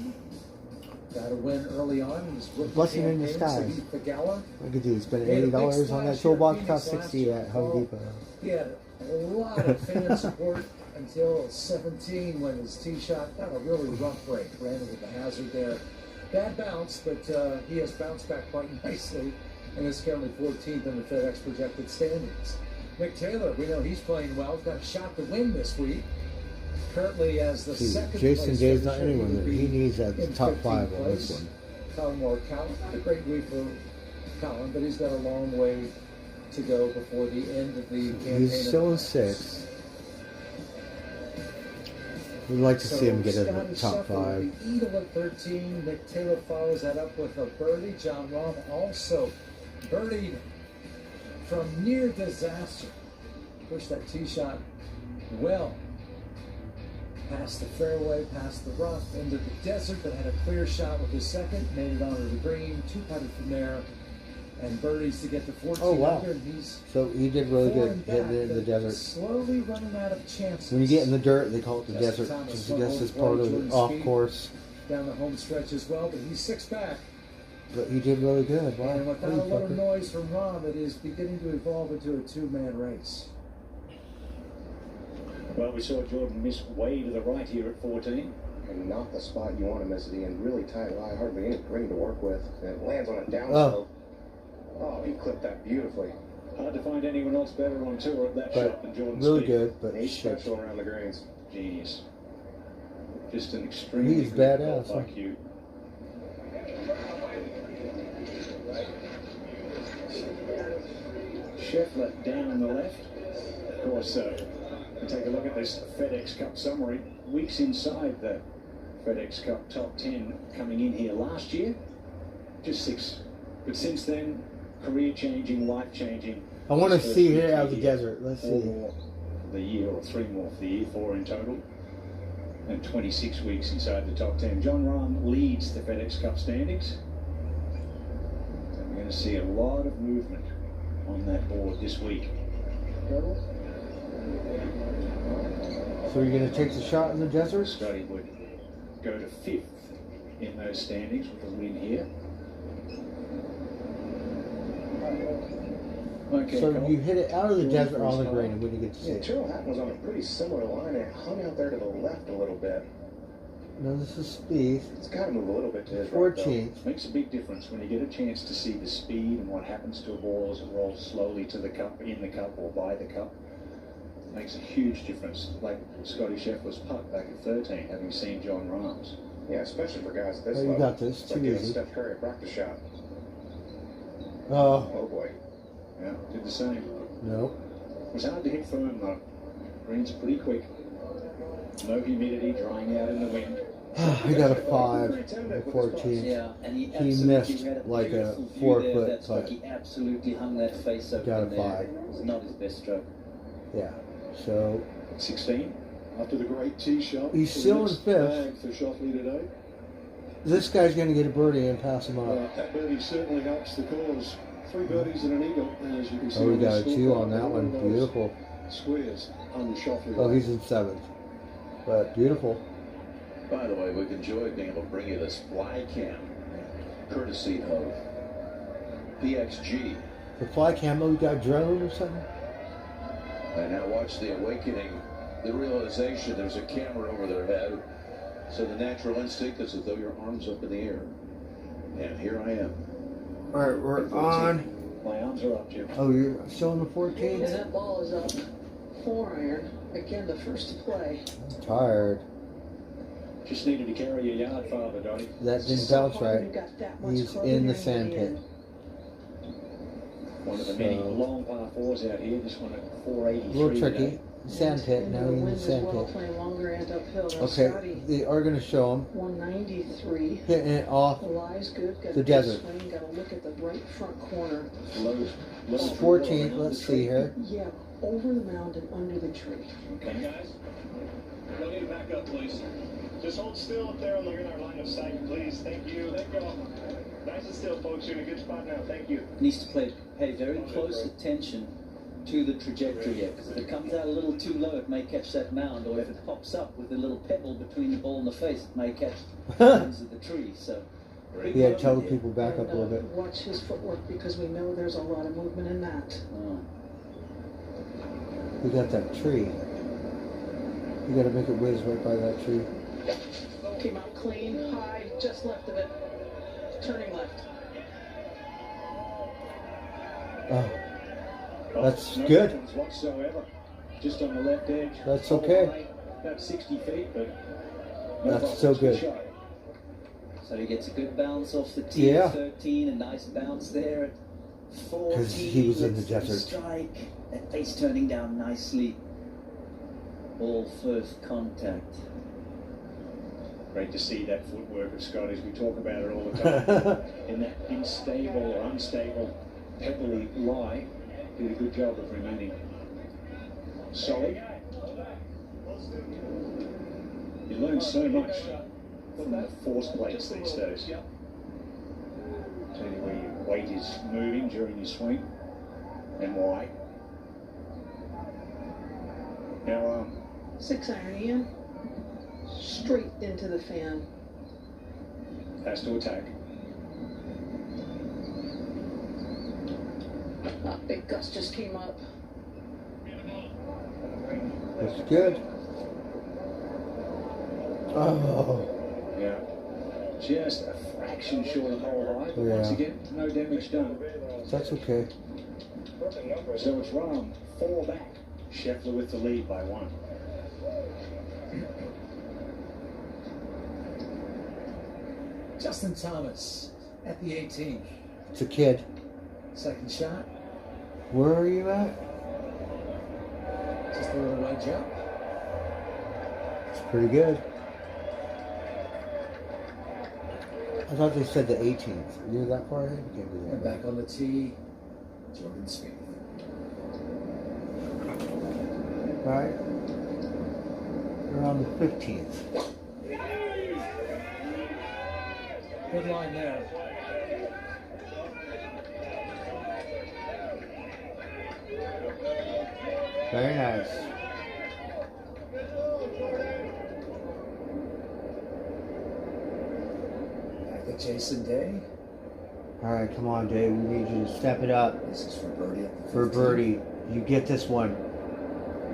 Got a win early on in his rookie Blessing in campaign. disguise. Sahith Theegala. I could do spend Made a big $80 on splash that here toolbox. at Cost Phoenix 60 last at year. Home Depot. He had a lot of fan support until 17 when his tee shot got a really rough break. Ran into the hazard there. Bad bounce, but he has bounced back quite nicely and is currently 14th in the FedEx projected standings. Mick Taylor, we know he's playing well. Got a shot to win this week. Currently as the See, second Jason place Day's not finisher, anywhere would there. be He needs that in top 15th 5 on this place. one. Colin Morikawa, not a great week for Colin, but he's got a long way to go before the end of the campaign. He's still in 6th. We'd like to see him get in the top 5. The Eagle at 13. Mick Taylor follows that up with a birdie. John Rahm also birdied from near disaster. Pushed that tee shot well past the fairway, past the rough, into the desert, but had a clear shot with his second. Made it onto the green, 2-putted from there, and birdies to get to 14 Oh, wow. under. And he's So he did really good falling hitting it in the back, desert. slowly running out of chances. When you get in the dirt, they call it the Justin desert. Thomas, Just one I guess hole it's play, part of Jordan the off Spieth course. down the home stretch as well, but he's 6 back. But he did really good. Wow. And without a Holy little fucker. noise from Rahm, it is beginning to evolve into a 2-man race. Well, we saw Jordan miss way to the right here at 14. And not the spot you want to miss it in. Really tight lie, hardly any green to work with. And it lands on a downslope. Oh, he clipped that beautifully. Hard to find anyone else better on tour at that But shot than Jordan really Spieth. good, but He's shit. special around the greens. Genius. Just an extremely He's good badass, golf huh? IQ. Scheffler down the left. Of course, take a look at this FedEx Cup summary. Weeks inside the FedEx Cup top 10 coming in here last year. Just 6. But since then, career-changing, life-changing. I want to His see first here out of week the here, desert. Let's 4 see. more for the year, or 3 more for the year, 4 in total. And 26 weeks inside the top 10. John Rahm leads the FedEx Cup standings. And we're going to see a lot of movement on that board this week. So you're going to take the shot in the desert? Scotty would go to 5th in those standings with a win here. Okay, So Cole. you hit it out of the desert on the green, and when you get to see Yeah, it. Tyrrell Hatton was on a pretty similar line. It hung out there to the left a little bit. No, this is speed. It's got to move a little bit to his right, though. 14th. Makes a big difference when you get a chance to see the speed and what happens to a ball as it rolls slowly to the cup, in the cup, or by the cup. Makes a huge difference. Like Scotty Scheffler's putt back at 13, having seen John Rahm's. Yeah, especially for guys at this Oh, you level. got this. It's Too like giving easy. Steph Curry a practice shot. Oh, Oh boy. Yeah, did the same. no. It was hard to hit firm though. Green's pretty quick. No humidity, drying out in the wind. I got a 5 at 14. Yeah, and he He missed absolutely had like a beautiful view 4 there of foot that stroke. putt. He absolutely hung that face open Got a there. 5. It was not his best stroke. Yeah. So 16. After the great tee shot. He's for the still in next 5th. bag for Shoffley today. this guy's going to get a birdie and pass him up. That birdie certainly helps the cause. 3 birdies and an eagle, as you can see. Oh, we on got a the 2 scorecard. on that one. All those Beautiful. Squares on Shoffley. Oh, he's in 7th. But beautiful. By the way, we've enjoyed being able to bring you this fly cam, courtesy of PXG. The fly camo, we got a drone or something? And now watch the awakening, the realization there's a camera over their head. So the natural instinct is as though your arms up in the air. And here I am. Alright, we're on. My arms are up, Jim. Oh, you're still on the And 14th? that ball is up 4 iron. Again, the first to play. Tired. Just needed to carry a yard farther, Donnie. That didn't bounce right. He's in the sand pit. One of the many long par 4s out here. This one at A 483. little tricky. today. Sand pit, now he's in the Wind as sand well, pit. playing longer and uphill. Now Okay, Scotty, they are going to show him 193. hitting it off Lies good. Got the a good desert. swing. Got to look at the right front corner. Low, low 14th, let's see here. Yeah, over the mound and under the tree. Okay, guys. We'll need to back up, please. Just hold still up there on in our line of sight, please. Thank you. Thank you all. Nice and still, folks. You're in a good spot now. Thank you. Needs to pay very close attention to the trajectory here, because if it comes out a little too low, it may catch that mound, or if it pops up with a little pebble between the ball and the face, it may catch the ends of the tree. So, Yeah, tell the people back up a little bit. Watch his footwork because we know there's a lot of movement in that. We got that tree. You got to make it whiz right by that tree. Came out clean, high, just left of it. Turning left. Oh, that's no good. difference whatsoever. Just on the left edge. That's okay. About 60 feet, but That's so good. shot. So he gets a good bounce off the tee Yeah. at 13, a nice bounce there at 14. 'Cause he was in the Gets desert. Strike, that face turning down nicely. Ball first contact. Great to see that footwork of Scotty's. We talk about it all the time. In that unstable or unstable, pebbly lie, did a good job of remaining solid. You learn so much from the force plates these days. Tell you where your weight is moving during your swing and why. Now, 6 iron Ian. Straight into the fan. has to attack. Big gust just came up. That's good. Oh, Yeah. Just a fraction short of hole high. But Yeah. once again, no damage done. that's okay. So it's Rahm 4 back. Scheffler with the lead by 1. Justin Thomas at the 18th. It's a kid. Second shot. Where are you at? Just a little wedge up. It's pretty good. I thought they said the 18th. You're that far ahead? You can't do And that. back on the tee, Jordan Spieth. Right? You're on the 15th. Good line there. Very nice. Back at Jason Day. All right, come on, Dave. We need you to step it up. This is for birdie. For birdie, you get this one,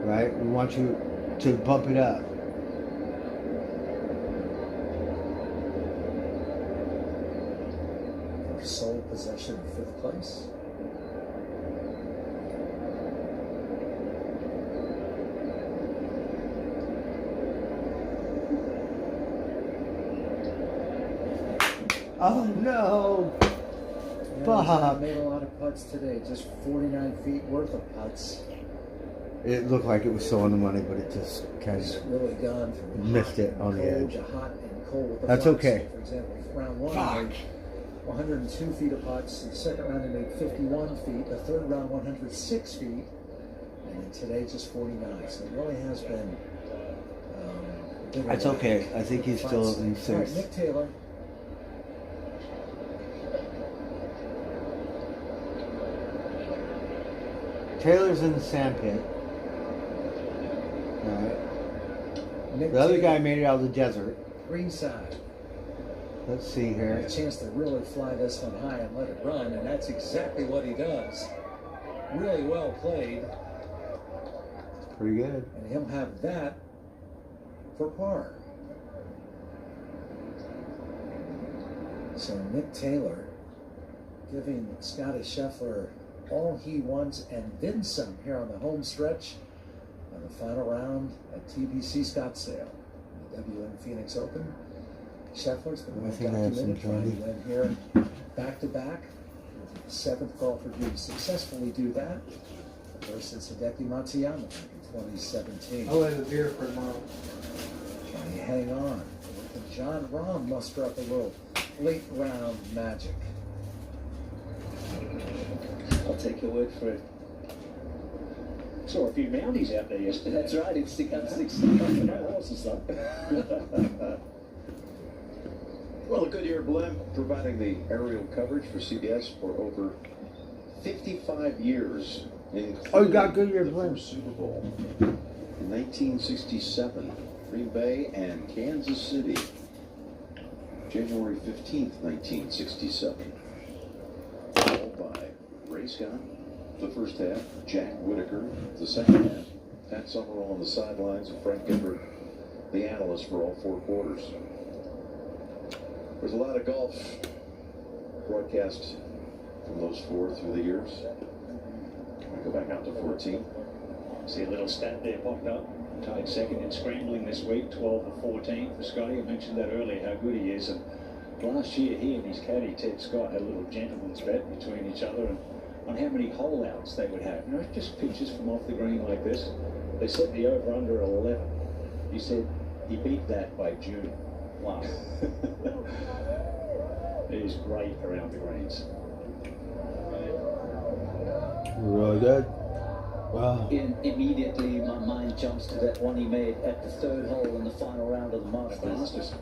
right? We want you to bump it up. For sole possession of 5th place. Oh no! Yeah, Fuck. made a lot of putts today. Just 49 feet worth of putts. It looked like it was so on the money, but it just kind It's of really gone from missed hot it and on the cold edge. to hot and cold with the That's putts. okay. For example, round one, Fuck. he made 102 feet of putts. The second round, he made 51 feet. The third round, 106 feet. And then today, just 49. So it really has been. That's okay. I think he's still in All right, 6th. Nick Taylor. Taylor's in the sandpit. All right. Nick The other Taylor, guy made it out of the desert. green side. Let's see Had here. a chance to really fly this one high and let it run, and that's exactly what he does. Really well played, Pretty good. and he'll have that for par. So Nick Taylor giving Scotty Scheffler all he wants and then some here on the home stretch on the final round at TPC Scottsdale, the WM Phoenix Open. Scheffler's been I well think I have some documented trying to candy. win here back to back. 7th golfer to successfully do that versus Hideki Matsuyama back in 2017. I'll have a beer for tomorrow. Trying to hang on. Can John Rahm muster up a little late round magic? I'll take your word for it. Saw a few Mounties out there yesterday. That's right, it's 6 No horses though. Well, a Goodyear blimp providing the aerial coverage for CBS for over 55 years. Oh, you got Goodyear the blimp. first Super Bowl in 1967, Green Bay and Kansas City. January 15th, 1967. Followed by Ray Scott, the first half, Jack Whitaker, the second half, Pat Summerall on the sidelines, and Frank Gifford, the analyst for all 4 quarters. There's a lot of golf broadcast from those 4 through the years. We go back out to 14. See a little stat there popped up. Tied second in scrambling this week, 12 of 14 for Scotty. I mentioned that earlier, how good he is. And last year, he and his caddy, Ted Scott, had a little gentleman's bet between each other and on how many hole outs they would have. You know, just pictures from off the green like this. They set the over-under at 11. He said he beat that by June. Wow. It is great around the greens. Really good. Wow. Immediately, my mind jumps to that one he made at the 3rd hole in the final round of the Masters.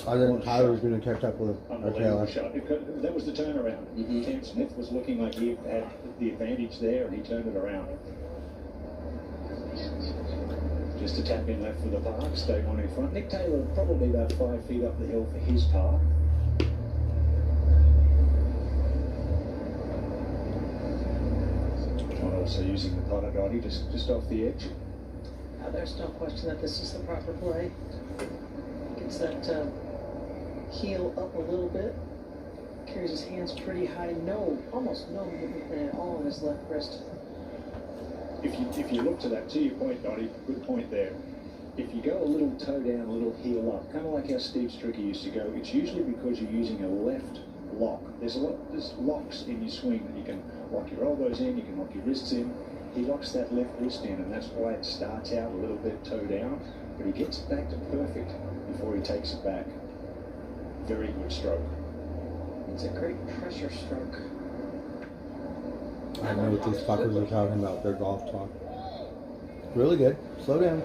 I think Tyler was going to catch up with Unbelievable Taylor. shot. That was the turnaround. Cam Smith was looking like he had the advantage there, and he turned it around. Just a tap in left for the par, stay one in front. Nick Taylor probably about 5 feet up the hill for his par. John also using the putter dotty just off the edge. There's no question that this is the proper play. Gets that heel up a little bit. Carries his hands pretty high. Almost no movement at all on his left wrist. If you look to that, to your point, Dottie, good point there. If you go a little toe down, a little heel up, kind of like how Steve Stricker used to go, it's usually because you're using a left lock. There's locks in your swing that you can lock your elbows in, you can lock your wrists in. He locks that left wrist in, and that's why it starts out a little bit toe down, but he gets it back to perfect before he takes it back. Very good stroke. It's a great pressure stroke. I know what these fuckers are talking about. Their golf talk. Really good. Slow down.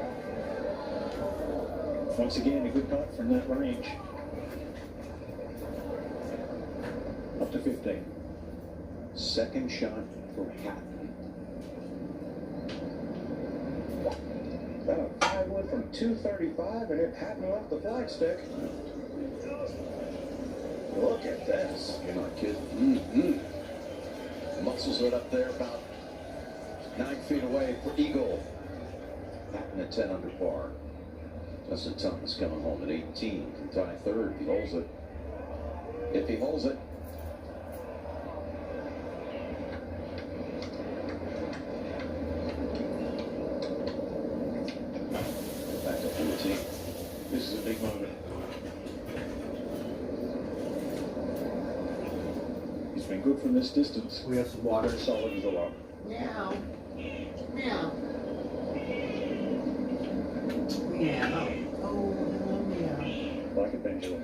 Once again, a good putt from that range. Up to 15. Second shot for Hatton. About a 5-wood from 235, and it hadn't left the flagstick. Look at this. You're not kidding. The muscles are up there about 9 feet away for Eagle. Patton at 10 under par. Justin Thomas coming home at 18. Can tie third if he holds it. If he holds it. Back to 14. This is a big moment. He's been good from this distance. We have some water. Solid as a rock. Meow. Meow. Meow. Oh, meow. Like a pendulum.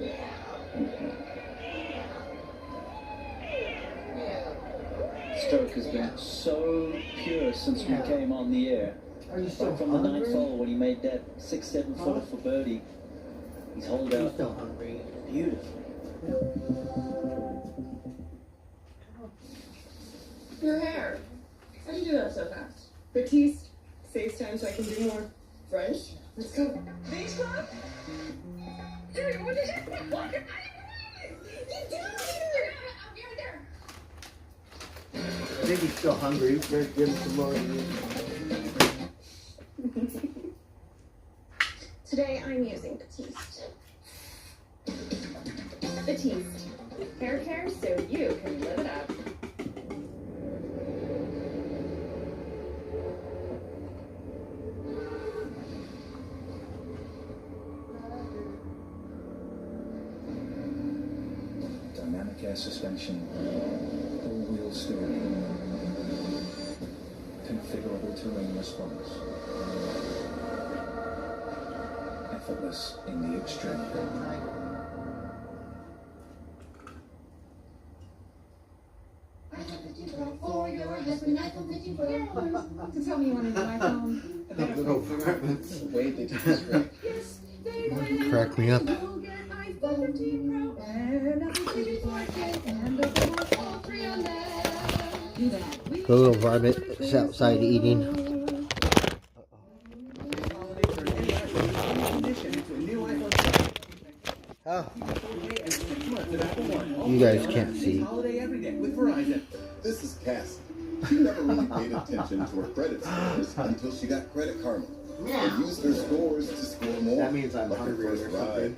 Stroke has been so pure since we came on the air. Are you still From the hungry? ninth hole when he made that 6-7 footer for birdie. He's holed Are you out still hungry? beautifully. Your hair. How'd you do that so fast? Batiste. Saves time so I can do more. French. Let's go. Beach club? Dude, what did you What? You do it! I'll be right there. I think he's still hungry. Better give him some more. Today I'm using Batiste. Batiste. Hair care so you can live it up. Dynamic air suspension, all-wheel steering, configurable terrain response, effortless in the extreme. For your husband, iPhone 15 Pro. To tell me you want a new iPhone. Little apartments. Wait, they did this right. Yes, they want you Crack me up. to go get iPhone 15 Pro and Apple TV 4K and the phone, all three on there. Do that. The little varmint is outside eating. Oh. You guys can't see. Holiday every day with Verizon. This is Cassie. She never really paid attention to her credit scores until she got Credit Karma. Yeah. She used her scores to score more. That means I'm like her hungry first or ride. something.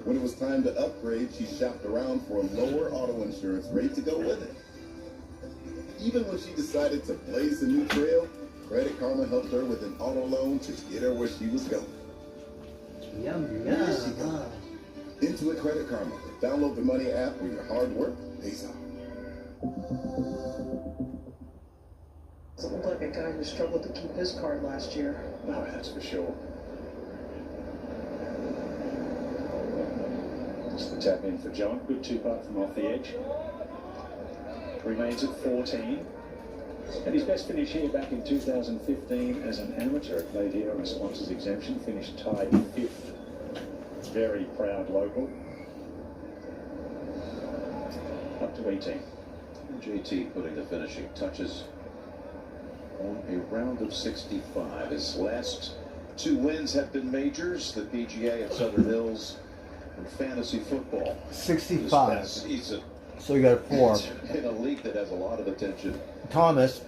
When it was time to upgrade, she shopped around for a lower auto insurance rate to go with it. Even when she decided to blaze a new trail, Credit Karma helped her with an auto loan to get her where she was going. Yum, There she yum. goes. Intuit Credit Karma. Download the Money app where your hard work pays off. Doesn't look like a guy who struggled to keep his card last year. No, that's for sure. It's the tap in for John. Good two-putt from off the edge. Remains at 14. And his best finish here back in 2015 as an amateur. Played here on a sponsor's exemption. Finished tied 5th. Very proud local. Up to 18. JT putting the finishing touches on a round of 65. His last 2 wins have been majors, the PGA at Southern Hills and fantasy football. 65. This past season. So you got a 4. In a league that has a lot of attention Thomas.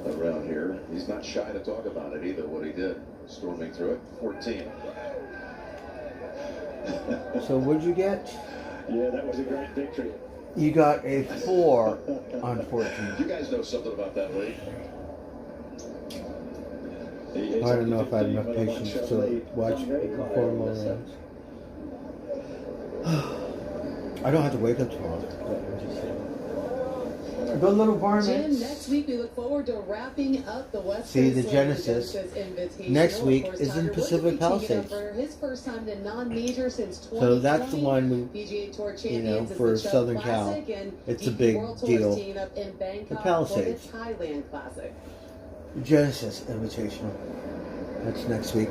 around here. He's not shy to talk about it either, what he did. Storming through it, 14. So what'd you get? Yeah, that was a great victory. You got a 4 on 14. You guys know something about that league? I don't know if I have enough patience to watch 4 more rounds. I don't have to wake up tomorrow. Good little Jim, varmints. next week we look forward to wrapping up the West See, Coast the Slam Genesis. Invitational. Next week Of course, is in Tiger Woods Pacific will be teeing it up Palisades. for his first time in non-major since 2020. So that's the one, PGA Tour you champions know, is for the Chubb Southern Cal. Classic, and It's a DP big World Tour deal. is teeing up in Bangkok The for Palisades. the Thailand Classic. Genesis Invitational. That's next week.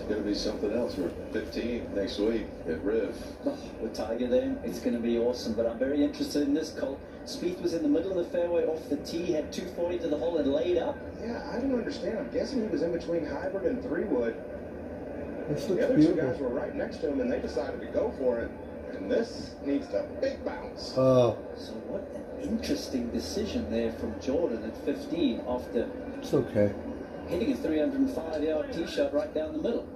going to be something else. We're 15 next week at Riv. Oh, with Tiger there, it's going to be awesome. But I'm very interested in this, Cole. Spieth was in the middle of the fairway off the tee, had 240 to the hole and laid up. Yeah, I don't understand. I'm guessing he was in between Hybrid and 3-wood. This The looks other beautiful. two guys were right next to him, and they decided to go for it. And this needs a big bounce. Oh, So what an interesting decision there from Jordan at 15 after it's okay. hitting a 305-yard tee shot right down the middle.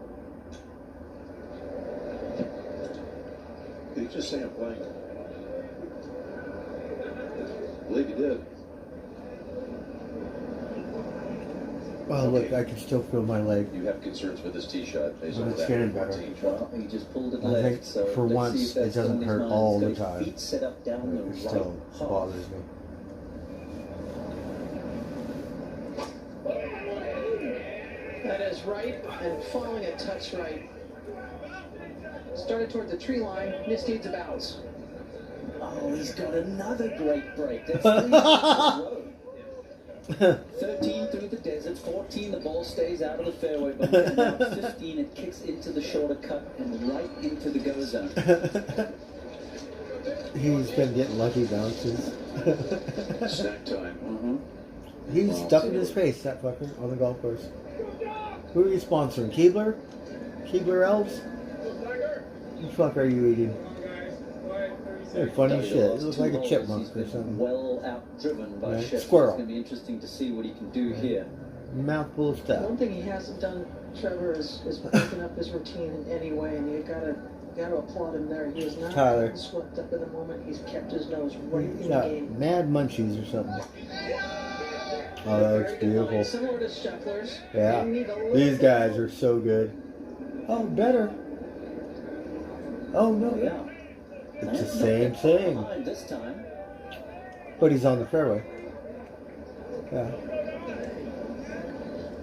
Did you just say I'm playing? I believe you did. Oh, look, I can still feel my leg. You have concerns with this tee shot based But on it's that getting better. 14 Well, shot. he just pulled it I left. think So for let's once see if that's it doesn't on his hurt mind. all He's the got his time. feet set up down But the it right still half. bothers me. That is right and falling a touch right. Started toward the tree line, misdeeds of bounds. Oh, he's got another great break. That's 3 in a row. 13 through the desert, 14 the ball stays out of the fairway, but now 15 it kicks into the shorter cut and right into the go zone. He's been getting lucky bounces. Snack time. He's stuffing his face, that fucker, on the golf course. Who are you sponsoring? Keebler? Keebler Elves? What the fuck are you eating? Hey, funny shit. It looks like a chipmunk or something. Well outdriven by Right. Sheffield. Squirrel. It's going to be interesting to see what he can do here. Mouthful of stuff. One thing he hasn't done, Trevor, is broken up his routine in any way, and you've got to applaud him there. He is not Tyler. swept up in the moment. He's kept his nose right He's in the got game. mad munchies or something. Oh, that looks beautiful. Similar to Scheffler's. Yeah. You need a little These guys are so good. Oh, better. Oh, no. Yeah. It's the same thing. Behind this time. But he's on the fairway. Yeah.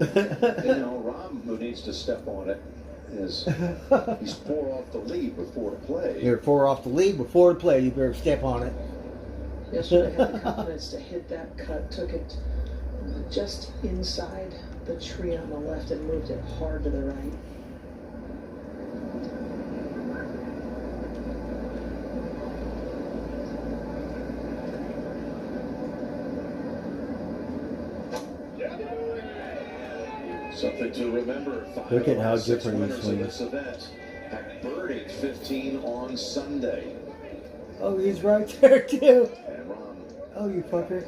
You know, Rahm, who needs to step on it, is he's 4 off the lead with 4 to play. You're 4 off the lead before the play. You better step on it. Yesterday had the confidence to hit that cut, took it just inside the tree on the left and moved it hard to the right. Something to remember. Look at how 6 different he winners of swings. this event have birdied 15 on Sunday. Oh, he's right there, too. And Rahm Oh, you fucker.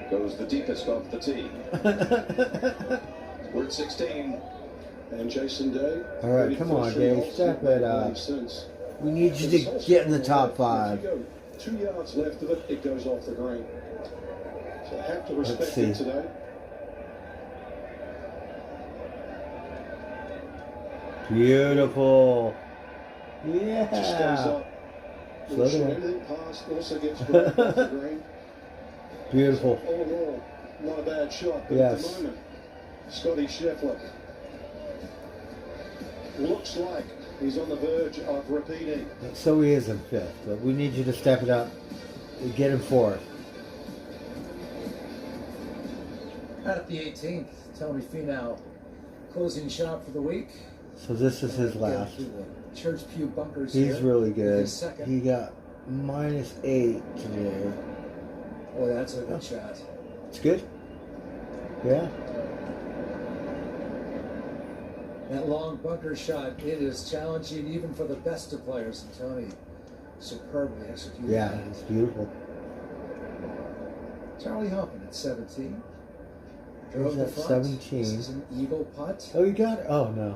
goes the deepest off the tee. We're at 16. And Jason Day. All right, come on, Dave. Step it up. Since We need you to get in the top 5. If you go 2 yards left of it, it goes off the green. So I have to respect see. it today. Beautiful. Just stays Yeah. up. Slow So down. anything past also gets grabbed off the green. Beautiful. All in all, not a bad shot, but at Yes. the moment, Scotty Scheffler looks like he's on the verge of repeating. So he is in 5th, but we need you to step it up and get him 4th. At the 18th, Tony Finau, closing shot for the week. So this is his Get last. through the Church Pew bunkers He's here. really With good. his second. He got -8 today. Boy, that's a good shot. It's good. Yeah. That long bunker shot, it is challenging even for the best of players. And Tony superbly executed Yeah, that. it's beautiful. Charlie Hoffman at 17. Drove He's the at front. 17. This is an eagle putt. Oh, you got it? Oh, no.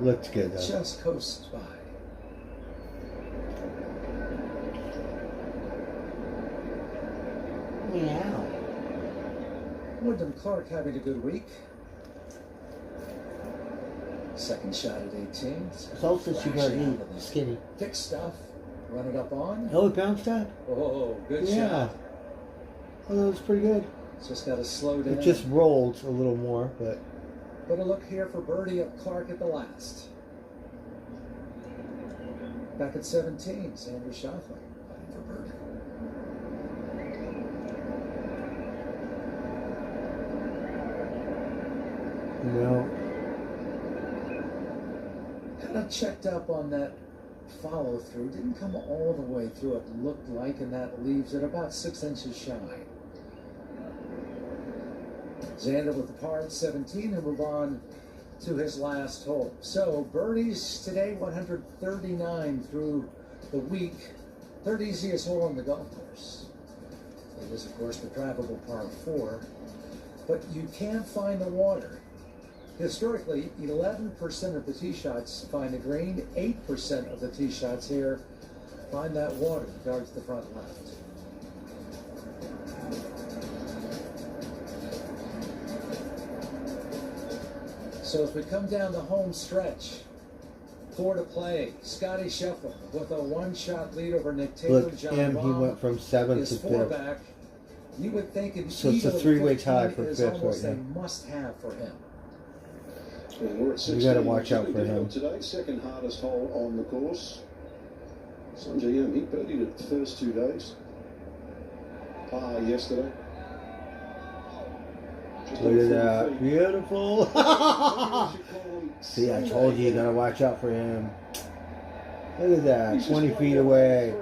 Looked good, though. Just coasts by. Meow. Wyndham Clark having a good week. Second shot at 18. It's also you got Flashing to out of eat the skinny. thick stuff. Run it up on. Oh, it bounced up. Oh, good Yeah. shot. Oh, that was pretty good. Just got to slow down. It just rolled a little more, but But a look here for birdie of Clark at the last. Back at 17, Xander Schauffele putting for birdie. you know, kind of checked up on that follow through. Didn't come all the way through, it looked like, and that leaves it about 6 inches shy. Xander with the par at 17 and move on to his last hole. So birdies today, 139 through the week. Third easiest hole on the golf course. It is, of course, the drivable par 4. But you can't find the water. Historically, 11% of the tee shots find the green, 8% of the tee shots here find that water, towards the front left. So as we come down the home stretch, 4 to play. Scotty Scheffler with a one-shot lead over Nick Taylor. Look, John him, he Rahm went from 7th is to 4 5th. back. You would think an So it's a eagle at three-way 15 tie for is 5th almost right a now. must-have for him. And we're at 16. You got to watch out for him. Today, second hardest hole on the course. Sanjay Yim, he birdied it the first 2 days. Par yesterday. Look at that. Beautiful. See, I told you, you got to watch out for him. Look at that. 20 feet away.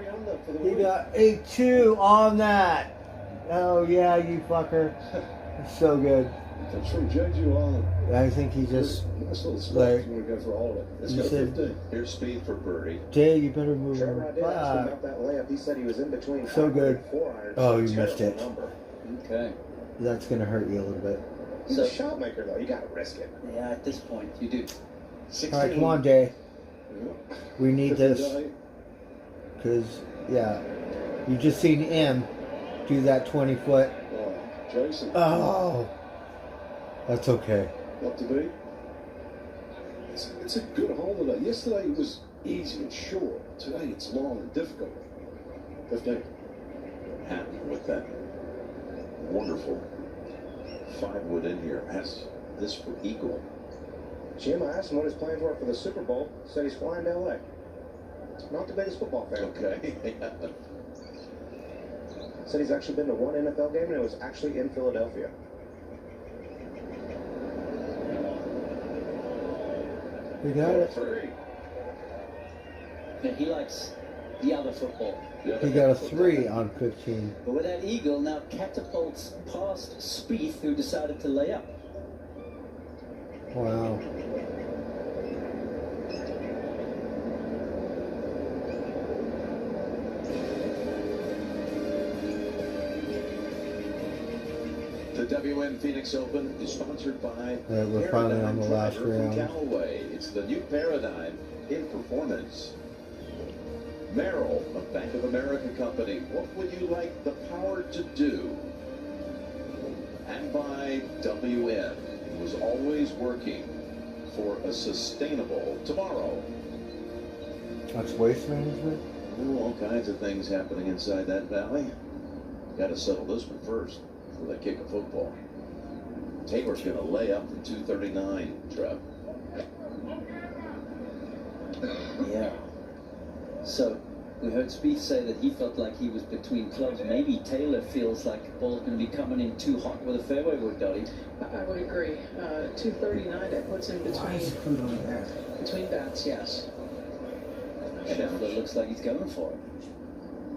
He got 8-2 on that. Oh, yeah, you fucker. It's so good. That's from Jeju Island. I think he just, Nice little spot. like, You want to go for all of it. Let's you go said, 15. Here's speed for birdie. Jay, you better move Trevor, I on. did ask him Fuck. about that layup. He said he was in between. So good. 4 irons. Oh, you missed it. Number. Okay. That's going to hurt you a little bit. He's a shot maker, though. You got to risk it. Yeah, at this point, you do. 16. All right, come on, Jay. Yeah. We need 50 this. day. Because, yeah, you just seen him do that 20-foot. Oh, Jason. Oh, that's okay. Not to be. It's a good hole today. Yesterday it was easy and short. Today it's long and difficult. 15. Happy with that wonderful 5-wood in here. Has this for eagle. Jim, I asked him what his plans were for the Super Bowl. Said he's flying to LA. Not the biggest football fan. Okay. Said he's actually been to one NFL game and it was actually in Philadelphia. We got it. 3. Yeah, he likes the other football. He got a 3 on 15. But with that eagle now catapults past Spieth, who decided to lay up. Wow. The WM Phoenix Open is sponsored by We're finally on the last Driver from round. Callaway. It's the new paradigm in performance. Merrill, a Bank of America company. What would you like the power to do? And by WM, who is always working for a sustainable tomorrow. That's waste management? Oh, all kinds of things happening inside that valley. Got to settle this one first before they kick a football. Taylor's going to lay up from 239, Trev. Yeah. So we heard Spieth say that he felt like he was between clubs. Maybe Taylor feels like the ball's going to be coming in too hot with a fairway wood, Dolly. I would agree. 239, that puts him between bats, yes. Scheffler looks like he's going for it.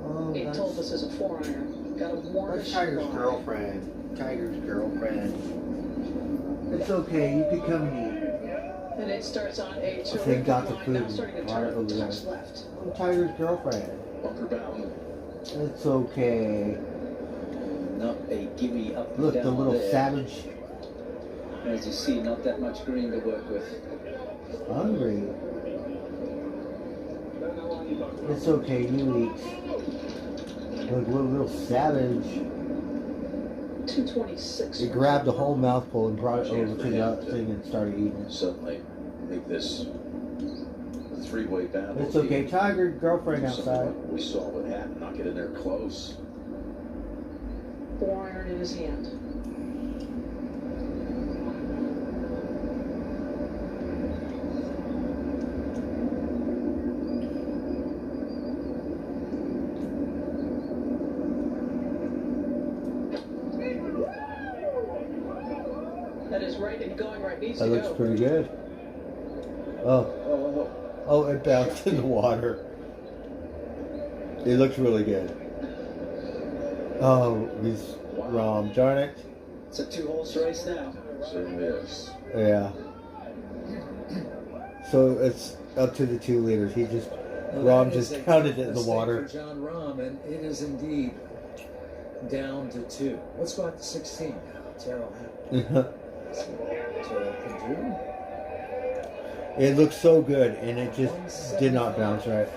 Oh, It told us as a 4-iron. Got a warmish That's Tiger's line. girlfriend. Tiger's girlfriend. It's okay, you can come meet. And it starts on a They terrific got the line. food. Now starting to turn Right over there. touch left. I'm Tiger's girlfriend. Bunker bound. It's okay. Not a gimme up and Look, down the little there. savage. As you see, not that much green to work with. Hungry. It's okay, you eat. Look, little savage. 226. He grabbed a whole mouthful and brought it over to the other thing and started eating it. Suddenly make this a three-way battle. It's okay, Tiger, girlfriend Do something outside. like what we saw with Hatton, not get in there close. 4-iron in his hand. That is right and going right. Needs That to looks go. pretty good. Oh, Oh, it bounced in the water. It looks really good. Oh, he's Rom. Darn it. It's a two-horse race now. Certainly is. Yeah. So it's up to the 2 leaders. He just, Rom just pounded it in the water. For John Rahm, and it is indeed down to 2. Let's go out to 16 now. Terrell Hatton. Terrell can do. It looks so good, and it just did not bounce right.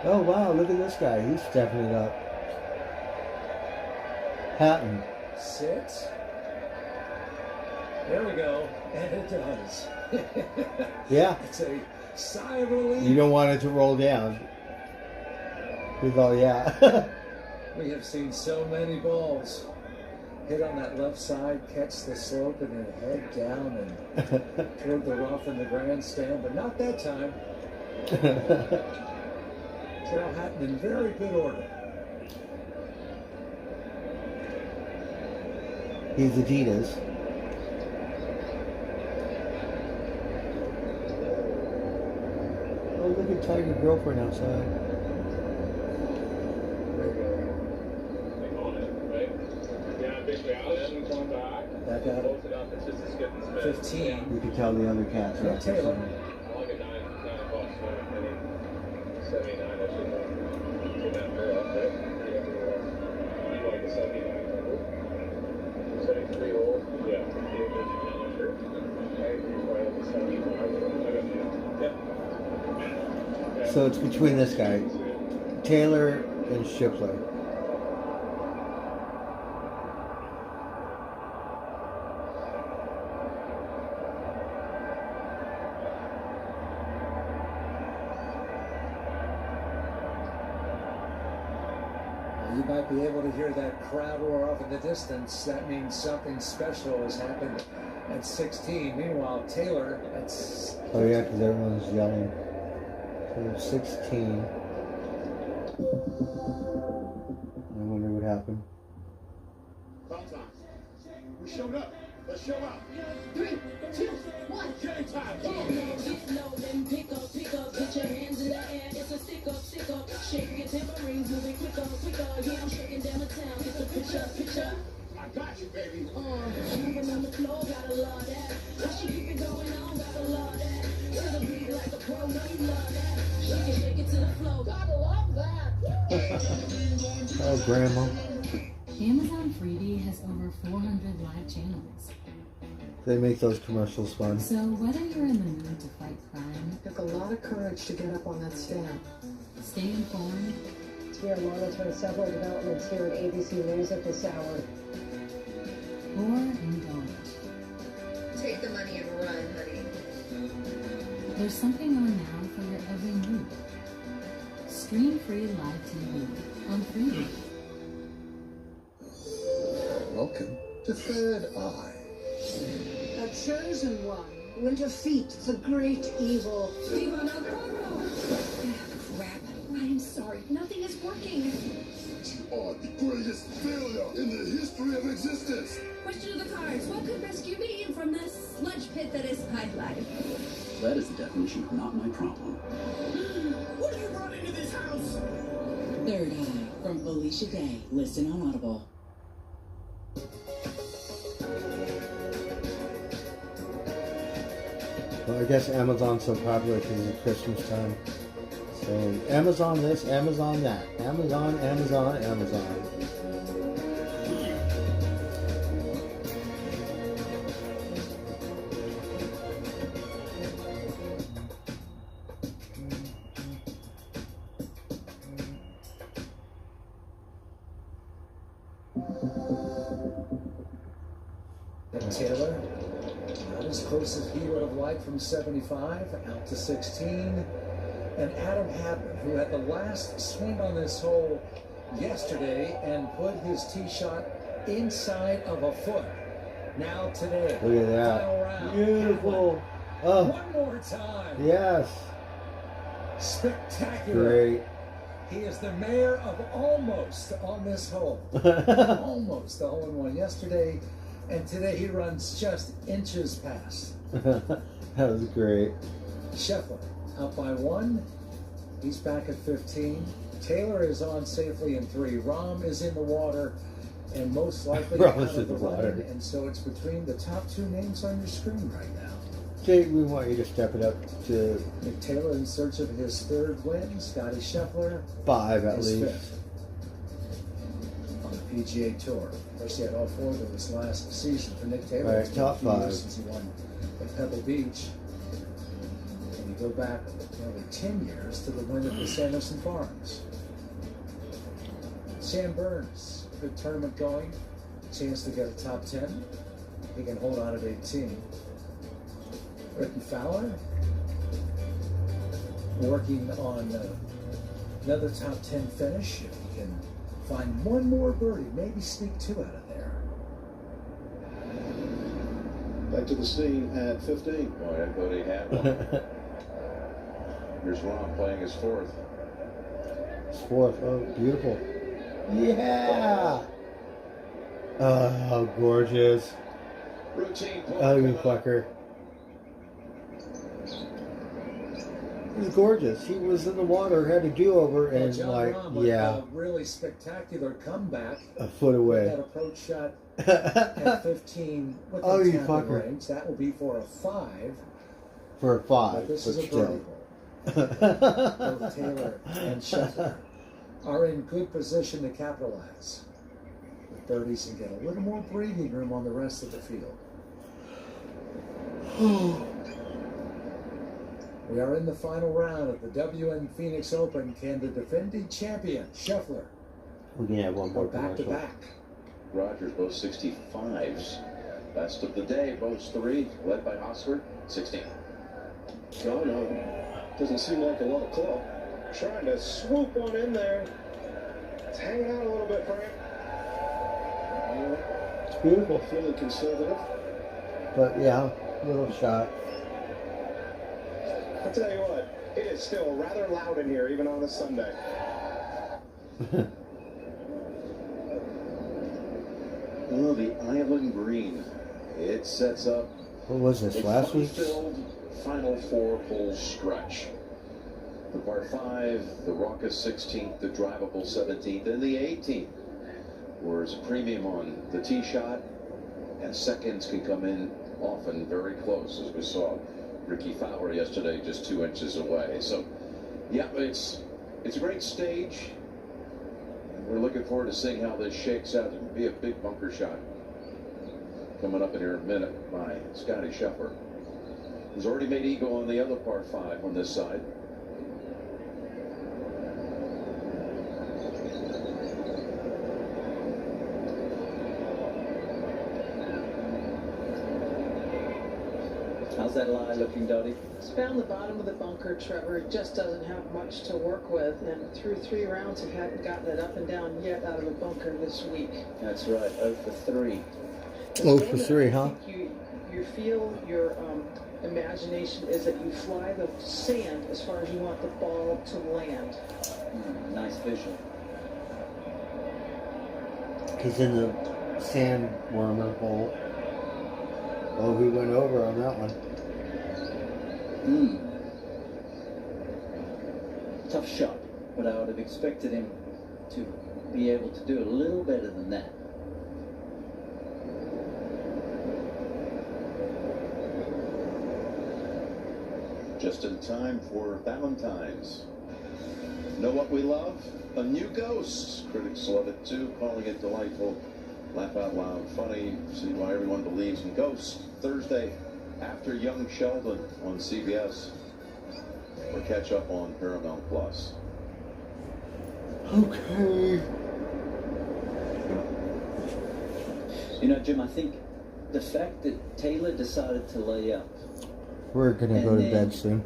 Oh, wow, look at this guy. He's stepping it up. Hatton. Sits. There we go. And it does. Yeah. It's a sigh of relief. You don't want it to roll down. With all, yeah. We have seen so many balls hit on that left side, catch the slope, and then head down and toward the rough in the grandstand, but not that time. Terrell Hatton in very good order. He's Adidas. Oh, look at Tiger Girlfriend outside. That got 15. You can tell the other cats are Taylor. So it's between this guy, Taylor and Scheffler. You might be able to hear that crowd roar off in the distance. That means something special has happened at 16. Meanwhile, Taylor at... Oh yeah, because everyone's yelling. So 16. I wonder what happened. We showed up. Let's show up. 3, 2, 1. Game time. Get low, then pick up. Put your hands in the air. It's a stick up. Shake your tambourines, moving quicker. Yeah, I'm shaking down the town. Get the picture. I got you, baby. Moving on the floor, gotta love that. Why she keep it going on, gotta love that. To the beat like a pro, know you love that. Shake it to the flow, gotta love that. Oh, Grandma. Amazon Freebie has over 400 live channels. They make those commercials fun. So whether you're in the mood to fight crime, Took a lot of courage to get up on that stand. stay informed, We are monitoring several developments here at ABC News at this hour. or indulge, Take the money and run, honey. there's something on now for your every mood. Stream free live TV on Freebie. Welcome to Third Eye. A chosen one will defeat the great evil. Crap. I'm sorry. Nothing is working. You are the greatest failure in the history of existence. Question of the cards. What could rescue me from this sludge pit that is my life? That is the definition of not my problem. What have you brought into this house? Third Eye from Felicia Day. Listen on Audible. Well, I guess Amazon's so popular because it's Christmas time. So Amazon this, Amazon that. Amazon. And Taylor, not as close as he would have liked from 75, out to 16. And Adam Hadwin, who had the last swing on this hole yesterday and put his tee shot inside of a foot. Now today, Look at final that. round. Beautiful. Oh, One more time. yes. Spectacular. Great. He is the mayor of almost on this hole. Almost a hole-in-one yesterday, and today he runs just inches past. That was great. Scheffler up by 1. He's back at 15. Taylor is on safely in 3. Rahm is in the water and most likely Rahm out is in of the the water. running. And so it's between the top 2 names on your screen right now. Jake, we want you to step it up to Nick Taylor in search of his 3rd win. Scotty Scheffler 5 at is least. 5th on the PGA Tour. Of course, he had all 4 of them this last season for Nick Taylor. Right, It's been a top few years 5. since he won at Pebble Beach. And you go back nearly 10 years to the win at the Sanderson Farms. Sam Burns, good tournament going. Chance to get a top 10. He can hold on at 18. Ricky Fowler working on another top 10 finish. If he can find one more birdie, maybe sneak 2 out of there. Back to the scene at 15. Boy, I thought he had one. Here's Rahm playing his 4th. 4th. Oh, beautiful. Yeah. Oh, gorgeous. Routine. Oh, you fucker. He's gorgeous. He was in the water, had a do-over, Well, and John like, Rahm with yeah, a really spectacular comeback. a foot That away. approach shot at 15 with Oh, the you tapping fucker. range. That will be for a 5. For a But 5, this but is a still. birdie hole. Both Taylor and Scheffler are in good position to capitalize. The birdies and get a little more breathing room on the rest of the field. We are in the final round of the WN Phoenix Open. Can the defending champion, Scheffler, We can have one go more back to commercial. back? Rogers, both 65s. Best of the day, both 3, led by Oscar, 16. No, no. Doesn't seem like a lot of club. Trying to swoop one in there. It's hanging out a little bit, Frank. It's beautiful. Feeling conservative. But yeah, little shot. I'll tell you what, it is still rather loud in here, even on a Sunday. Oh, the Island Green. It sets up What was this, last week? filled final 4-hole stretch. The par 5, the raucous 16th, the drivable 17th, and the 18th. Whereas a premium on the tee shot, and seconds can come in often very close, as we saw Ricky Fowler yesterday just 2 inches away. So, yeah, it's a great stage. And we're looking forward to seeing how this shakes out. It will be a big bunker shot coming up in here in a minute by Scotty Scheffler, who's already made eagle on the other par 5 on this side. How's that lie looking, Dottie? It's found the bottom of the bunker, Trevor. It just doesn't have much to work with, and through 3 rounds, he hadn't gotten it up and down yet out of the bunker this week. That's right, 0 for 3. Oh, for 3, huh? You feel your imagination is that you fly the sand as far as you want the ball to land. Nice vision. He's in the sandwormer hole. Oh, he went over on that one. Tough shot, but I would have expected him to be able to do a little better than that. Just in time for Valentine's. Know what we love? A new Ghost. Critics love it too, calling it delightful, laugh out loud, funny, see why everyone believes in ghosts. Thursday after Young Sheldon on CBS, or catch up on Paramount Plus. Okay. You know, Jim, I think the fact that Taylor decided to lay up, We're gonna go to bed soon.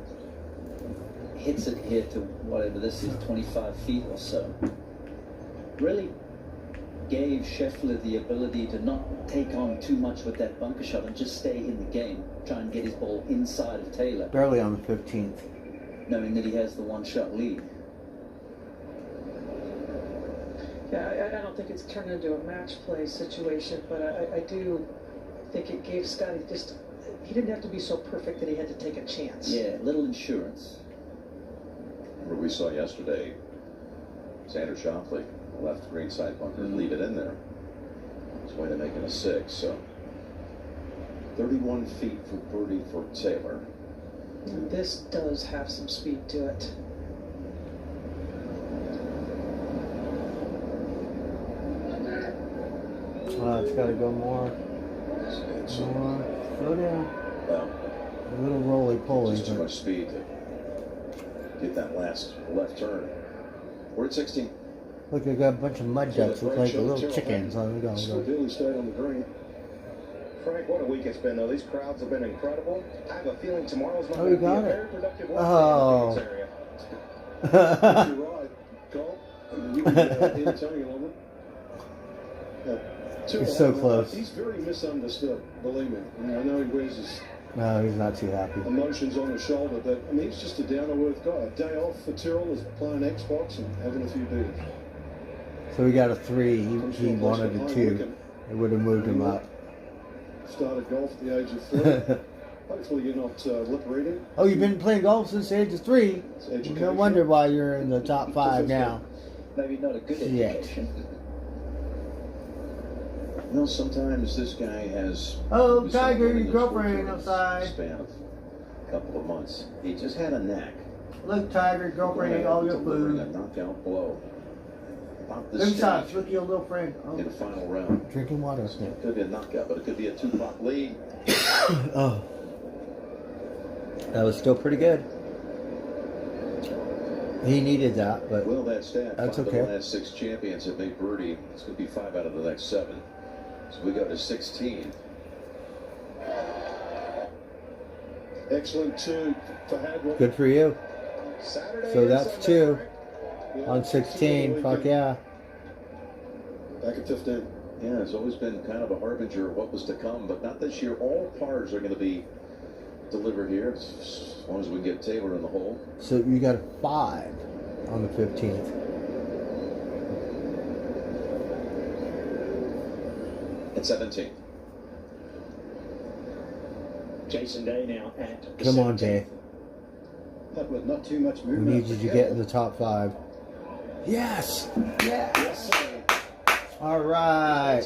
hits it here to whatever this is, 25 feet or so, really gave Scheffler the ability to not take on too much with that bunker shot and just stay in the game, try and get his ball inside of Taylor, Barely on the 15th. knowing that he has the 1-shot lead. Yeah, I don't think it's turned into a match play situation, but I do think it gave Scotty just, He didn't have to be so perfect that he had to take a chance. Yeah, little insurance. What we saw yesterday, Xander Schauffele left green side bunker, leave it in there. His way to making a 6. So 31 feet for birdie for Taylor. And this does have some speed to it. It's got to go more. More. Slow down. Well, A little roly-poly. just too much speed to get that last left turn. We're at 16. Look, they got a bunch of mud ducks. Look like little chickens. On the Still go. Billy stayed on the green. Frank, what a week it's been, though. These crowds have been incredible. I have a feeling tomorrow's not Oh, going you to be a got very it. productive one Oh. in the Phoenix area. You're right, Cole. I mean, you were telling on it. He's so close. He's very misunderstood, believe me. I mean, I know he wears his No, he's not too happy. emotions on his shoulder, but I mean, he's just a down-to-earth guy. A day off for Tyrrell is playing Xbox and having a few beers. So we got a 3. He wanted a 2. It would have moved him up. Started golf at the age of 3. Hopefully you're not lip reading. Oh, you've been playing golf since the age of 3? It's education. No wonder why you're in the top 5 now. Maybe not a good Shit. education. Well, sometimes this guy has. Oh, Tiger, your girlfriend outside. Span of a couple of months. He just had a knack. Look, Tiger, girlfriend ate all your delivering food. a knockout blow. About this Look, stage shots. Look at your little friend. Oh, in the final round. drinking water. It could be a knockout, but it could be a 2-pot lead. Oh. That was still pretty good. He needed that, but Will that stat? that's 5 okay. of the last 6 champions have made birdie. It's going to be 5 out of the next 7. So we go to 16. Excellent 2 for Hadwell. Good for you. Saturday So and that's Sunday, 2 Yeah, on 16. Fuck yeah. Back at 15. Yeah, it's always been kind of a harbinger of what was to come, but not this year. All pars are going to be delivered here, as long as we get Taylor in the hole. So you got a 5 on the 15th. At 17. Jason Day now at Come on, Jay. But with not too much We movement. need you to get in the top 5. Yes! Yes, sir. All right.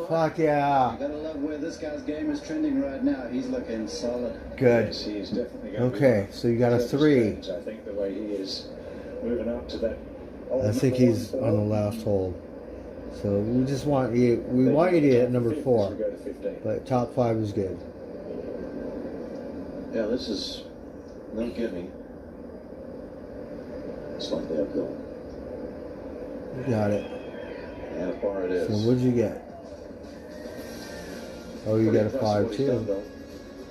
Fuck yeah. You gotta love where this guy's game is trending right now. He's looking solid. Good. Yes, he is definitely going to Okay, so you got a 3. I think the way he is moving up to that. I think he's on the last hole. So we just want you. We want you to hit number 4, We go to 15. but top 5 is good. Yeah, this is no gimme. Slightly uphill. You got it. And a par it is. So what'd you get? Oh, you got a 5 too.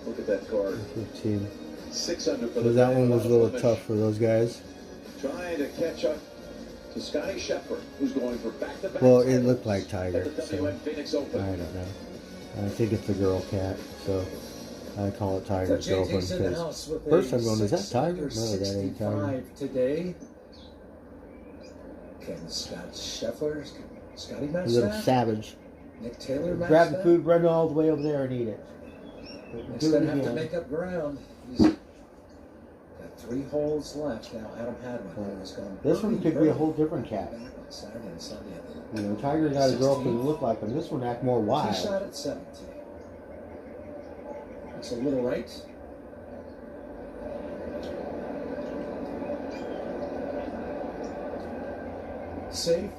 Look at that card. 15. 6 under for So the that man one was a on little Flemish. tough for those guys. Trying to catch up to Scotty Scheffler, who's going for back-to-back. Well, it titles looked like at Tiger. the So WM Phoenix Open. I don't know. I think it's a girl cat. So I call it So Tiger's girlfriend JT's in the house because with first a I'm going, is that 6 Tiger? under No, that ain't Tiger. 65 today. Can Scott Scheffler, Scotty A match little that? savage. Nick Taylor match Grab the that? food, run all the way over there and eat it. He's Do going it to have to again. make up ground. He's got 3 holes left now. Adam Hadwin has gone. This one could be a whole different cat. Back on Saturday and Sunday. You know, Tiger got a girlfriend that looked like him. This one act more He wild. shot at 17. It's a little right. Safe.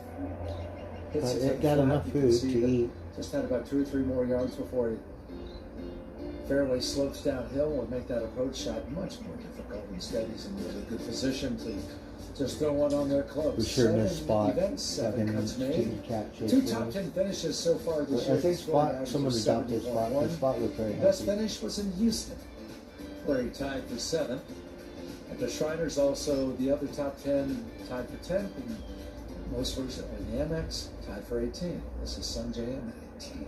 Hits But it it got flat. enough You can food see to that eat. Just had about 2 or 3 more yards before it fairway slopes downhill. Would make that approach shot much more difficult. Instead, he's in a really good position to just throw one on there close. We sure missed 7 Spot. events, 7 Fucking cuts made. stupid cat shit. 2 top 10 finishes so far this year. I think The scoring Spot, average someone was adopted Spot. 71. The Spot was very Best happy. finish was in Houston, where he tied for 7th. At the Shriners, also the other top 10 tied for 10th, and most recently the Amex tied for 18. This is Sanjay at 18.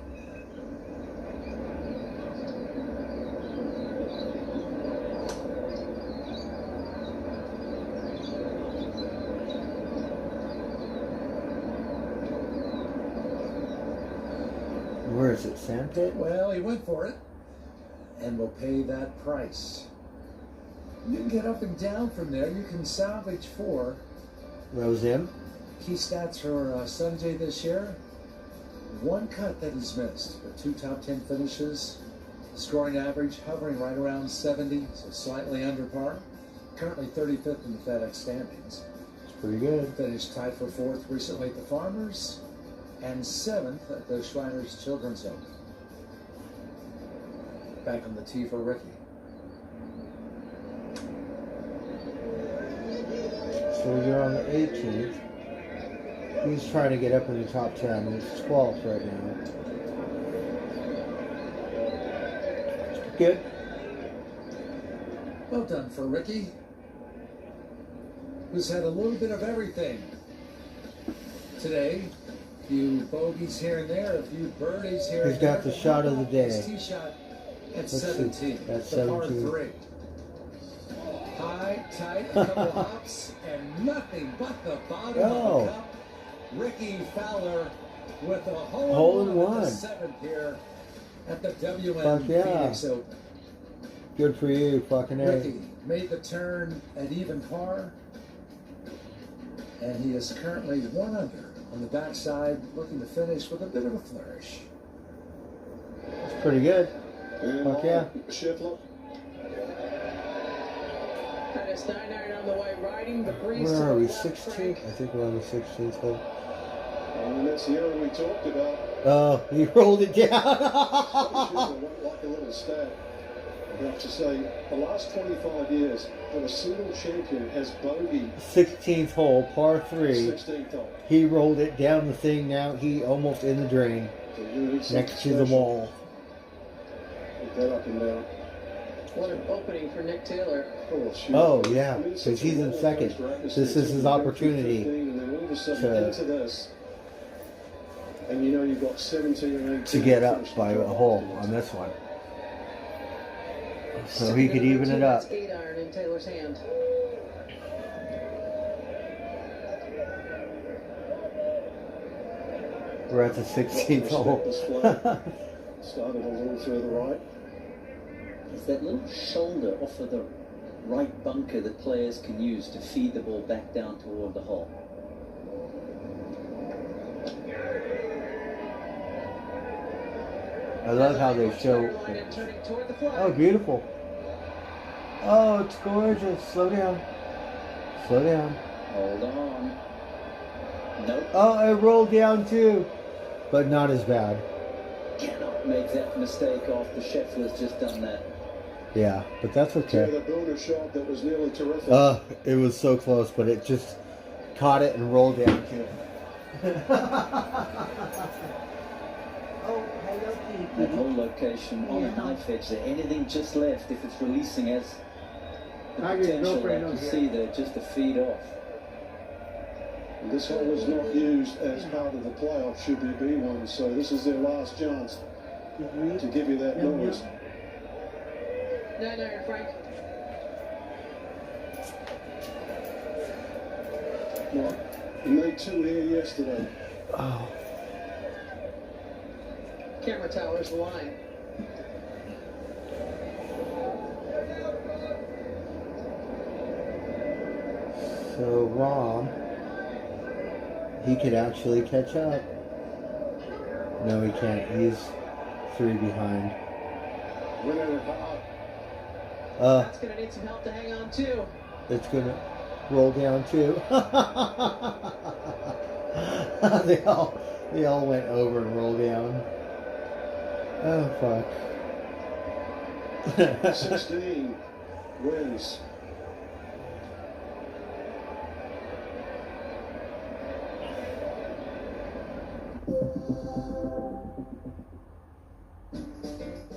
Where is it? Sandpit? Well, he went for it, and will pay that price. You can get up and down from there. You can salvage 4. That was him? Key stats for Sanjay this year. 1 cut that he's missed, but 2 top 10 finishes. Scoring average hovering right around 70, so slightly under par. Currently 35th in the FedEx standings. It's pretty good. Finished tied for 4th recently at the Farmers and 7th at the Shriners Children's Open. Back on the tee for Ricky. So you're on the 18th. He's trying to get up in the top 10. He's 12th right now. Good. Well done for Ricky, who's had a little bit of everything today. A few bogeys here and there, a few birdies here He's and there. got the shot of the day. His tee shot at Let's see. 17. That's the par 17. 3. High, tight, a couple of hops, and nothing but the bottom of the cup. Ricky Fowler with a hole in one. The 7th here at the WM Phoenix Open. Good for you, fucking A. Ricky made the turn at even par, and he is currently 1 under on the backside, looking to finish with a bit of a flourish. That's pretty good. Fuck yeah. Scheffler. Curtis 9 on the way, riding the breeze. Where are we? 16th? I think we're on the 16th hole. And that's the area we talked about. Oh, he rolled it down. Like a little stat. I have to say, the last 25 years, not a single champion has bogeyed. 16th hole, par 3. 16th hole. He rolled it down the thing. Now he almost in the drain, next to the wall. Put that up and down. What an opening for Nick Taylor. Oh yeah, because he's in second. This is his opportunity And then all of a sudden into this, and you know you've got 17 and 18 to get up by a hole on this one. So he could even it up. 8 iron in Taylor's hand. We're at the 16th hole. Started a little further right. It's that little shoulder off of the right bunker that players can use to feed the ball back down toward the hole. I love how they show. Oh, beautiful. Oh, it's gorgeous. Slow down. Slow down. Hold on. Nope. Oh, it rolled down too. But not as bad. Cannot make that mistake after Scheffler's just done that. Yeah, but that's okay. The builder shot that was nearly terrific. It was so close, but it just caught it and rolled down too. That whole location on the knife edge there, anything just left, if it's releasing as the potential, like you see there, just to feed off. And this hole is not used as part of the playoff should there be one, so this is their last chance to give you that noise. 9 iron, Frank. Well, he made 2 here yesterday. Oh. Camera tower's the line. So Rom, he could actually catch up. No, he can't. He's 3 behind. That's gonna need some help to hang on to. It's gonna roll down too. they all went over and rolled down. Oh fuck. 16 wins.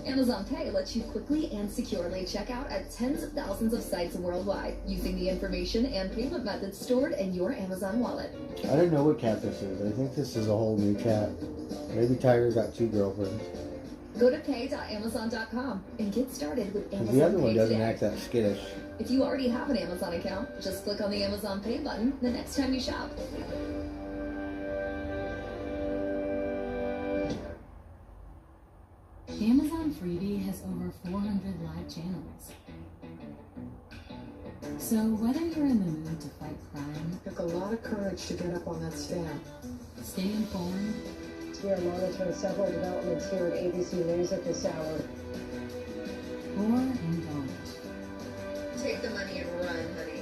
Amazon Pay lets you quickly and securely check out at tens of thousands of sites worldwide using the information and payment methods stored in your Amazon wallet. I don't know what cat this is. I think this is a whole new cat. Maybe Tiger got 2 girlfriends. Go to pay.amazon.com and get started with Because Amazon the other one Pay doesn't today. act that skittish. If you already have an Amazon account, just click on the Amazon Pay button the next time you shop. Amazon On Freebie has over 400 live channels. So whether you're in the mood to fight crime, Took a lot of courage to get up on that stand. stay informed, We are monitoring several developments here at ABC News at this hour. or indulge, Take the money and run, honey.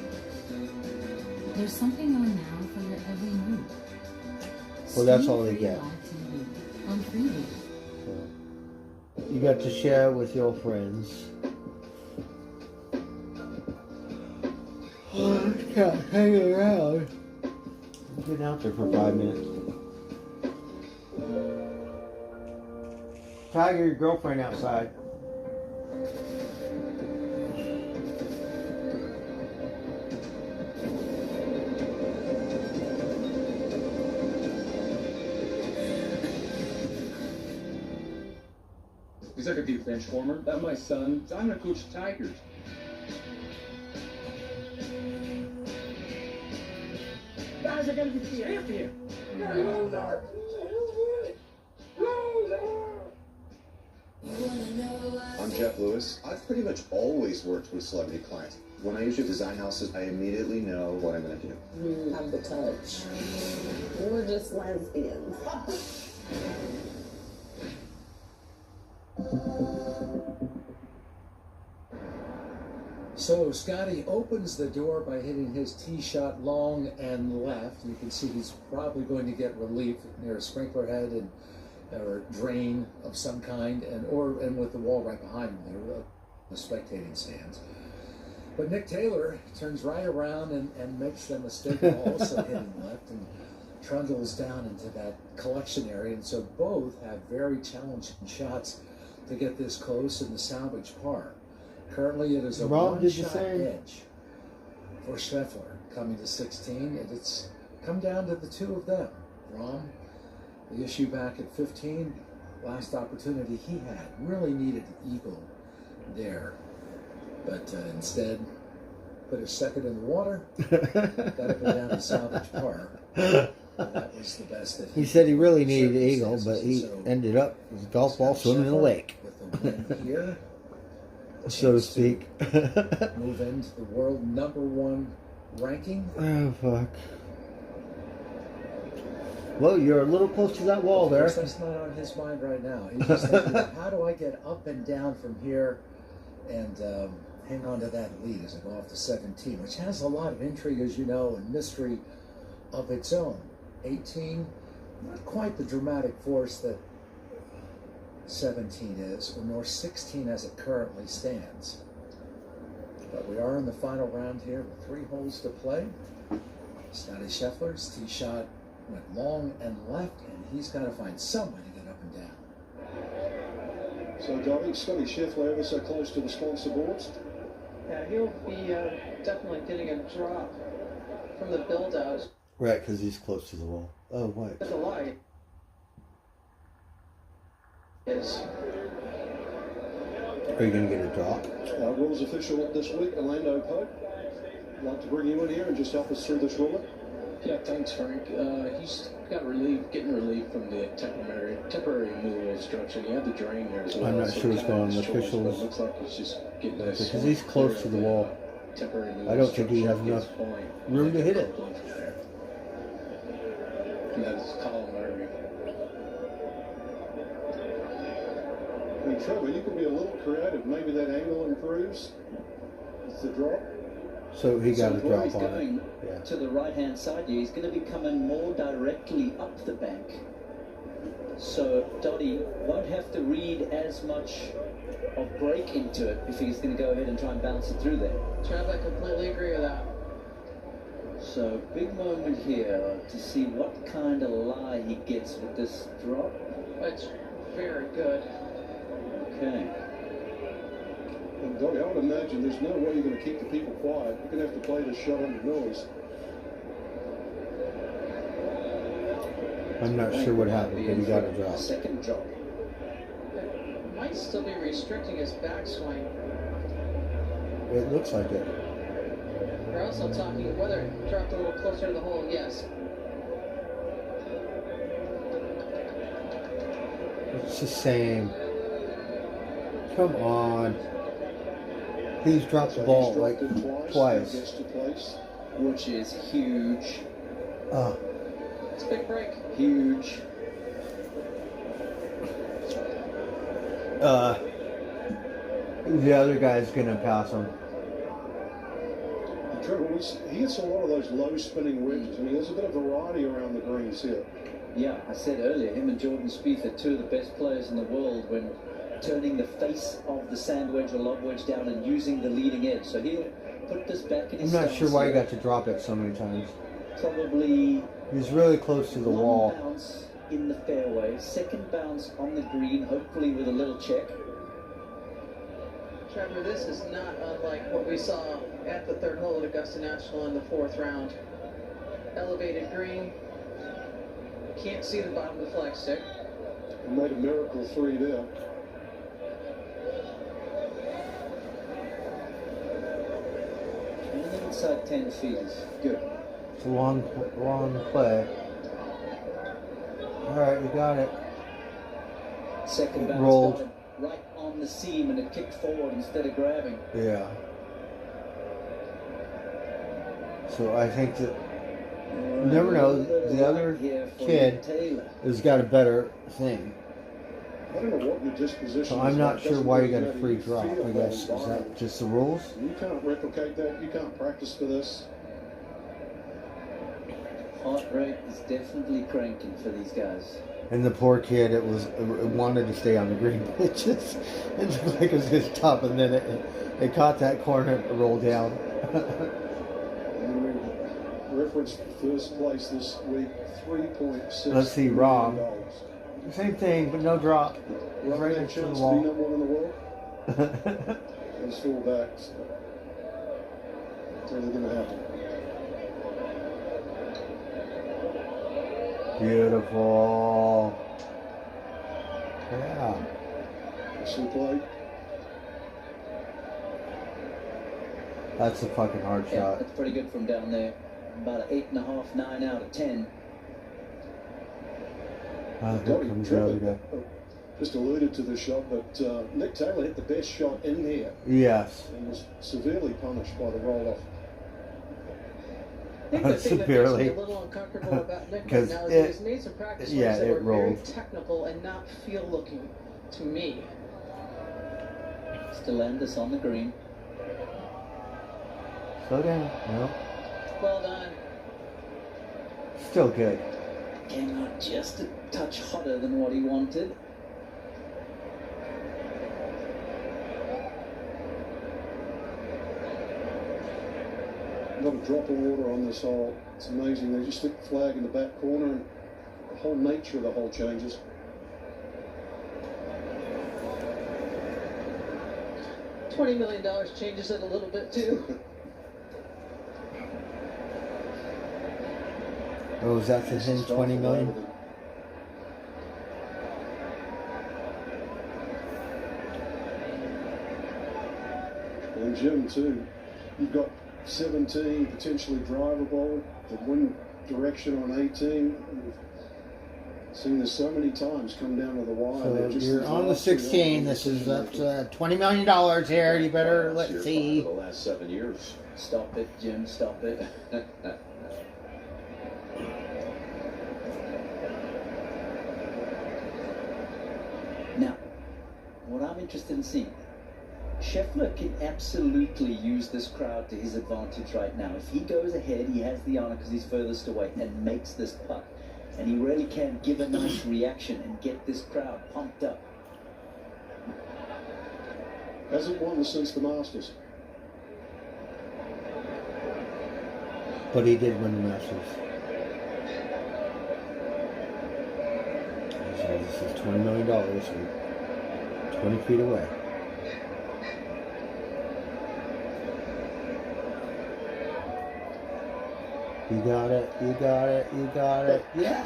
there's something on now for your every mood. Well, that's all Stream they get. free live TV on Freebie. You got to share with your friends. Oh, I can't hang around. I'm getting out there for 5 minutes. Tiger, your girlfriend outside. Executive bench warmer. That my son. I'm gonna coach the Tigers. Guys, I gotta get the amp here. I'm Jeff Lewis. I've pretty much always worked with celebrity clients. When I usually design houses, I immediately know what I'm going to do. You have the touch. We're just lesbians. So Scotty opens the door by hitting his tee shot long and left. You can see he's probably going to get relief near a sprinkler head and or drain of some kind, and with the wall right behind him there, the spectating stands. But Nick Taylor turns right around and makes the mistake of also hitting left and trundles down into that collection area. And so both have very challenging shots to get this close in the salvage par. Currently, it is a one-shot edge for Scheffler coming to 16, and it's come down to the two of them. Rahm, the issue back at 15, last opportunity he had, really needed an eagle there, but instead put his second in the water, got up and down to salvage par. That was the best that He said he really needed an eagle, but he ended up with a golf ball swimming in a lake. With the win here, so to speak. move into the world #1 ranking. Oh, fuck. Well, you're a little close to that wall there. That's not on his mind right now. He's just thinking, how do I get up and down from here and hang on to that lead as I go off to 17, which has a lot of intrigue, as you know, and mystery of its own. 18, not quite the dramatic force that 17 is, nor 16 as it currently stands. But we are in the final round here with 3 holes to play. Scotty Scheffler's tee shot went long and left, and he's got to find some way to get up and down. So, Dottie, Scotty Scheffler ever so close to the sponsor boards? Yeah, he'll be definitely getting a drop from the build-out. Right, because he's close to the wall. Oh, what? The light is. Are you going to get a drop? Rules official this week, Orlando Pope. I'd like to bring you in here and just help us through this ruling. Yeah, thanks, Frank. He's got getting relief from the temporary removal obstruction. He had the drain there as well. I'm not sure what's going on. The officials. Looks like he's just getting a Because he's close to the wall. I don't think he has enough room to hit it. And that's Colin Murray. I mean, Trevor, you can be a little creative. Maybe that angle improves. It's the drop. So he got a where drop he's on going it. Yeah. to the right-hand side here, he's going to be coming more directly up the bank. So Dottie won't have to read as much of break into it if he's going to go ahead and try and bounce it through there. Trev, I completely agree with that. So big moment here to see what kind of lie he gets with this drop. It's very good. Okay. And Dottie, I would imagine there's no way you're going to keep the people quiet. You're going to have to play this shot under noise. I'm not sure what happened, but he got a drop. Second drop. Might still be restricting his backswing. It looks like it. We're also talking whether it dropped a little closer to the hole. Yes. It's the same. Come on. He's dropped the ball like twice. Gets to place. Which is huge. It's a big break. Huge. The other guy's gonna pass him. Trevor, he gets a lot of those low spinning wedges. I mean, there's a bit of variety around the greens here. Yeah, I said earlier, him and Jordan Spieth are two of the best players in the world when turning the face of the sand wedge or lob wedge down and using the leading edge. So he'll put this back in his I'm not stance sure why he here. got to drop it so many times. Probably He's really close to the one wall. bounce in the fairway, second bounce on the green, hopefully with a little check. Trevor, this is not unlike what we saw at the third hole at Augusta National in the fourth round. Elevated green. Can't see the bottom of the flagstick. He made a miracle 3 there. Anything inside 10 feet is good. It's a long play. Alright, we got it. Second bounce Rolled. got it right on the seam and it kicked forward instead of grabbing. Yeah. So I think that you never know. The other kid has got a better thing. I don't know what your disposition So I'm is not like. sure Doesn't why you really got a matter. free You drop. feel I that guess is line. that just the rules? You can't replicate that. You can't practice for this. Heart rate is definitely cranking for these guys. And the poor kid, it wanted to stay on the green. It just like it was his top, and then it caught that corner and rolled down. And we referenced first place this week, 3.6. Let's see, Rom. Same thing, but no drop. Rom Right had a next to the chance to be wall. number one in the world. He's full back. Really going to happen. Beautiful. Yeah. Excellent play. That's a fucking hard Yeah, shot. that's pretty good from down there. About an 8.5, 9 out of 10. Here comes the other guy. Just alluded to the shot, but Nick Taylor hit the best shot in there Yes. and was severely punished by the roll-off. I think the thing that makes me Severely. a little uncomfortable about Nick right 'Cause now is it- he's made some practice yeah, runs that it were very rolled. technical and not feel-looking to me. Stellantis on the green. Slow down. No. Well done. Still good. Came out just a touch hotter than what he wanted. Not a drop of water on this hole. It's amazing. They just stick the flag in the back corner and the whole nature of the hole changes. $20 million changes it a little bit too. Oh, is that for him? 20 million? And Jim too. You've got 17 potentially drivable. The wind direction on 18. We've seen this so many times come down to the wire. So They're just you're as on the lost 16. This is up to $20 million here. You better let's see. For the last 7 years. Stop it, Jim, stop it. Now, what I'm interested in seeing, Scheffler can absolutely use this crowd to his advantage right now. If he goes ahead, he has the honor because he's furthest away and makes this putt. And he really can give a nice reaction and get this crowd pumped up. Hasn't won since the Masters. But he did win the Masters. So this is $20 million. We're 20 feet away. You got it. You got it. You got it. Yeah.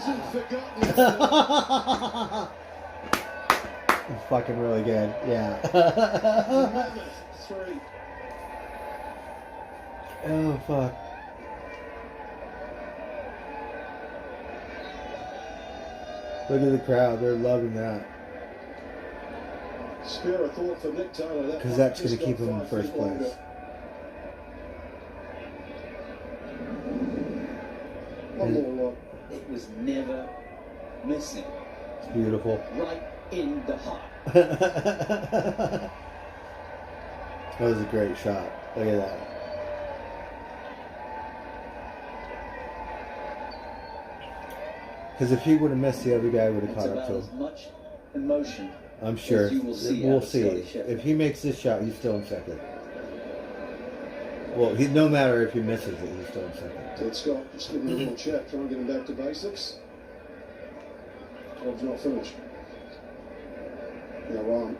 It's fucking really good. Yeah. Three. Oh fuck. Look at the crowd. They're loving that. Spare a thought for Nick Taylor. That because that's just going to keep got him in 5 first feet longer. place. One more. It was never missing. It's beautiful. Right in the heart. That was a great shot. Look at that. Because if he would have missed, the other guy would have It's caught up about to as him. much emotion I'm sure. as you will see. We'll out of see. Scotty Scheffler. If he makes this shot, he's still in second. Well, no matter if he misses it, he's still in second. Ted Scott just giving a little chat, trying to get him back to basics. Job's not finished. Now Ryan.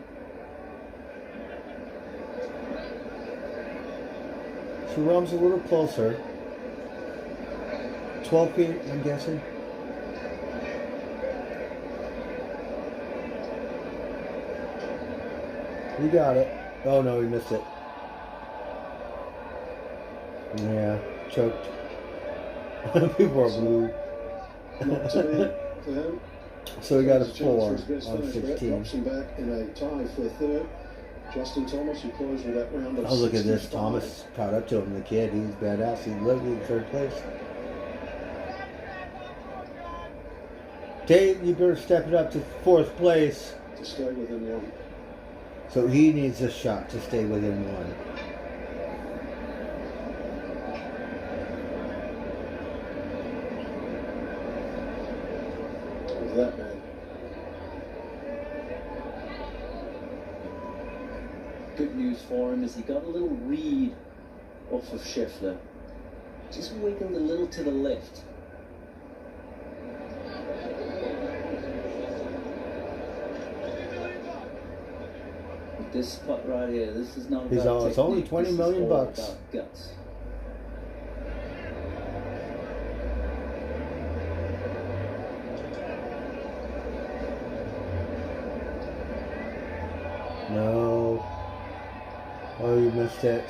So Rom's a little closer. 12 feet, I'm guessing. He got it. Oh no, he missed it. Yeah, choked. People are blue. Not to be for him. So we got a There's 4 chance for his best on finish, but that 16. drops him back in a tie for third. Justin Thomas, who closed with that round of Oh, look at this. 65. Thomas caught up to him. The kid, he's badass. He's literally in third place. Dave, you better step it up to 4th place. To stay within 1. So he needs a shot to stay within 1. Look at that, man. Good news for him is he got a little read off of Scheffler. Just wiggled a little to the left. But this putt right here, this is not He's about all, it's only technique, 20 this million is all bucks. about guts. No. Oh, you missed it.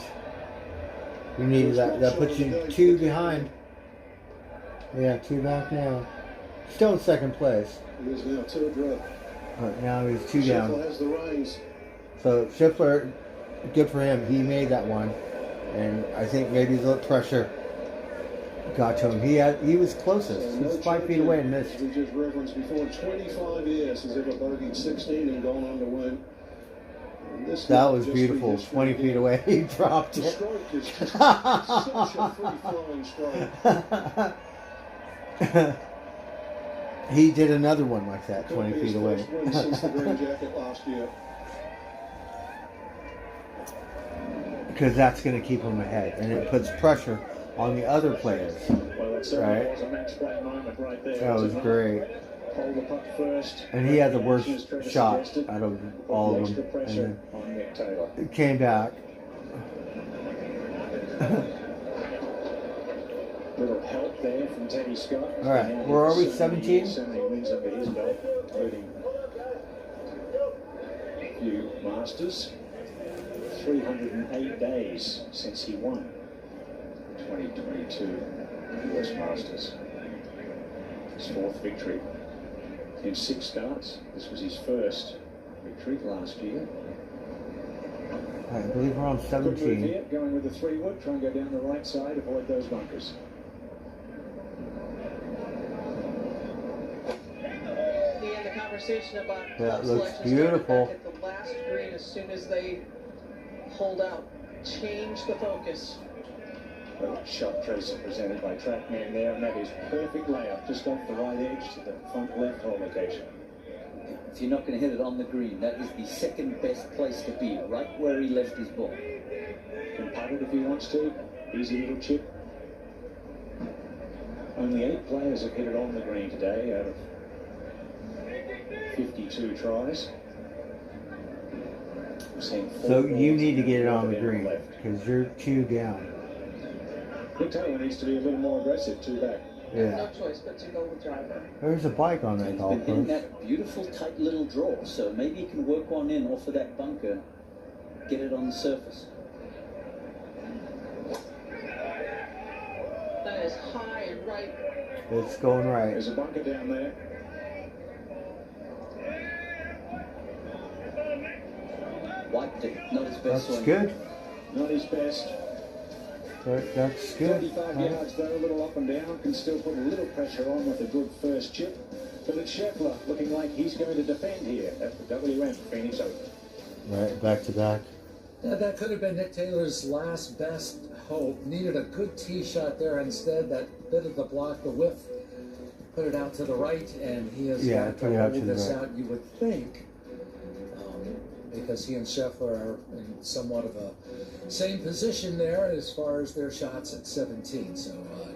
You needed that. That puts you 2 behind. Yeah, 2 back now. Still in 2nd place. He is now 2 adrift. Right, now he's 2 Scheffler down. has the reins. So Scheffler, good for him. He made that one, and I think maybe the pressure got to him. He was closest. He was 5 feet away and missed. We just referenced before, 25 years has ever bogeyed 16 and gone on to win. And this That could was just be beautiful. history 20 feet again. away, he dropped The it. stroke is just such a free-flowing stroke. He did another one like that, 20 feet away. First win since the green jacket last year. Because that's going to keep him ahead, and it puts pressure on the other players. Well, it certainly Right? was a match play moment right there. That was great. Hold the putt first. And he had the worst As Trevor shot suggested, out of put all the of extra them. pressure And on Nick Taylor. then it came back. Little help there from Teddy Scott. All right, where are we, 17? 17 wins under his belt, including a few Masters. 308 days since he won the 2022 US Masters. His 4th victory in 6 starts. This was his first victory last year. I believe we're on Good move 17. here, going with the 3-wood, try and go down the right side, avoid those bunkers. The conversation about That club looks selection beautiful. started back at the last green as soon as they hold out. Change the focus. Well, shot tracer presented by TrackMan there, and that is perfect layup, just off the right edge to the front left hole location. If you're not going to hit it on the green, that is the 2nd best place to be, right where he left his ball. Can putt it if he wants to. Easy little chip. Only 8 players have hit it on the green today out of 52 tries. We've seen 4 So you balls need to get it on up the and green, left. because you're 2 down. Nick Taylor needs to be a little more aggressive, 2 back. Yeah. No choice but to go with driver. There's a bike on that He's golf been hitting course. that beautiful tight little draw, so maybe he can work one in off of that bunker, get it on the surface. That is high and right. It's going right. There's a bunker down there. his best That's swing. good. Not his best. That's good. 35 yards though, a little up and down, can still put a little pressure on with a good first chip. But it's Scheffler looking like he's going to defend here at the WM Phoenix Open. Right, back to back. Yeah, that could have been Nick Taylor's last best hope. Needed a good tee shot there. Instead, that bit of the block, the whiff, put it out to the right, and he has got put to it out hold to the this right. out, you would think, because he and Scheffler are in somewhat of a same position there as far as their shots at 17. So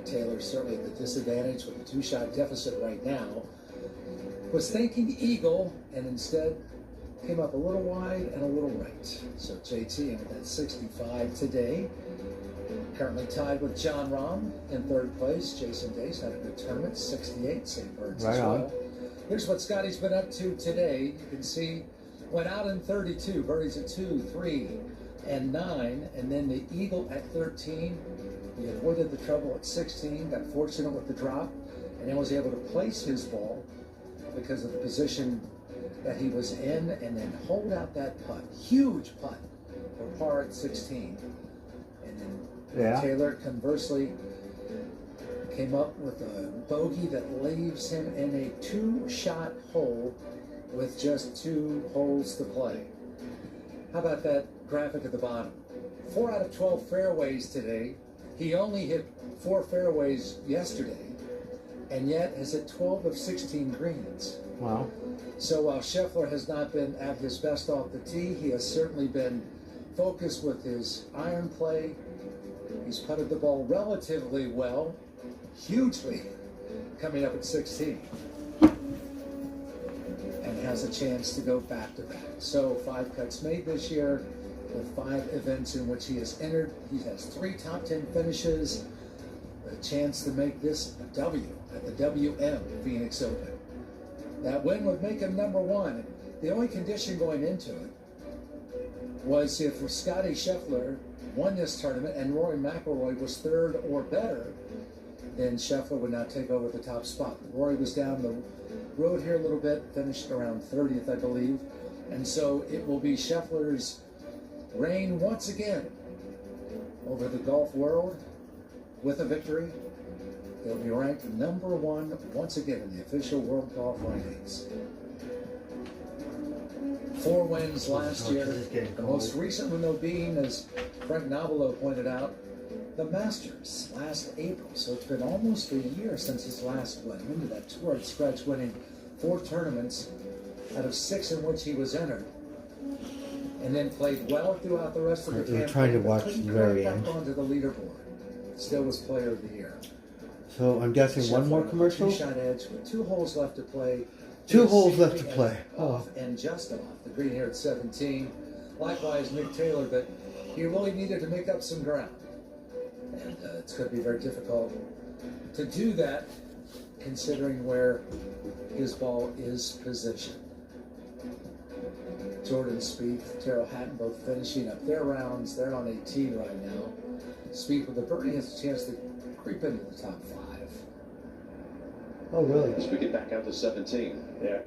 Taylor's certainly at the disadvantage with a two-shot deficit right now. Was thinking eagle, and instead came up a little wide and a little right. So JT in at 65 today. Currently tied with John Rahm in third place. Jason Day's had a good tournament, 68, St. Birds Right as on. well. Here's what Scotty's been up to today. You can see went out in 32, birdies at 2, 3, and 9, and then the eagle at 13. He avoided the trouble at 16, got fortunate with the drop, and then was able to place his ball because of the position that he was in, and then hold out that putt, huge putt for par at 16. And then Taylor conversely came up with a bogey that leaves him in a two-shot hole with just 2 holes to play. How about that graphic at the bottom? 4 out of 12 fairways today. He only hit 4 fairways yesterday, and yet has hit 12 of 16 greens. Wow. So while Scheffler has not been at his best off the tee, he has certainly been focused with his iron play. He's putted the ball relatively well, hugely, coming up at 16. And has a chance to go back-to-back. So 5 cuts made this year with 5 events in which he has entered. He has 3 top 10 finishes, a chance to make this a W at the WM Phoenix Open. That win would make him number 1. The only condition going into it was if Scotty Scheffler won this tournament and Rory McIlroy was 3rd or better, then Scheffler would not take over the top spot. Rory was down the road here a little bit, finished around 30th, I believe. And so it will be Scheffler's reign once again over the golf world with a victory. He'll be ranked number 1 once again in the official world golf rankings. 4 wins last year. The most recent one, though, being, as Frank Nobilo pointed out, the Masters last April. So it's been almost a year since his last win. Into that torrid stretch, winning 4 tournaments out of 6 in which he was entered, and then played well throughout the rest of the campaign. We're trying to watch Couldn't the very crack end. back onto the leaderboard. Still was Player of the Year. So I'm guessing one more commercial? 2-shot edge with 2 holes left to play. 2 holes left to play. Off and just off the green here at 17. Likewise, Nick Taylor, but he really needed to make up some ground. And it's going to be very difficult to do that, considering where his ball is positioned. Jordan Spieth, Terrell Hatton both finishing up their rounds. They're on 18 right now. Spieth with a birdie has a chance to creep into the top 5. Oh, really? As we get back out to 17. Yeah.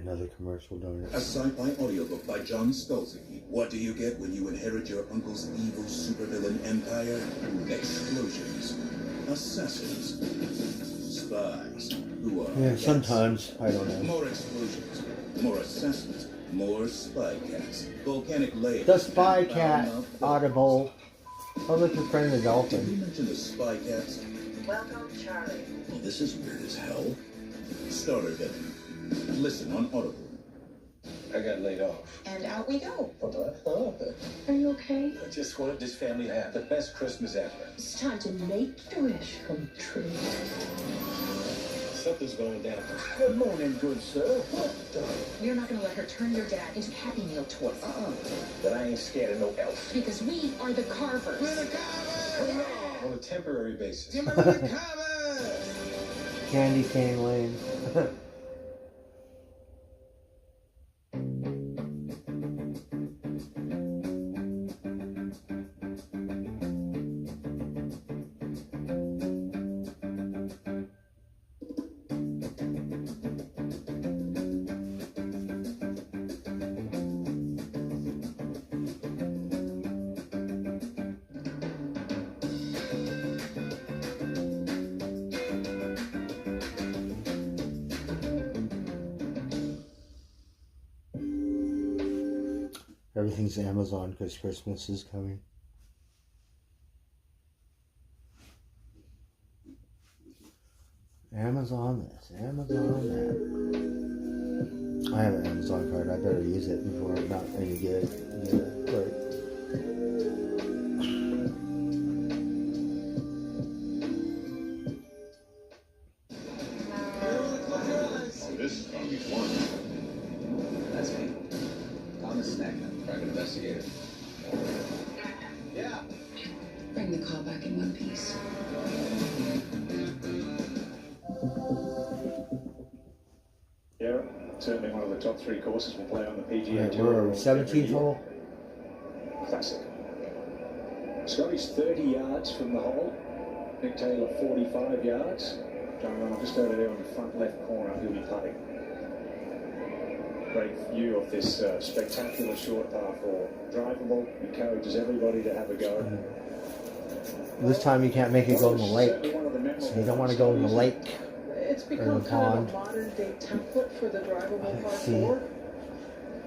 Another commercial, don't it? A sci-fi audiobook by John Scalzi. What do you get when you inherit your uncle's evil supervillain empire? Explosions, assassins, spies who are Yeah, cats. sometimes. I don't know. More explosions, more assassins, more spy cats, volcanic layers. The Spy and Cat, foul-mouthed Audible. Public friend the Did dolphin. we mention the spy cats? Welcome, Charlie. Oh, this is weird as hell. Starter villain. Listen on Audible. I got laid off. And out we go. Are you okay? I just wanted this family to have the best Christmas ever. It's time to make your wish come true. Something's going down. Good morning, good sir. We're not going to let her turn your dad into Happy Meal toys. But I ain't scared of no elf. Because we are the Carvers. On a temporary basis. Candy Cane Lane. Everything's Amazon because Christmas is coming. Amazon this, Amazon that. I have an Amazon card. I better use it before I'm not any good. Yeah, right. This is gonna be fun. That's me. Thomas Snackman, private investigator. Yeah. Bring the call back in one piece. Yeah, certainly one of the top 3 courses we'll play on the PGA Right, Tour. we're 17th hole. Classic. Scotty's 30 yards from the hole. Nick Taylor 45 yards. John Rahm just over there on the front left corner. He'll be putting. Great view of this spectacular short par 4. Drivable, encourages everybody to have a go. This time you can't make it go in the lake. So you don't want to go in the lake It's or become the kind pond. of a modern day template for the drivable par 4.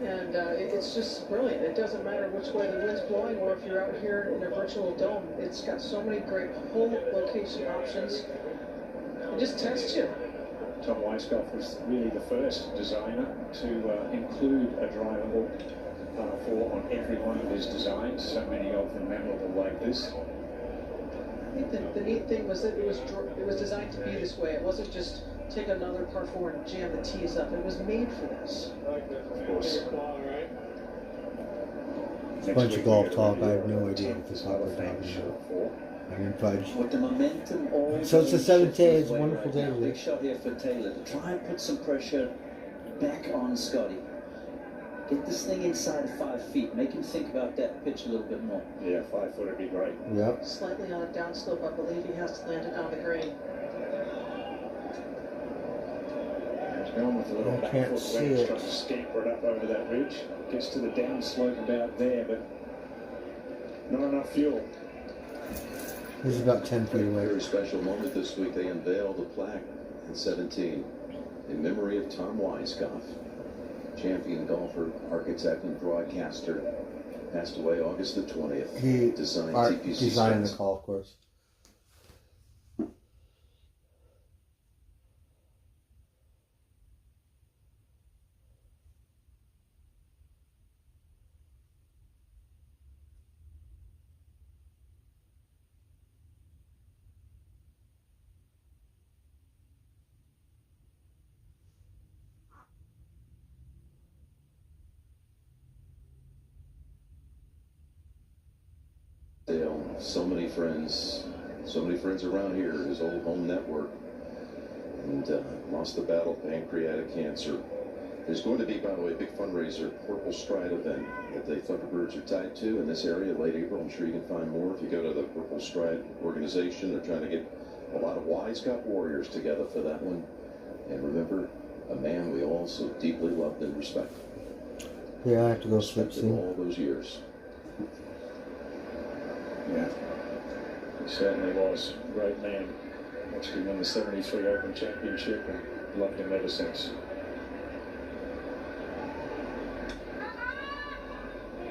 And it's just brilliant. It doesn't matter which way the wind's blowing or if you're out here in a virtual dome. It's got so many great hole location options. It just tests you. Tom Weiskopf was really the first designer to include a drivable par 4 on every one of his designs. So many of them memorable like this. I think the neat thing was that it was designed to be this way. It wasn't just take another par 4 and jam the tees up. It was made for this. Of course. Bunch of golf talk. I have no idea what this is talking about. I mean, fudge. With the momentum all So it's the 7th day. It's a way wonderful right day now. today. Big shot here for Taylor to try and put some pressure back on Scotty. Get this thing inside of 5 feet. Make him think about that pitch a little bit more. Yeah, 5 foot would be great. Yep. Slightly on a downslope, I believe he has to land it on the green. He's going with a little I back can't foot see wedge, it. trying to scamper it up over that ridge. Gets to the downslope about there, but not enough fuel. He's about 10 feet away. Very special moment this week. They unveiled a plaque in 17 in memory of Tom Weiskopf, champion golfer, architect, and broadcaster. Passed away August the 20th. He designed TPC designed the Scotts. golf course. Dale, so many friends around here, his old home network, and lost the battle of pancreatic cancer. There's going to be, by the way, a big fundraiser, Purple Stride event that the Thunderbirds are tied to in this area, late April. I'm sure you can find more if you go to the Purple Stride organization. They're trying to get a lot of Weiskopf warriors together for that one. And remember, a man we all so deeply loved and respected. Yeah, I have to go sleep Respected soon. all those years. Yeah, he certainly was a great man. Watched him win the 73 Open Championship and loved him ever since.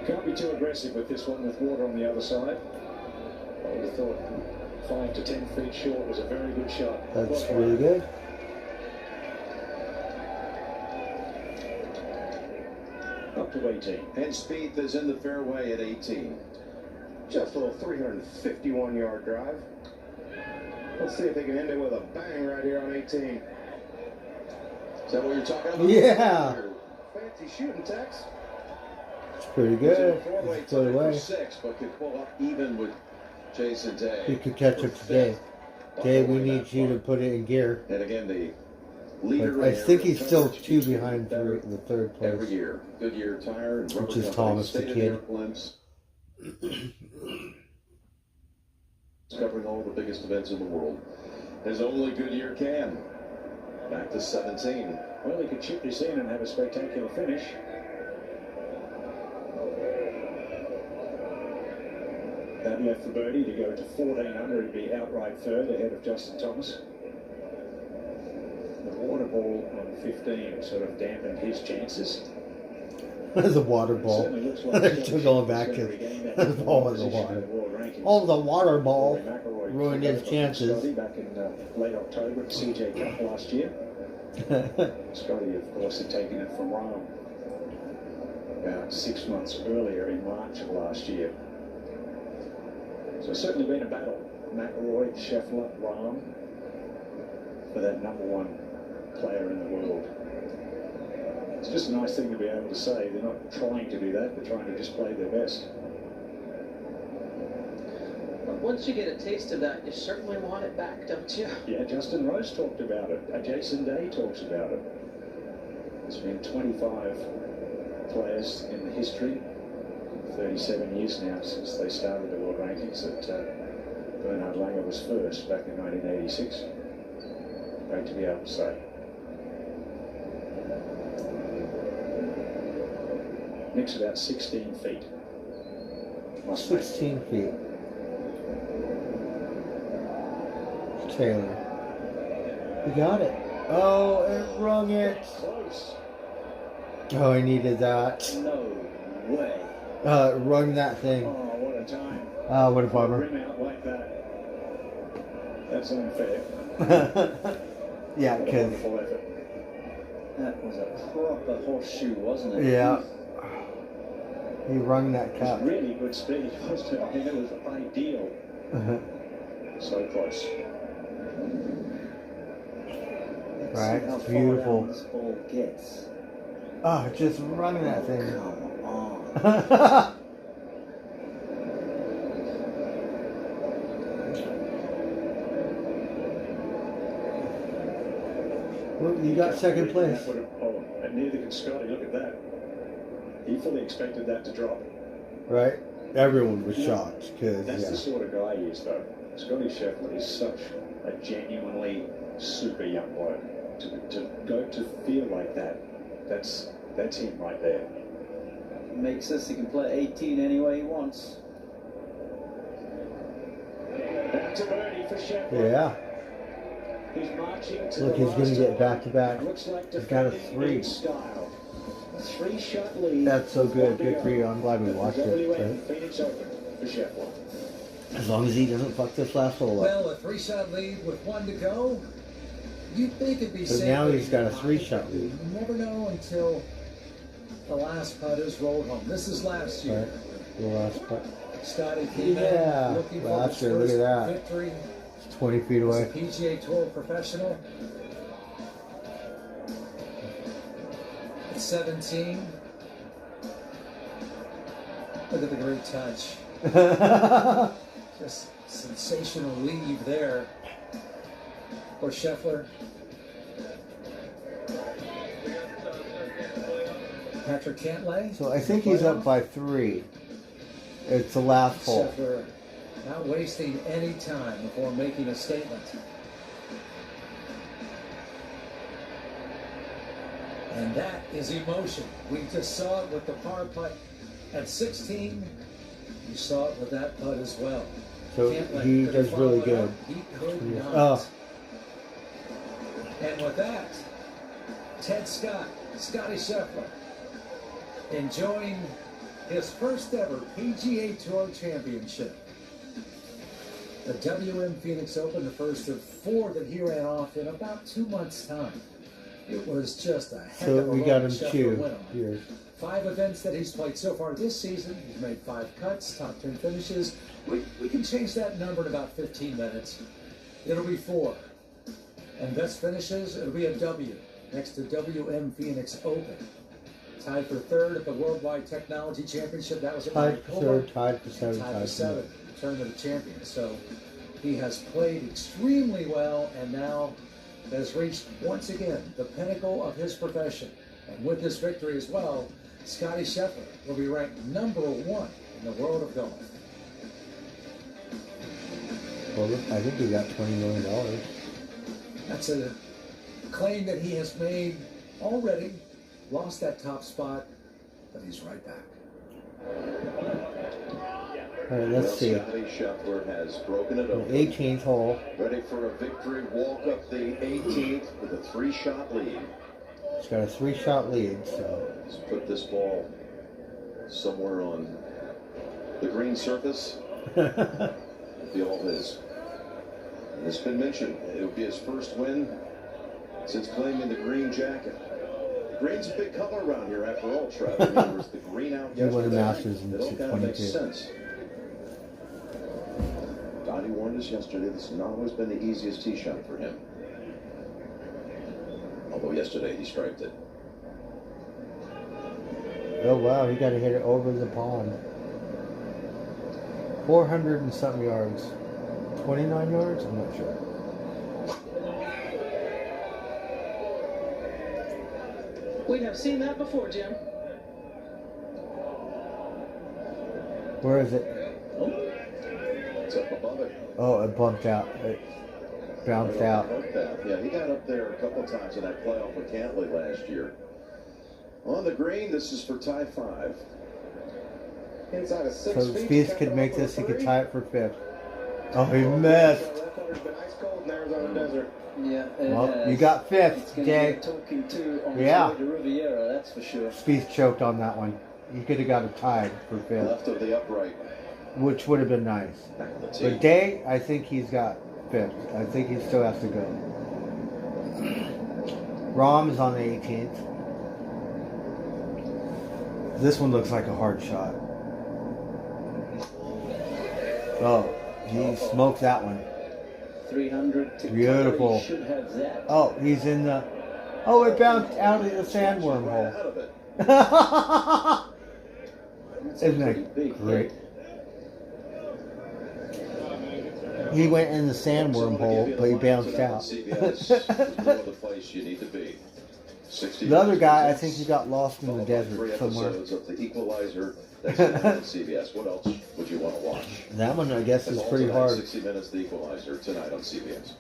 Can't be too aggressive with this one with water on the other side. I would have thought 5 to 10 feet short was a very good shot. That's really good. Up to 18. And Spieth is in the fairway at 18. Just a little 351-yard drive. Let's see if they can end it with a bang right here on 18. Is that what you're talking about? Yeah. Fancy shooting, Tex. It's pretty good. It's put away. 6, but could pull up even with Jason Day. You could catch up today. Dave, we need you to put it in gear. And again, the leader. But I think he's still 2 behind for the 3rd place. Every year. Goodyear Tire and Rubber Which is Company, Thomas the state-of-the-art Kid. blimps. Covering all the biggest events in the world, as only Goodyear can. Back to 17. Well, he could chip this in and have a spectacular finish. That left for birdie to go to 14 under and be outright third ahead of Justin Thomas. The water ball on 15 sort of dampened his chances. There's a water ball. Certainly looks like They're still going back to the ball in the water. Oh, the water ball ruined his chances. Scotty back in late October at CJ Cup last year. Scotty, of course, had taken it from Rahm about 6 months earlier in March of last year. So it's certainly been a battle. McIlroy, Scheffler, Rahm for that #1 player in the world. It's just a nice thing to be able to say. They're not trying to do that, they're trying to just play their best. But once you get a taste of that, you certainly want it back, don't you? Yeah, Justin Rose talked about it. Jason Day talks about it. There's been 25 players in the history, 37 years now since they started the world rankings, that Bernhard Langer was first back in 1986. Great to be able to say. Nick's about 16 feet. 16 feet. Taylor. You got it. Oh, it rung it. Close. Oh, I needed that. No way. It rung that thing. Oh, what a time. What a bummer. Rim out like that. That's unfair. Yeah, What a because. wonderful effort. That was a proper horseshoe, wasn't it? Yeah. He rung that It cup. was really good speed, wasn't it? I mean, it was ideal. So close. Right, How far beautiful. down this ball gets. Oh, just rung that thing. Come on. Well, you got second place. That would have, oh, and neither can Scotty. Look at that. He fully expected that to drop. Right? Everyone was shocked because That's the sort of guy he is, though. Scotty Scheffler is such a genuinely super young bloke. To go to feel like that, that's him right there. Makes us he can play 18 any way he wants. Back to birdie for Scheffler. Yeah. He's marching to Look, the he's going to last get hole. back to back. Looks like He's got a defending 3. in style. A 3-shot lead. That's so good. Good for you. I'm glad we watched it. WM Right? Phoenix Open for Scheffler. As long as he doesn't fuck this last hole up. Well, a 3-shot lead with 1 to go. You'd think it'd be So safe. now he's got a 3-shot lead. You never know until the last putt is rolled home. This is last year. Right. The last putt. Scotty came Yeah. in looking for Last his year, look first at that. victory. It's 20 feet As a away. PGA Tour professional. At 17. Look at the great touch. Just sensational leave there for Scheffler. Patrick Cantlay. So I think he's up by 3. It's the last hole. Scheffler not wasting any time before making a statement. And that is emotion. We just saw it with the par putt at 16. You saw it with that putt as well. So Cantlay, he could does follow really it good. up? He could Yeah. not. Oh. And with that, Ted Scott, Scotty Scheffler, enjoying his first ever PGA Tour championship. The WM Phoenix Open, the first of 4 that he ran off in about 2 months' time. It was just a heck So of a we run got him Scheffler 2 went on. here. 5 events that he's played so far this season. He's made 5 cuts, top 10 finishes. We can change that number in about 15 minutes. It'll be 4. And best finishes, it'll be a W next to WM Phoenix Open. Tied for 3rd at the Worldwide Technology Championship. That was at Tied for Maricopa. 3rd, tied for 7th, Tied tied for for 7th. Return to the champion. So he has played extremely well and now has reached once again the pinnacle of his profession. And with this victory as well, Scotty Scheffler will be ranked number 1 in the world of golf. Well, I think he got $20 million. That's a claim that he has made already. Lost that top spot, but he's right back. All right, let's see. Scotty Scheffler has broken it The open. 18th hole. Ready for a victory walk up the 18th with a 3-shot lead. He's got a 3-shot lead, so. Let's put this ball somewhere on the green surface. It'll be all his. And it's been mentioned, it'll be his first win since claiming the green jacket. Green's a big color around here after all, Trev. I mean, there was the green out He won a yesterday. Masters in It all kind of makes 22. sense. Dottie warned us yesterday this has not always been the easiest tee shot for him. Although yesterday he striped it. Oh wow, he got to hit it over the pond. 400 and something yards. 29 yards? I'm not sure. We'd have seen that before, Jim. Where is it? It's up above it. Oh, it bumped out. It bounced out. Yeah, he got up there a couple times in that playoff with Cantley last year. On the green, this is for tie 5. Inside of 6 So feet. Spieth could make this, he could tie it for 5th. Oh, he missed. Left hunter's been ice cold in Arizona desert. Yeah. Well, you got 5th, Jay. Talking to on Yeah. the Riviera, that's for sure. Spieth choked on that one. He could have got it tied for 5th, Left of the upright. which would have been nice. But Day, I think he's got 5th. I think he still has to go. Rahm is on the 18th. This one looks like a hard shot. Oh, he smoked that one. 300 to Beautiful. He should have that. Oh, he's in the... Oh, it bounced out of the sandworm hole. Isn't that great? He went in the sandworm hole, but he bounced out. The place you need to be. The other guy, I think he got lost in the desert somewhere. Episodes of The Equalizer. That's on CBS. What else would you want to watch? That one, I guess, is That's pretty also hard. 60 Minutes, The Equalizer, tonight on CBS.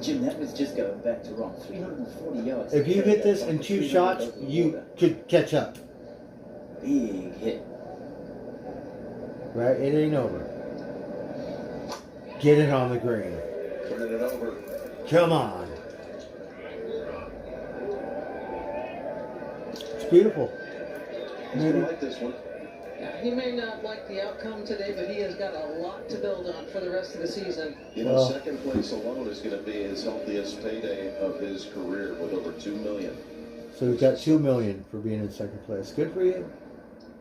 Jim, that was just going back to wrong. 340 yards. If you hit this in 2 shots, you could catch up. Big hit. Right? It ain't over. Get it on the green. Turning it over. Come on. It's beautiful. He's going to like this one. Yeah, he may not like the outcome today, but he has got a lot to build on for the rest of the season. You know, second place alone is going to be his healthiest payday of his career with over $2 million. So we've got $2 million for being in second place. Good for you.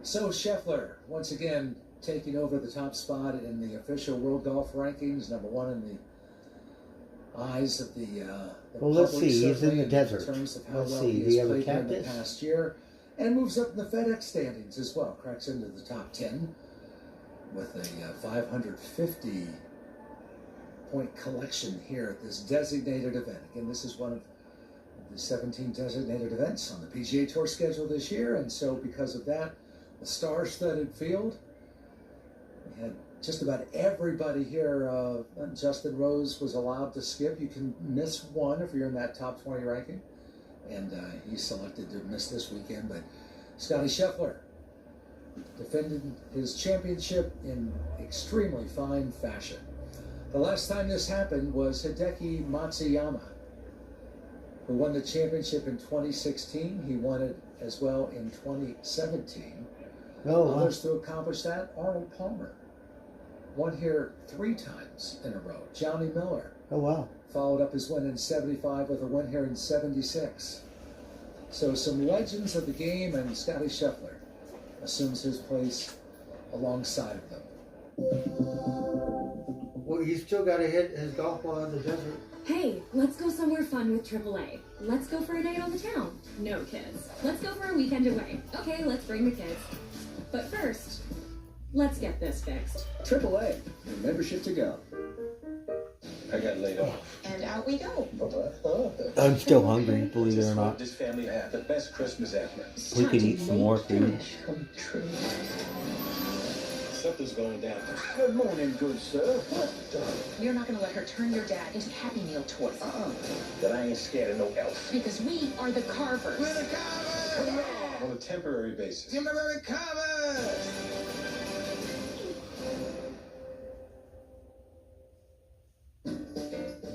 So Scheffler, once again, taking over the top spot in the official World Golf Rankings, number 1 in the eyes of the Well, let's public, see. He's in the certainly, desert. in terms of how Let's well see. he Do has you have a played here in the cactus? past year, and moves up in the FedEx standings as well. Cracks into the top 10 with a 550 point collection here at this designated event. Again, this is one of the 17 designated events on the PGA Tour schedule this year, and so because of that, the star-studded field. We had just about everybody here. Justin Rose was allowed to skip. You can miss one if you're in that top 20 ranking, and he selected to miss this weekend. But Scottie Scheffler defended his championship in extremely fine fashion. The last time this happened was Hideki Matsuyama, who won the championship in 2016. He won it as well in 2017. Oh, wow. Others to accomplish that, Arnold Palmer won here 3 times in a row. Johnny Miller Oh, wow. followed up his win in 75 with a win here in 76. So some legends of the game, and Scottie Scheffler assumes his place alongside of them. Well, he's still got to hit his golf ball in the desert. Hey, let's go somewhere fun with AAA. Let's go for a night on the town. No, kids. Let's go for a weekend away. Okay, let's bring the kids. But first, let's get this fixed. AAA, your membership to go. I got laid off. And out we go. I'm still hungry, believe it or not. This family had the best Christmas ever. We could eat some more food. Something's going down. Good morning, good sir. You're not gonna let her turn your dad into Happy Meal toys. That I ain't scared of no elf. Because we are the Carvers. We're the Carvers! On a temporary basis. Temporary Carvers!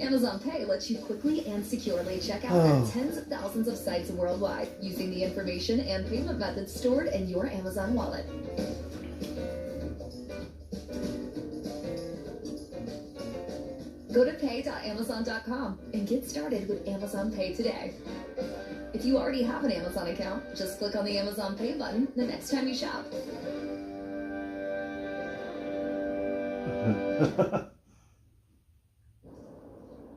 Amazon Pay lets you quickly and securely check out at tens of thousands of sites worldwide using the information and payment methods stored in your Amazon wallet. Go to pay.amazon.com and get started with Amazon Pay today. If you already have an Amazon account, just click on the Amazon Pay button the next time you shop.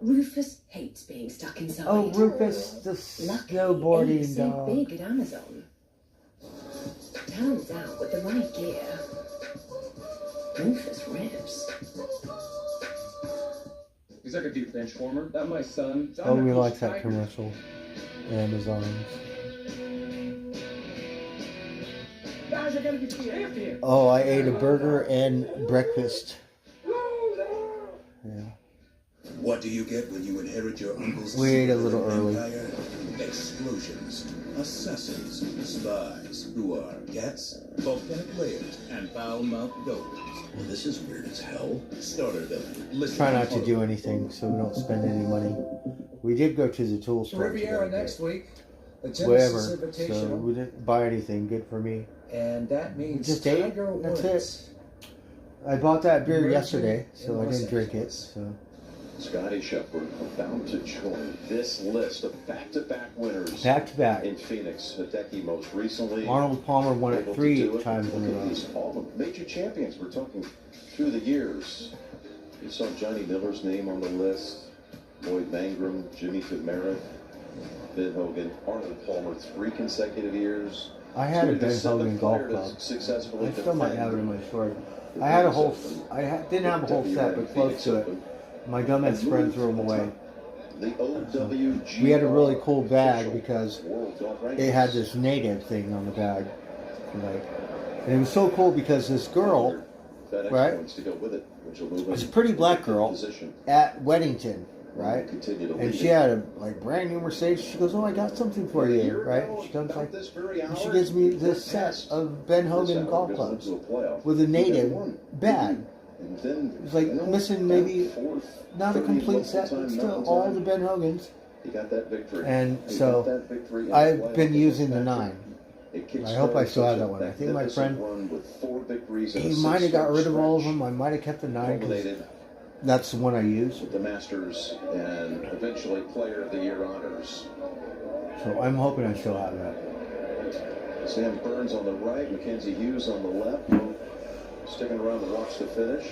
Rufus hates being stuck inside. Oh, Rufus, the snowboarding Ain't so dog. big at Amazon. Turns out, with the right gear, Rufus rips. He's like a deep bench warmer. That my son. Oh, we like that commercial. Amazon. Guys, I gotta get you out here. Oh, I ate a burger and breakfast. Yeah. What do you get when you inherit your uncle's We ate a little supervillain early. empire? Explosions, assassins, spies, who are cats, volcanic layers, and foul-mouthed goblins. Well, this is weird as hell. Starter villain. Listen Try not to do anything so we don't spend any money. We did go to the tool store Riviera today, next week. The Genesis whatever. So Invitational. we didn't buy anything. Good for me. And that means Just ate. Tiger That's Woods. it. I bought that beer Emerging yesterday, so in I Los didn't drink it. Angeles. So Scotty Scheffler about to join this list of back-to-back winners back to back. in Phoenix. Hideki most recently. Arnold Palmer won it able to 3 do it. times in a Look at row. these, all the major champions. We're talking through the years. You saw Johnny Miller's name on the list. Lloyd Mangrum, Jimmy Fitzgerald, Ben Hogan, Arnold Palmer, 3 consecutive years. I had a Really the Ben seventh Hogan golf player to club. successfully I still might defend have it in my storage. the I had a Phoenix whole. Open, Didn't have a whole set, but close to it. My dumbass friend threw them away. the OWGR We had a really cool bag because World Golf it had Rankings. this native thing on the bag, like, and it was so cool because this girl FedEx right? points to go with it, which will move was a him pretty black to girl position. at Weddington, right? Continue to And lead she it. had a like brand new Mercedes. She goes, "Oh, I got something for you," right? She comes like, This very and she hour, gives me we this went set past of Ben this Hogan hour, golf goes clubs into a playoff. with a We native had one. bag. And then, It was like missing maybe not a complete set, but still all the Ben Hogans. He got that victory. And He so got that victory in the I've playoff been against using the Patrick. 9. It I hope I kickstarted still have such that a one. I think my magnificent friend, run with 4 victories in he a might have got 6-start rid of all of stretch. them. I might have kept the 9 because Culminated that's the one I use. with the Masters and eventually Player of the Year honors. So I'm hoping I still have that. Sam Burns on the right, Mackenzie Hughes on the left. Both sticking around to watch the finish.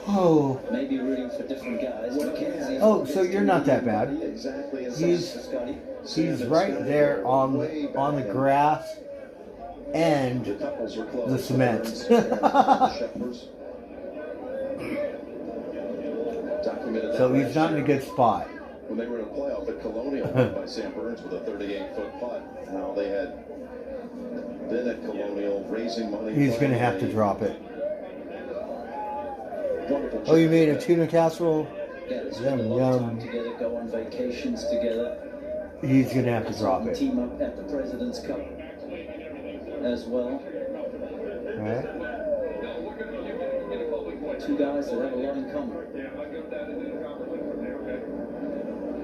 Oh, Maybe rooting for different guys. Mackenzie oh, so you're not that bad. Exactly as He's Scotty. he's right there on the grass and the couples were close. the cement. Burns and Scheffler's. Documented that So he's last not in a year good spot. when they were in a playoff at Colonial won by Sam Burns with a 38-foot putt. How they had been at Colonial raising money. He's going to have to drop it. Oh, you made a tuna casserole? Yeah, they spend a Yum, lot of time yum. together, go on vacations together. He's going to have to drop it. Team up at the President's Cup as well. Right? 2 guys that have a lot in common.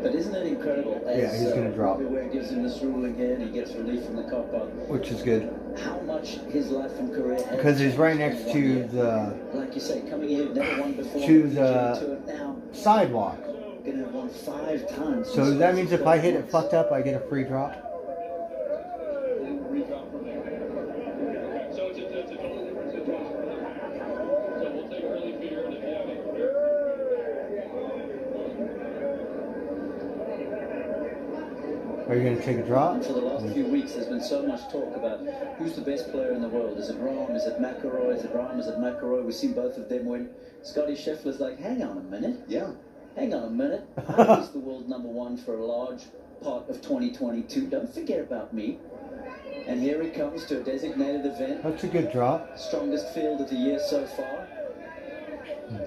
But isn't it incredible? Yeah, he's going to drop Robbie it, Ware gives him this ruling here, and he gets relief from the cop out. which is good. How much his life and career has Because he's right next to the like you say, coming here, never won before. to PGA the Tour, now sidewalk. gonna have won 5 times. So that means if I hit it fucked up, I get a free drop. Are you going to take a drop? For the last few weeks, there's been so much talk about who's the best player in the world. Is it Rahm? Is it McIlroy? Is it Rahm? Is it McIlroy? We've seen both of them win. Scotty Scheffler's like, hang on a minute. Yeah. Hang on a minute. I was the world #1 for a large part of 2022. Don't forget about me. And here he comes to a designated event. That's a good drop. Strongest field of the year so far.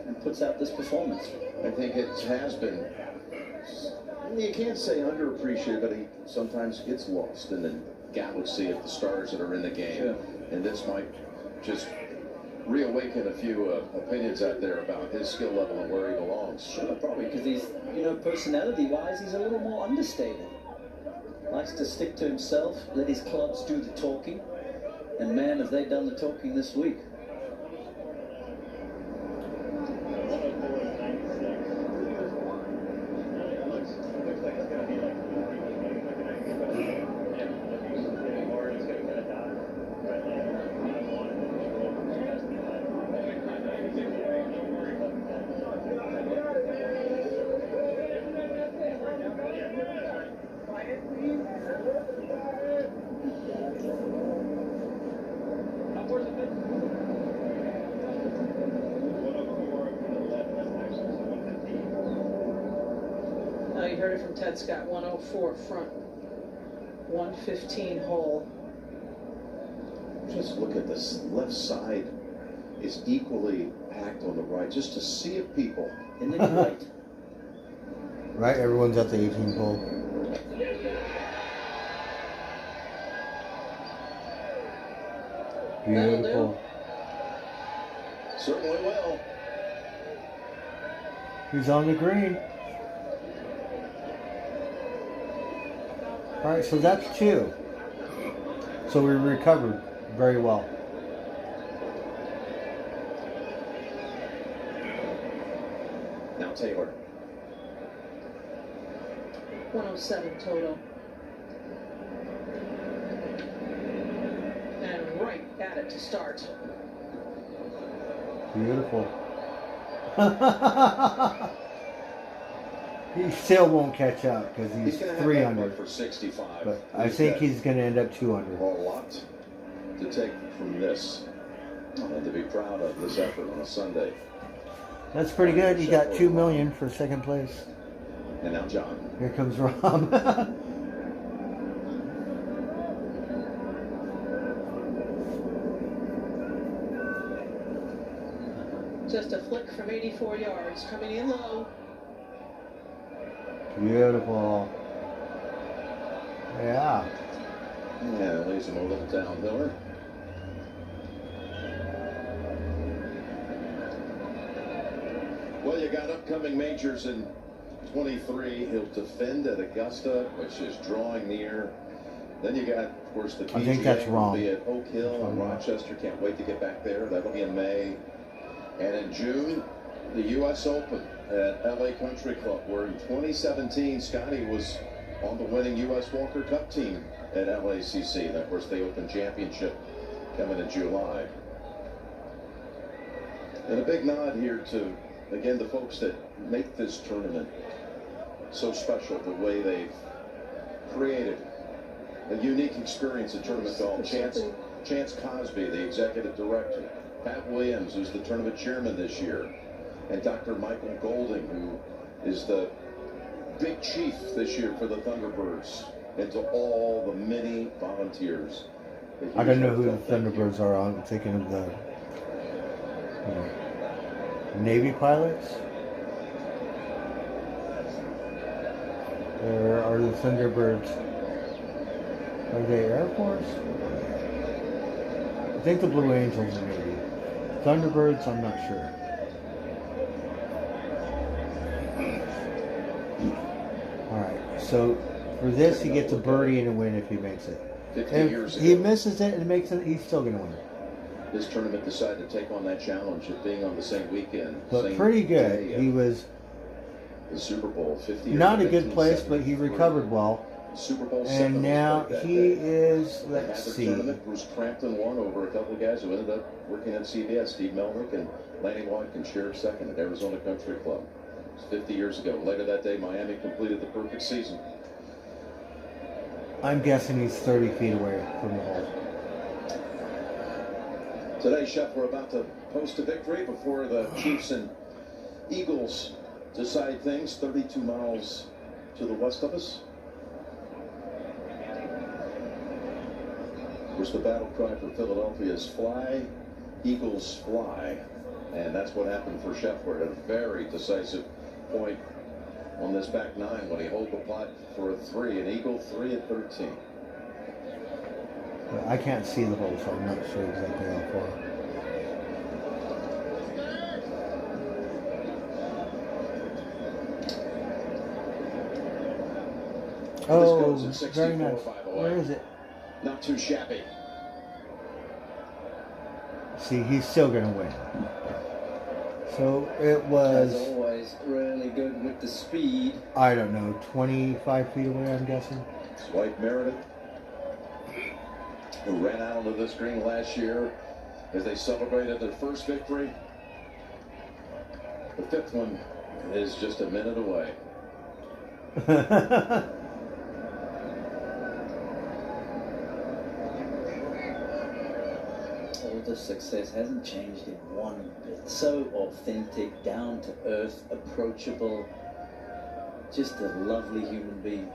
And puts out this performance. I think it has been. You can't say underappreciated, but he sometimes gets lost in the galaxy of the stars that are in the game. Sure. And this might just reawaken a few opinions out there about his skill level and where he belongs. Sure, probably because he's, personality-wise, he's a little more understated. Likes to stick to himself, let his clubs do the talking. And man, have they done the talking this week. You heard it from Ted Scott, 104 front, 115 hole. Just look at this left side is equally packed on the right. Just to see it, people. And then right. Right, everyone's at the 18 hole. Beautiful. Certainly will. He's on the green. All right, so that's 2. So we recovered very well. Now Taylor. 107 total. And right at it to start. Beautiful. He still won't catch up because he's 300 for 65. But I think he's going to end up 200. A lot to take from this and to be proud of this effort on a Sunday. That's pretty good. He got $2 million for second place. And now John. Here comes Rob. Just a flick from 84 yards, coming in low. Beautiful. Yeah. Yeah, leaves him a little downhiller. Well, you got upcoming majors in 23. He'll defend at Augusta, which is drawing near. Then you got, of course, the PGA. I think that's wrong. Will be at Oak Hill and Rochester. Can't wait to get back there. That'll be in May. And in June, the U.S. Open at LA Country Club, where in 2017, Scotty was on the winning U.S. Walker Cup team at LACC. And of course, the Open Championship coming in July. And a big nod here to, again, the folks that make this tournament so special, the way they've created a unique experience in tournament golf. Chance Cosby, the executive director. Pat Williams, who's the tournament chairman this year. And Dr. Michael Golding, who is the big chief this year for the Thunderbirds. And to all the many volunteers. I don't know who the Thunderbirds are. I'm thinking of the Navy pilots. Or are the Thunderbirds? Are they Air Force? I think the Blue Angels are Navy. Thunderbirds, I'm not sure. Alright, so for this he gets a birdie and a win if he makes it. If he misses it and makes it, he's still going to win. This tournament decided to take on that challenge of being on the same weekend. But pretty good. He was the Super Bowl 50. Not a good place, but he recovered well. Super Bowl and now he is, let's see. Bruce Crampton won over a couple of guys who ended up working at CBS. Steve Melnick and Lanny Watkins shared second at Arizona Country Club. It was 50 years ago. Later that day, Miami completed the perfect season. I'm guessing he's 30 feet away from the hole. Today, Chef, we're about to post a victory before the Chiefs and Eagles decide things 32 miles to the west of us. Of course, the battle cry for Philadelphia is fly, Eagles fly. And that's what happened for Scheffler at a very decisive point on this back nine when he holed the putt for a 3, an Eagle 3 at 13. I can't see the hole, so I'm not sure exactly how far. Oh, goes at 64, very nice. by the way. Where is it? Not too shabby. See, he's still going to win. So it was, As always, really good with the speed. I don't know, 25 feet away, I'm guessing. Dwight Meredith, who ran out onto this green last year as they celebrated their first victory. The fifth one is just a minute away. All the success hasn't changed in one bit. So authentic, down to earth, approachable. Just a lovely human being.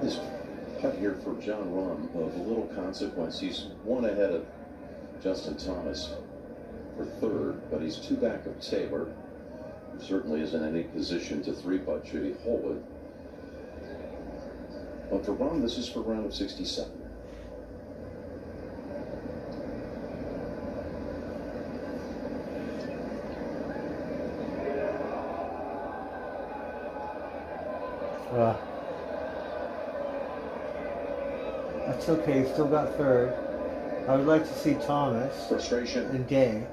This cut here for John Rahm of little consequence. He's one ahead of Justin Thomas for third, but he's two back of Taylor, who certainly isn't in any position to three-putt should he hold it. But for Rahm, this is for round of 67. That's okay, still got third. I would like to see Thomas Frustration. and Day.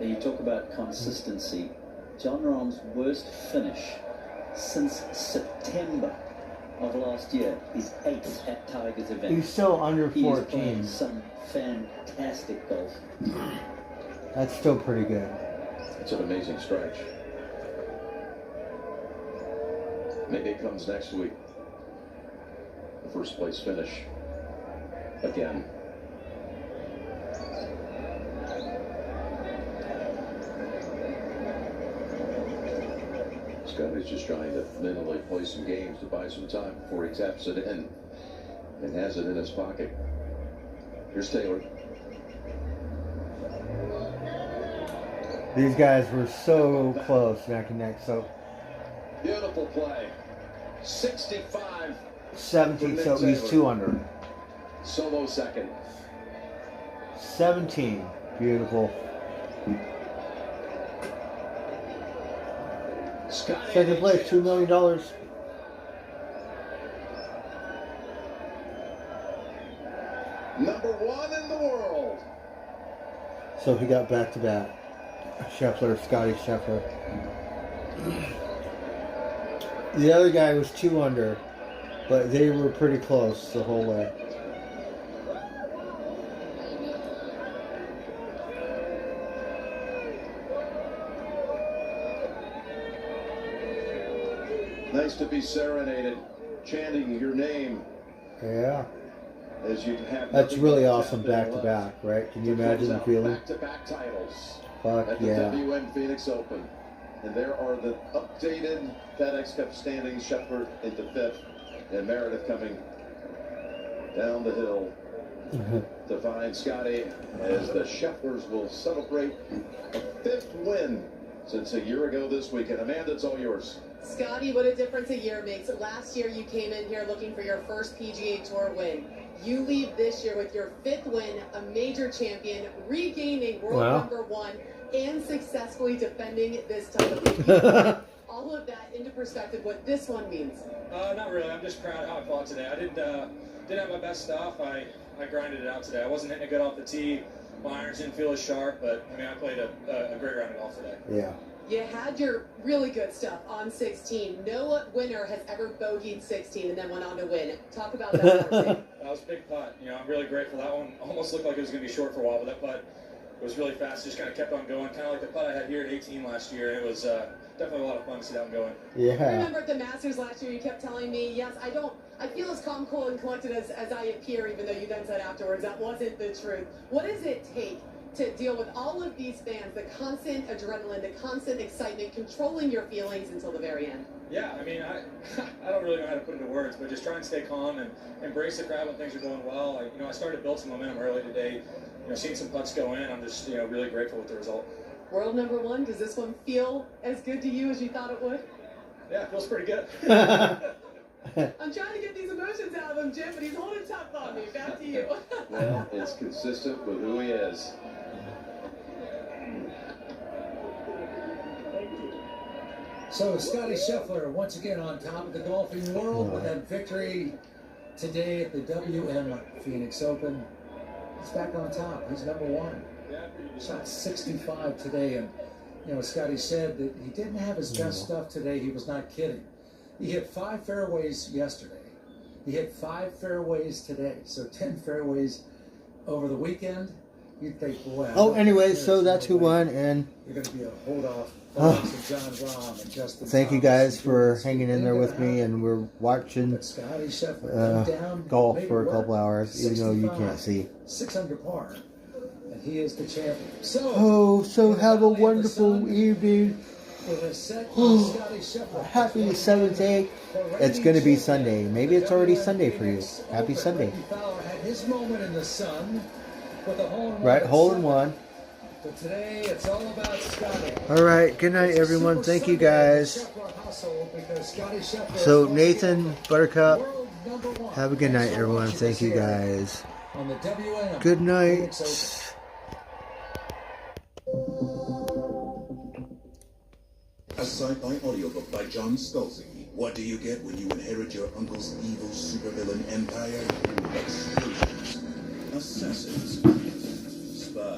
You talk about consistency. John Rahm's worst finish since September of last year is 8th at Tigers event. He's still under He is 14. playing some fantastic golf. That's still pretty good. It's an amazing stretch. Maybe it comes next week. The first place finish again. Scotty's just trying to mentally play some games to buy some time before he taps it in and has it in his pocket. Here's Taylor. These guys were so close neck and neck. So Beautiful play. 65. 17, so he's 2 under. Solo second. 17. Beautiful. Second place, $2 million. Number one in the world. So he got back to back. Scheffler, Scotty Scheffler. The other guy was 2 under, but they were pretty close the whole way. Nice to be serenaded, chanting your name Yeah. as you have. That's nothing really but awesome tap back to there back, right? Can you to imagine close the out feeling? Back-to-back titles Fuck at the yeah. WM Phoenix Open. And there are the updated FedEx Cup standings. Scheffler into 5th, and Meredith coming down the hill to find Scotty as the Schefflers will celebrate a 5th win since a year ago this weekend. Amanda, it's all yours. Scotty, what a difference a year makes. Last year you came in here looking for your first PGA Tour win. You leave this year with your 5th win, a major champion, regaining world Wow. number 1, and successfully defending this title. All of that into perspective, what this one means. Not really. I'm just proud of how I fought today. I didn't have my best stuff. I grinded it out today. I wasn't hitting it good off the tee. My irons didn't feel as sharp, but I mean, I played a great round of golf today. Yeah. You had your really good stuff on 16. No winner has ever bogeyed 16 and then went on to win. Talk about that. That was a big putt. You know, I'm really grateful. That one almost looked like it was going to be short for a while, but that putt was really fast. Just kind of kept on going, kind of like the putt I had here at 18 last year. It was definitely a lot of fun to see that one going. I remember at the Masters last year, you kept telling me, yes, I feel as calm, cool, and collected as I appear, even though you then said afterwards that wasn't the truth. What does it take to deal with all of these fans, the constant adrenaline, the constant excitement, controlling your feelings until the very end? Yeah, I mean, I don't really know how to put it into words, but just try and stay calm and embrace the crowd when things are going well. I started to build some momentum early today. Seeing some putts go in, I'm just really grateful with the result. World number 1, does this one feel as good to you as you thought it would? Yeah, it feels pretty good. I'm trying to get these emotions out of him, Jim, but he's holding tough on me. Back to you. Well, it's consistent with who he is. So Scotty Scheffler once again on top of the golfing world with that victory today at the WM Phoenix Open. He's back on top. He's number one. Shot 65 today, and you know Scotty said that he didn't have his best stuff today. He was not kidding. He hit 5 fairways yesterday. He hit 5 fairways today. So 10 fairways over the weekend. You'd think, wow. Oh, anyway, so that's who won, and you're going to be a hold-off. John Rahm and Justin thank you guys for hanging in there with me, and we're watching golf for a couple hours, even though you can't see. 6 under par, and he is the champion. So have a wonderful evening. Happy 7th day. It's going to be Sunday. Maybe it's already Sunday for you. Happy Sunday. Had his moment in the sun with a hole-in-one. Right, hole-in-one. But today, it's all about Scotty. All right, good night, everyone. Thank you, guys. So, Nathan, Buttercup, have a good night, everyone. Thank you, guys. Good night. A sci-fi audiobook by John Scalzi. What do you get when you inherit your uncle's evil supervillain empire? Explosions, assassins,